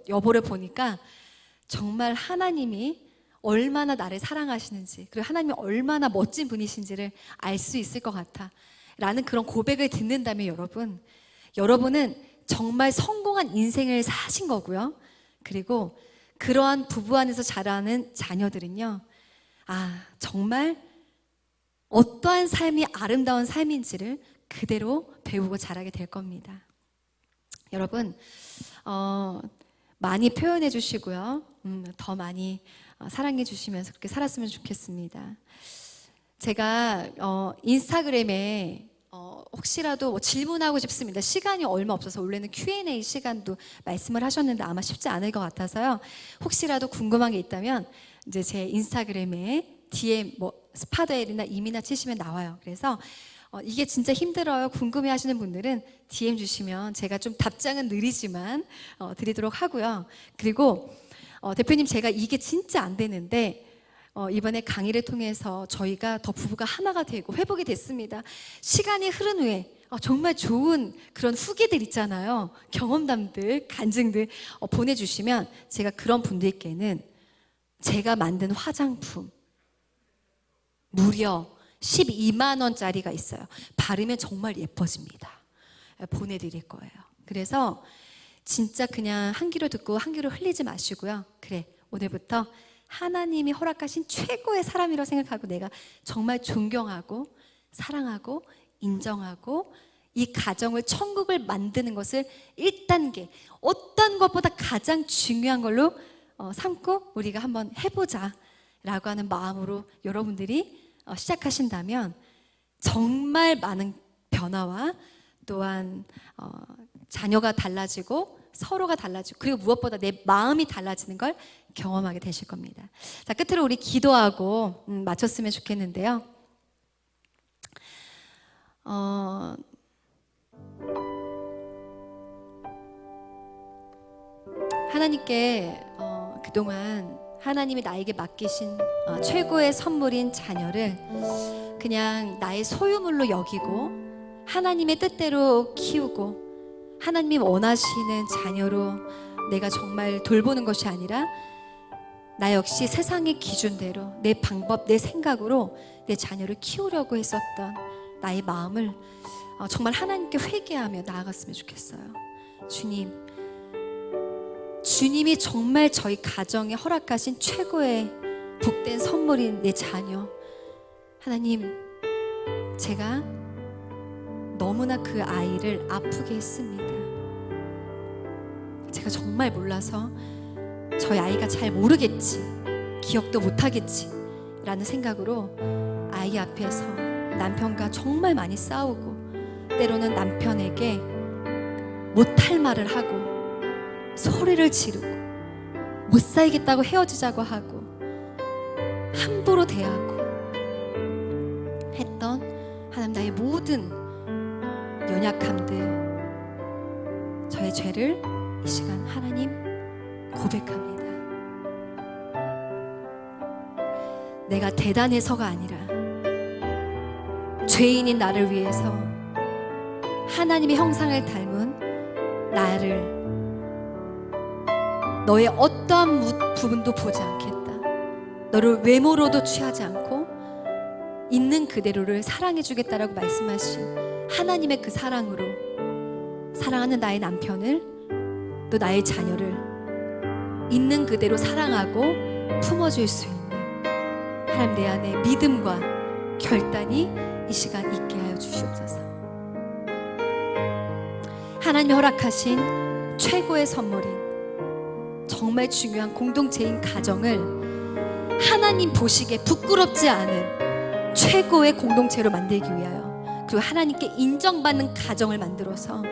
여보를 보니까 정말 하나님이 얼마나 나를 사랑하시는지, 그리고 하나님이 얼마나 멋진 분이신지를 알 수 있을 것 같아 라는 그런 고백을 듣는다면 여러분은 정말 성공한 인생을 사신 거고요. 그리고 그러한 부부 안에서 자라는 자녀들은요, 정말 어떠한 삶이 아름다운 삶인지를 그대로 배우고 자라게 될 겁니다. 여러분, 많이 표현해 주시고요, 더 많이 사랑해 주시면서 그렇게 살았으면 좋겠습니다. 제가 인스타그램에 혹시라도 뭐 질문하고 싶습니다. 시간이 얼마 없어서 원래는 Q&A 시간도 말씀을 하셨는데 아마 쉽지 않을 것 같아서요. 혹시라도 궁금한 게 있다면 이제 제 인스타그램에 DM 뭐 스파더엘이나 이미나 치시면 나와요. 그래서 이게 진짜 힘들어요, 궁금해하시는 분들은 DM 주시면 제가 좀 답장은 느리지만 드리도록 하고요. 그리고 대표님, 제가 이게 진짜 안 되는데 이번에 강의를 통해서 저희가 더 부부가 하나가 되고 회복이 됐습니다. 시간이 흐른 후에 정말 좋은 그런 후기들 있잖아요. 경험담들, 간증들 보내주시면 제가 그런 분들께는 제가 만든 화장품 무려 12만 원짜리가 있어요. 바르면 정말 예뻐집니다. 보내드릴 거예요. 그래서 진짜 그냥 한 귀로 듣고 한 귀로 흘리지 마시고요. 그래, 오늘부터 하나님이 허락하신 최고의 사람이라고 생각하고 내가 정말 존경하고 사랑하고 인정하고 이 가정을 천국을 만드는 것을 1단계, 어떤 것보다 가장 중요한 걸로 삼고 우리가 한번 해보자 라고 하는 마음으로 여러분들이 시작하신다면 정말 많은 변화와 또한 자녀가 달라지고 서로가 달라지고, 그리고 무엇보다 내 마음이 달라지는 걸 경험하게 되실 겁니다. 자, 끝으로 우리 기도하고 마쳤으면 좋겠는데요. 하나님께 그동안 하나님이 나에게 맡기신 최고의 선물인 자녀를 그냥 나의 소유물로 여기고 하나님의 뜻대로 키우고 하나님이 원하시는 자녀로 내가 정말 돌보는 것이 아니라 나 역시 세상의 기준대로 내 방법, 내 생각으로 내 자녀를 키우려고 했었던 나의 마음을 정말 하나님께 회개하며 나아갔으면 좋겠어요. 주님이 정말 저희 가정에 허락하신 최고의 복된 선물인 내 자녀, 하나님, 제가 너무나 그 아이를 아프게 했습니다. 제가 정말 몰라서 저희 아이가 잘 모르겠지, 기억도 못하겠지 라는 생각으로 아이 앞에서 남편과 정말 많이 싸우고 때로는 남편에게 못할 말을 하고 소리를 지르고 못 살겠다고 헤어지자고 하고 함부로 대하고 했던 하나님, 나의 모든 연약함들, 저의 죄를 이 시간 하나님 고백합니다. 내가 대단해서가 아니라 죄인인 나를 위해서 하나님의 형상을 닮은 나를 너의 어떠한 부분도 보지 않겠다. 너를 외모로도 취하지 않고 있는 그대로를 사랑해 주겠다라고 말씀하신 하나님의 그 사랑으로 사랑하는 나의 남편을, 또 나의 자녀를 있는 그대로 사랑하고 품어줄 수 있는 하나님, 내 안에 믿음과 결단이 이 시간 있게 하여 주시옵소서. 하나님이 허락하신 최고의 선물인 정말 중요한 공동체인 가정을 하나님 보시기에 부끄럽지 않은 최고의 공동체로 만들기 위하여, 그리고 하나님께 인정받는 가정을 만들어서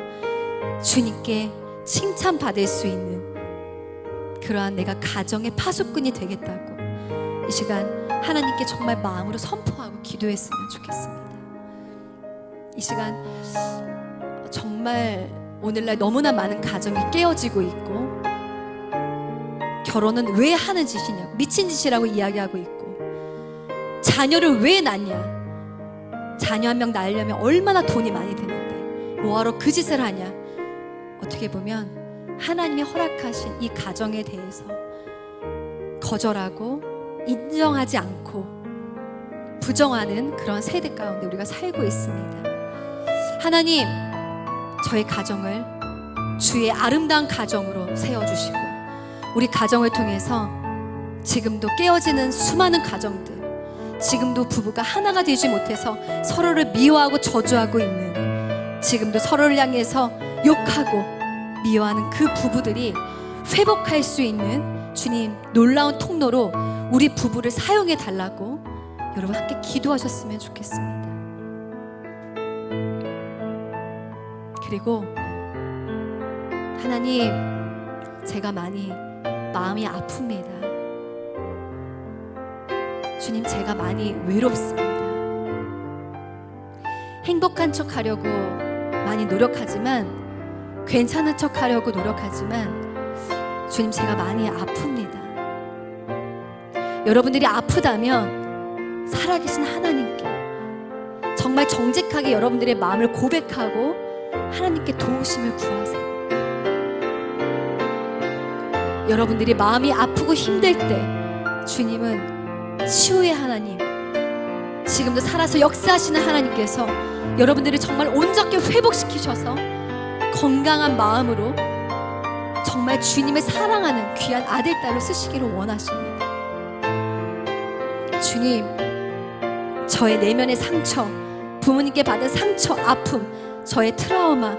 주님께 칭찬받을 수 있는 그러한 내가 가정의 파수꾼이 되겠다고 이 시간 하나님께 정말 마음으로 선포하고 기도했으면 좋겠습니다. 이 시간 정말 오늘날 너무나 많은 가정이 깨어지고 있고, 결혼은 왜 하는 짓이냐고, 미친 짓이라고 이야기하고 있고, 자녀를 왜 낳냐, 자녀 한 명 낳으려면 얼마나 돈이 많이 드는데 뭐하러 그 짓을 하냐. 어떻게 보면 하나님이 허락하신 이 가정에 대해서 거절하고 인정하지 않고 부정하는 그런 세대 가운데 우리가 살고 있습니다. 하나님, 저희 가정을 주의 아름다운 가정으로 세워주시고, 우리 가정을 통해서 지금도 깨어지는 수많은 가정들, 지금도 부부가 하나가 되지 못해서 서로를 미워하고 저주하고 있는, 지금도 서로를 향해서 욕하고 미워하는 그 부부들이 회복할 수 있는 주님 놀라운 통로로 우리 부부를 사용해 달라고 여러분 함께 기도하셨으면 좋겠습니다. 그리고 하나님, 제가 많이 마음이 아픕니다. 주님, 제가 많이 외롭습니다. 행복한 척 하려고 많이 노력하지만, 괜찮은 척 하려고 노력하지만 주님, 제가 많이 아픕니다. 여러분들이 아프다면 살아계신 하나님께 정말 정직하게 여러분들의 마음을 고백하고 하나님께 도우심을 구하세요. 여러분들이 마음이 아프고 힘들 때 주님은 치유의 하나님, 지금도 살아서 역사하시는 하나님께서 여러분들을 정말 온전히 회복시키셔서 건강한 마음으로 정말 주님을 사랑하는 귀한 아들, 딸로 쓰시기를 원하십니다. 주님, 저의 내면의 상처, 부모님께 받은 상처, 아픔, 저의 트라우마,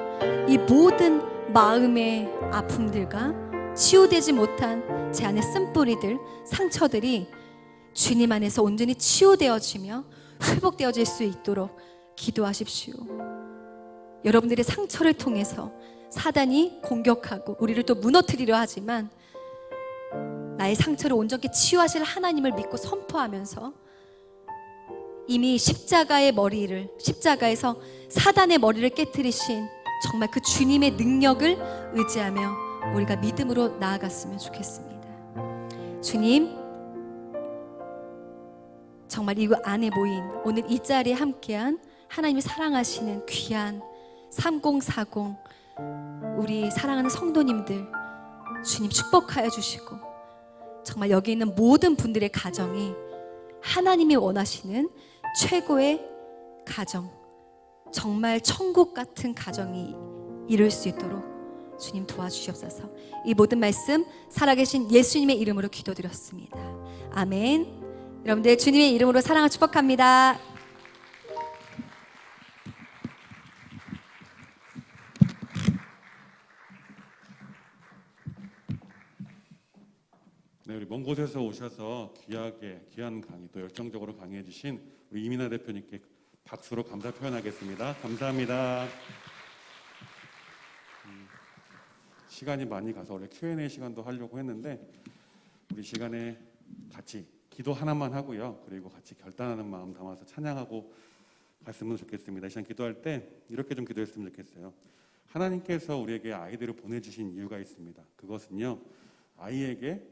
이 모든 마음의 아픔들과 치유되지 못한 제 안의 쓴뿌리들, 상처들이 주님 안에서 온전히 치유되어지며 회복되어질 수 있도록 기도하십시오. 여러분들의 상처를 통해서 사단이 공격하고 우리를 또 무너뜨리려 하지만, 나의 상처를 온전히 치유하실 하나님을 믿고 선포하면서 이미 십자가에서 사단의 머리를 깨뜨리신 정말 그 주님의 능력을 의지하며 우리가 믿음으로 나아갔으면 좋겠습니다. 주님, 정말 이 안에 모인 오늘 이 자리에 함께한 하나님이 사랑하시는 귀한 3040 우리 사랑하는 성도님들 주님 축복하여 주시고, 정말 여기 있는 모든 분들의 가정이 하나님이 원하시는 최고의 가정, 정말 천국 같은 가정이 이룰 수 있도록 주님 도와주시옵소서. 이 모든 말씀 살아계신 예수님의 이름으로 기도드렸습니다. 아멘. 여러분들 주님의 이름으로 사랑을 축복합니다.
네, 우리 먼 곳에서 오셔서 귀한 강의 또 열정적으로 강의해 주신 우리 이민아 대표님께 박수로 감사 표현하겠습니다. 감사합니다. 시간이 많이 가서 원래 Q&A 시간도 하려고 했는데 우리 시간에 같이 기도 하나만 하고요. 그리고 같이 결단하는 마음 담아서 찬양하고 갔으면 좋겠습니다. 이 시간 기도할 때 이렇게 좀 기도했으면 좋겠어요. 하나님께서 우리에게 아이들을 보내주신 이유가 있습니다. 그것은요, 아이에게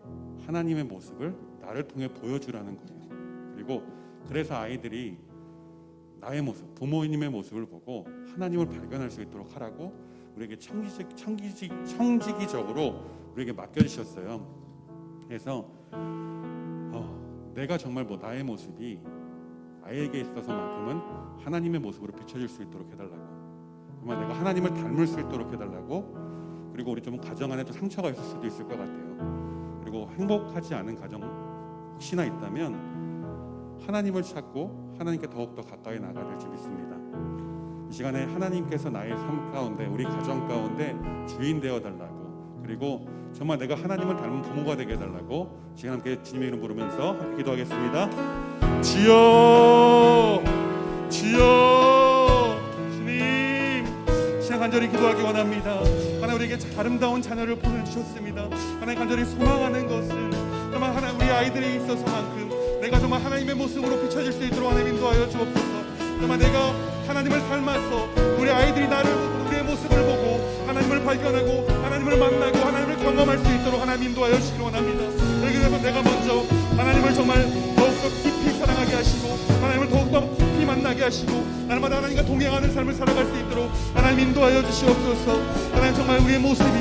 하나님의 모습을 나를 통해 보여주라는 거예요. 그리고 그래서 아이들이 나의 모습, 부모님의 모습을 보고 하나님을 발견할 수 있도록 하라고 우리에게 청지기적으로 우리에게 맡겨주셨어요. 그래서 내가 정말 나의 모습이 아이에게 있어서만큼은 하나님의 모습으로 비춰질 수 있도록 해달라고, 정말 내가 하나님을 닮을 수 있도록 해달라고. 그리고 우리 좀 가정 안에 좀 상처가 있을 수도 있을 것 같아요. 그리고 행복하지 않은 가정 혹시나 있다면 하나님을 찾고 하나님께 더욱더 가까이 나가야 될지 믿습니다. 이 시간에 하나님께서 나의 삶 가운데, 우리 가정 가운데 주인 되어달라고, 그리고 정말 내가 하나님을 닮은 부모가 되게 해달라고 시간 함께 주님의 이름 부르면서 함께 기도하겠습니다. 주여, 주여, 주님, 시간 간절히 기도하기 원합니다. 하나님, 우리에게 아름다운 자녀를 보내주셨습니다. 하나님, 간절히 소망하는 것은 정말 하나님, 우리 아이들이 있어서만큼 내가 정말 하나님의 모습으로 비춰질 수 있도록 하나님 인도하여 주옵소서. 정말 내가 하나님을 닮아서 우리 아이들이 우리의 모습을 보고 하나님을 발견하고 하나님을 만나고 하나님을 경험할 수 있도록 하나님 인도하여 주시기 원합니다. 여기 위해서 내가 먼저 하나님을 정말 더욱더 깊이 사랑하게 하시고 하나님을 더욱더 깊이 만나게 하시고 날마다 하나님과 동행하는 삶을 살아갈 수 있도록 하나님 인도하여 주시옵소서. 하나님, 정말 우리의 모습이,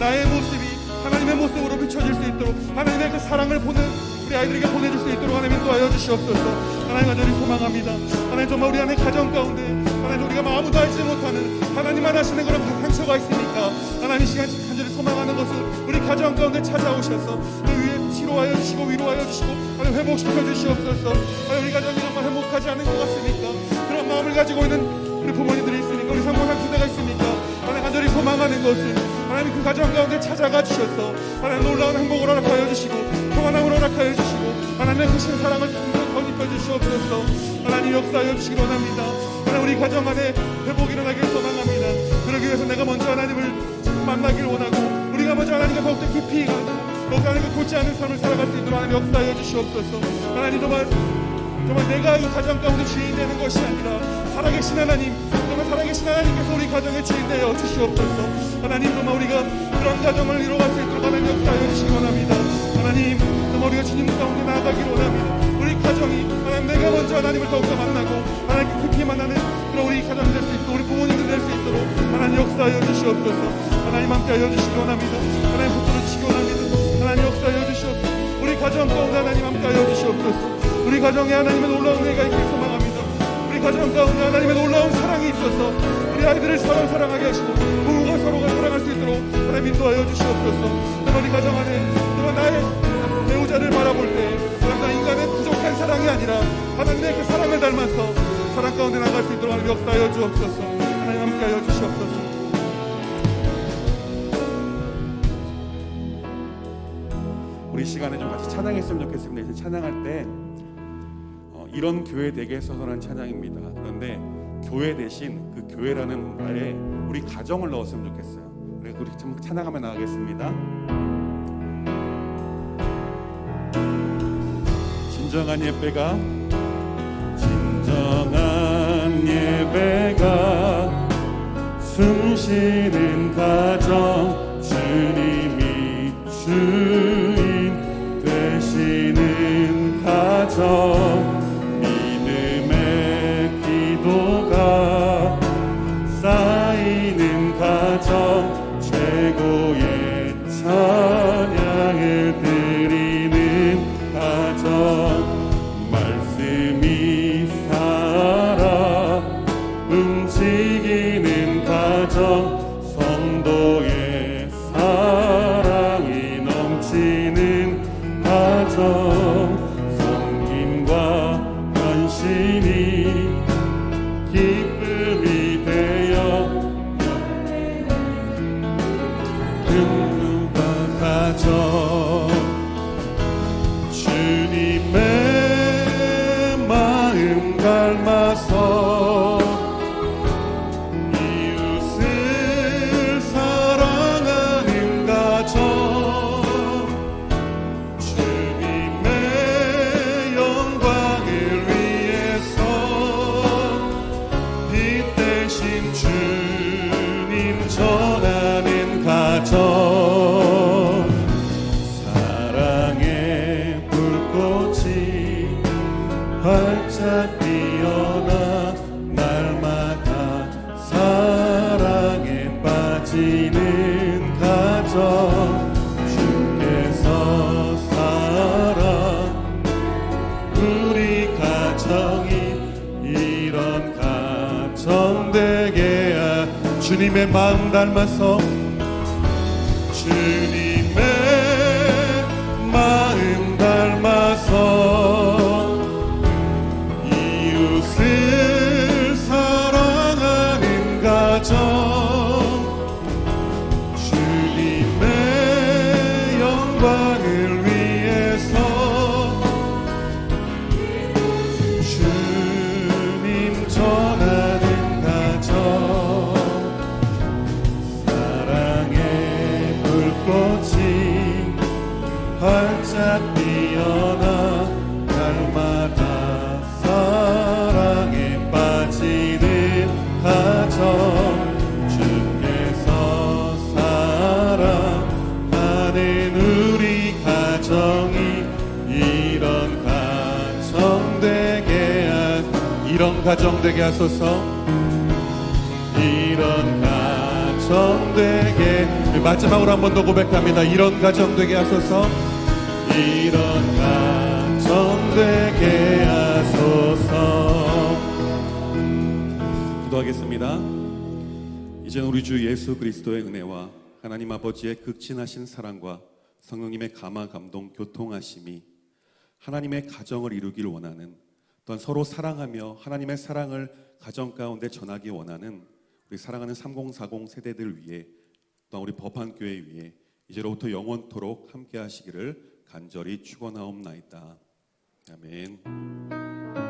나의 모습이 하나님의 모습으로 비춰질 수 있도록 하나님의 그 사랑을 우리 아이들에게 보내줄 수 있도록 하나님 인도하여 주시옵소서. 하나님, 간절히 소망합니다. 하나님, 정말 우리 안에 가정 가운데 하나님, 우리가 아무도 알지 못하는 하나님만 하시는 그런 상처가 있으니까 하나님, 시간 간절히 소망하는 것을 우리 가정 가운데 찾아오셔서 그 위에 치료하여 주시고 위로하여 주시고 하나님, 회복시켜 주시옵소서. 하나님, 우리 가정이 정말 행복하지 않은 것 같으니까 그런 마음을 가지고 있는 우리 부모님들이 있으니까, 우리 상봉한 군대가 있으니까 하나님, 간절히 소망하는 것은 하나님 그 가정 가운데 찾아가 주셔서 하나님 놀라운 행복을 허락하여 주시고 평안함을 허락하여 주시고 하나님의 크신 사랑을 덧입혀 주시옵소서. 하나님, 역사하여 주시기 원합니다. 하나님, 우리 가정 안에 회복이 일어나기를 소망합니다. 그러기 위해서 내가 먼저 하나님을 만나기를 원하고 우리가 먼저 하나님과 더욱더 깊이 가고 더욱더 하나님과 돋지 않은 삶을 살아갈 수 있도록 하나님 역사하여 주시옵소서. 하나님, 정말 내가 이 가정 가운데 주인 되는 것이 아니라 살아계신 하나님, 정말 살아계신 하나님께서 우리 가정의 주인 되어 주시옵소서. 하나님, 정말 우리가 그런 가정을 이루어갈 수 있도록 하나님 역사하여 주시기 원합니다. 하나님, 정말 우리가 주님 가운데 나아가기를 원합니다. 우리 가정이 하나님, 내가 먼저 하나님을 더욱더 만나고 하나님께 깊이 만나는 그런 우리 가정이 될 수 있도록, 우리 부모님들 될 수 있도록 하나님 역사하여 주시옵소서. 하나님, 함께하여 주시기 원합니다. 하나님, 붙들어 주시기 원합니다. 하나님, 역사하여 주시옵소서. 우리 가정 가운데 하나님 함께하여 주시옵소서. 우리 가정에 하나님의 놀라운 은혜가 있길 소망합니다. 우리 가정 가운데 하나님의 놀라운 사랑이 있어서 우리 아이들을 서로 사랑하게 하시고 부부가 서로가 사랑할 수 있도록 하나님 인도하여 주시옵소서. 우리 가정 안에 정말 나의 배우자를 바라볼 때 나 인간의 부족한 사랑이 아니라 하나님의 그 사랑을 닮아서 사랑 가운데 나갈 수 있도록 하나님 역사하여 주옵소서. 하나님 함께하여 주시옵소서. 우리 시간에 좀 같이 찬양했으면 좋겠습니다. 이제 찬양할 때 이런 교회 되게 해서라는 찬양입니다. 그런데 교회 대신 그 교회라는 말에 우리 가정을 넣었으면 좋겠어요. 그래서 우리 좀 찬양하며 나가겠습니다. 진정한 예배가 진정 예배가 숨쉬는 가정 주님이 주인 되시는 가정 믿음의 기도가 쌓이는 가정 최고의 찬양을 드리는 가정 말씀이 살아 움직이는 가정 성도의 사랑이 넘치는 가정 섬김과 헌신이 기쁨이 되어 누가 가정 주님의 마음 닮아서 이웃을 사랑하는 가정 주님의 영광을 위해서 빛 대신 주님 전하는 가정 사랑의 불꽃이 활짝 피어나 날마다 사랑에 빠지는 가정 주께서 살아 우리 가정이 이런 가정 되게 주님의 마음 닮아서 주님의 마음 닮아서 이웃을 사랑하는 가정 주님의 영광을 위해서 주님 전하는 가정 사랑의 불꽃이 활짝 피어나 날마다 사랑에 빠지는 가정 주께서 사랑하는 우리 가정이 이런 가정 되게 이런 가정 되게 하소서 이런 가정 되게 마지막으로 한 번 더 고백합니다. 이런 가정 되게 하소서 이런 가정 되게 하소서. 기도하겠습니다. 이제는 우리 주 예수 그리스도의 은혜와 하나님 아버지의 극진하신 사랑과 성령님의 감화 감동 교통하심이 하나님의 가정을 이루길 원하는 또한 서로 사랑하며 하나님의 사랑을 가정 가운데 전하기 원하는 우리 사랑하는 3040 세대들 위해 또한 우리 법한교회 위해 이제로부터 영원토록 함께 하시기를 간절히 축원하옵나이다. 아멘.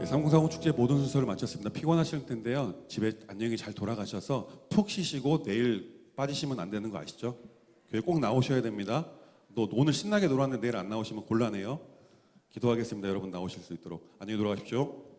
3040 축제 모든 순서를 마쳤습니다. 피곤하실 텐데요. 집에 안녕히 잘 돌아가셔서 푹 쉬시고 내일 빠지시면 안 되는 거 아시죠? 교회 꼭 나오셔야 됩니다. 또 오늘 신나게 놀았는데 내일 안 나오시면 곤란해요. 기도하겠습니다. 여러분 나오실 수 있도록. 안녕히 돌아가십시오.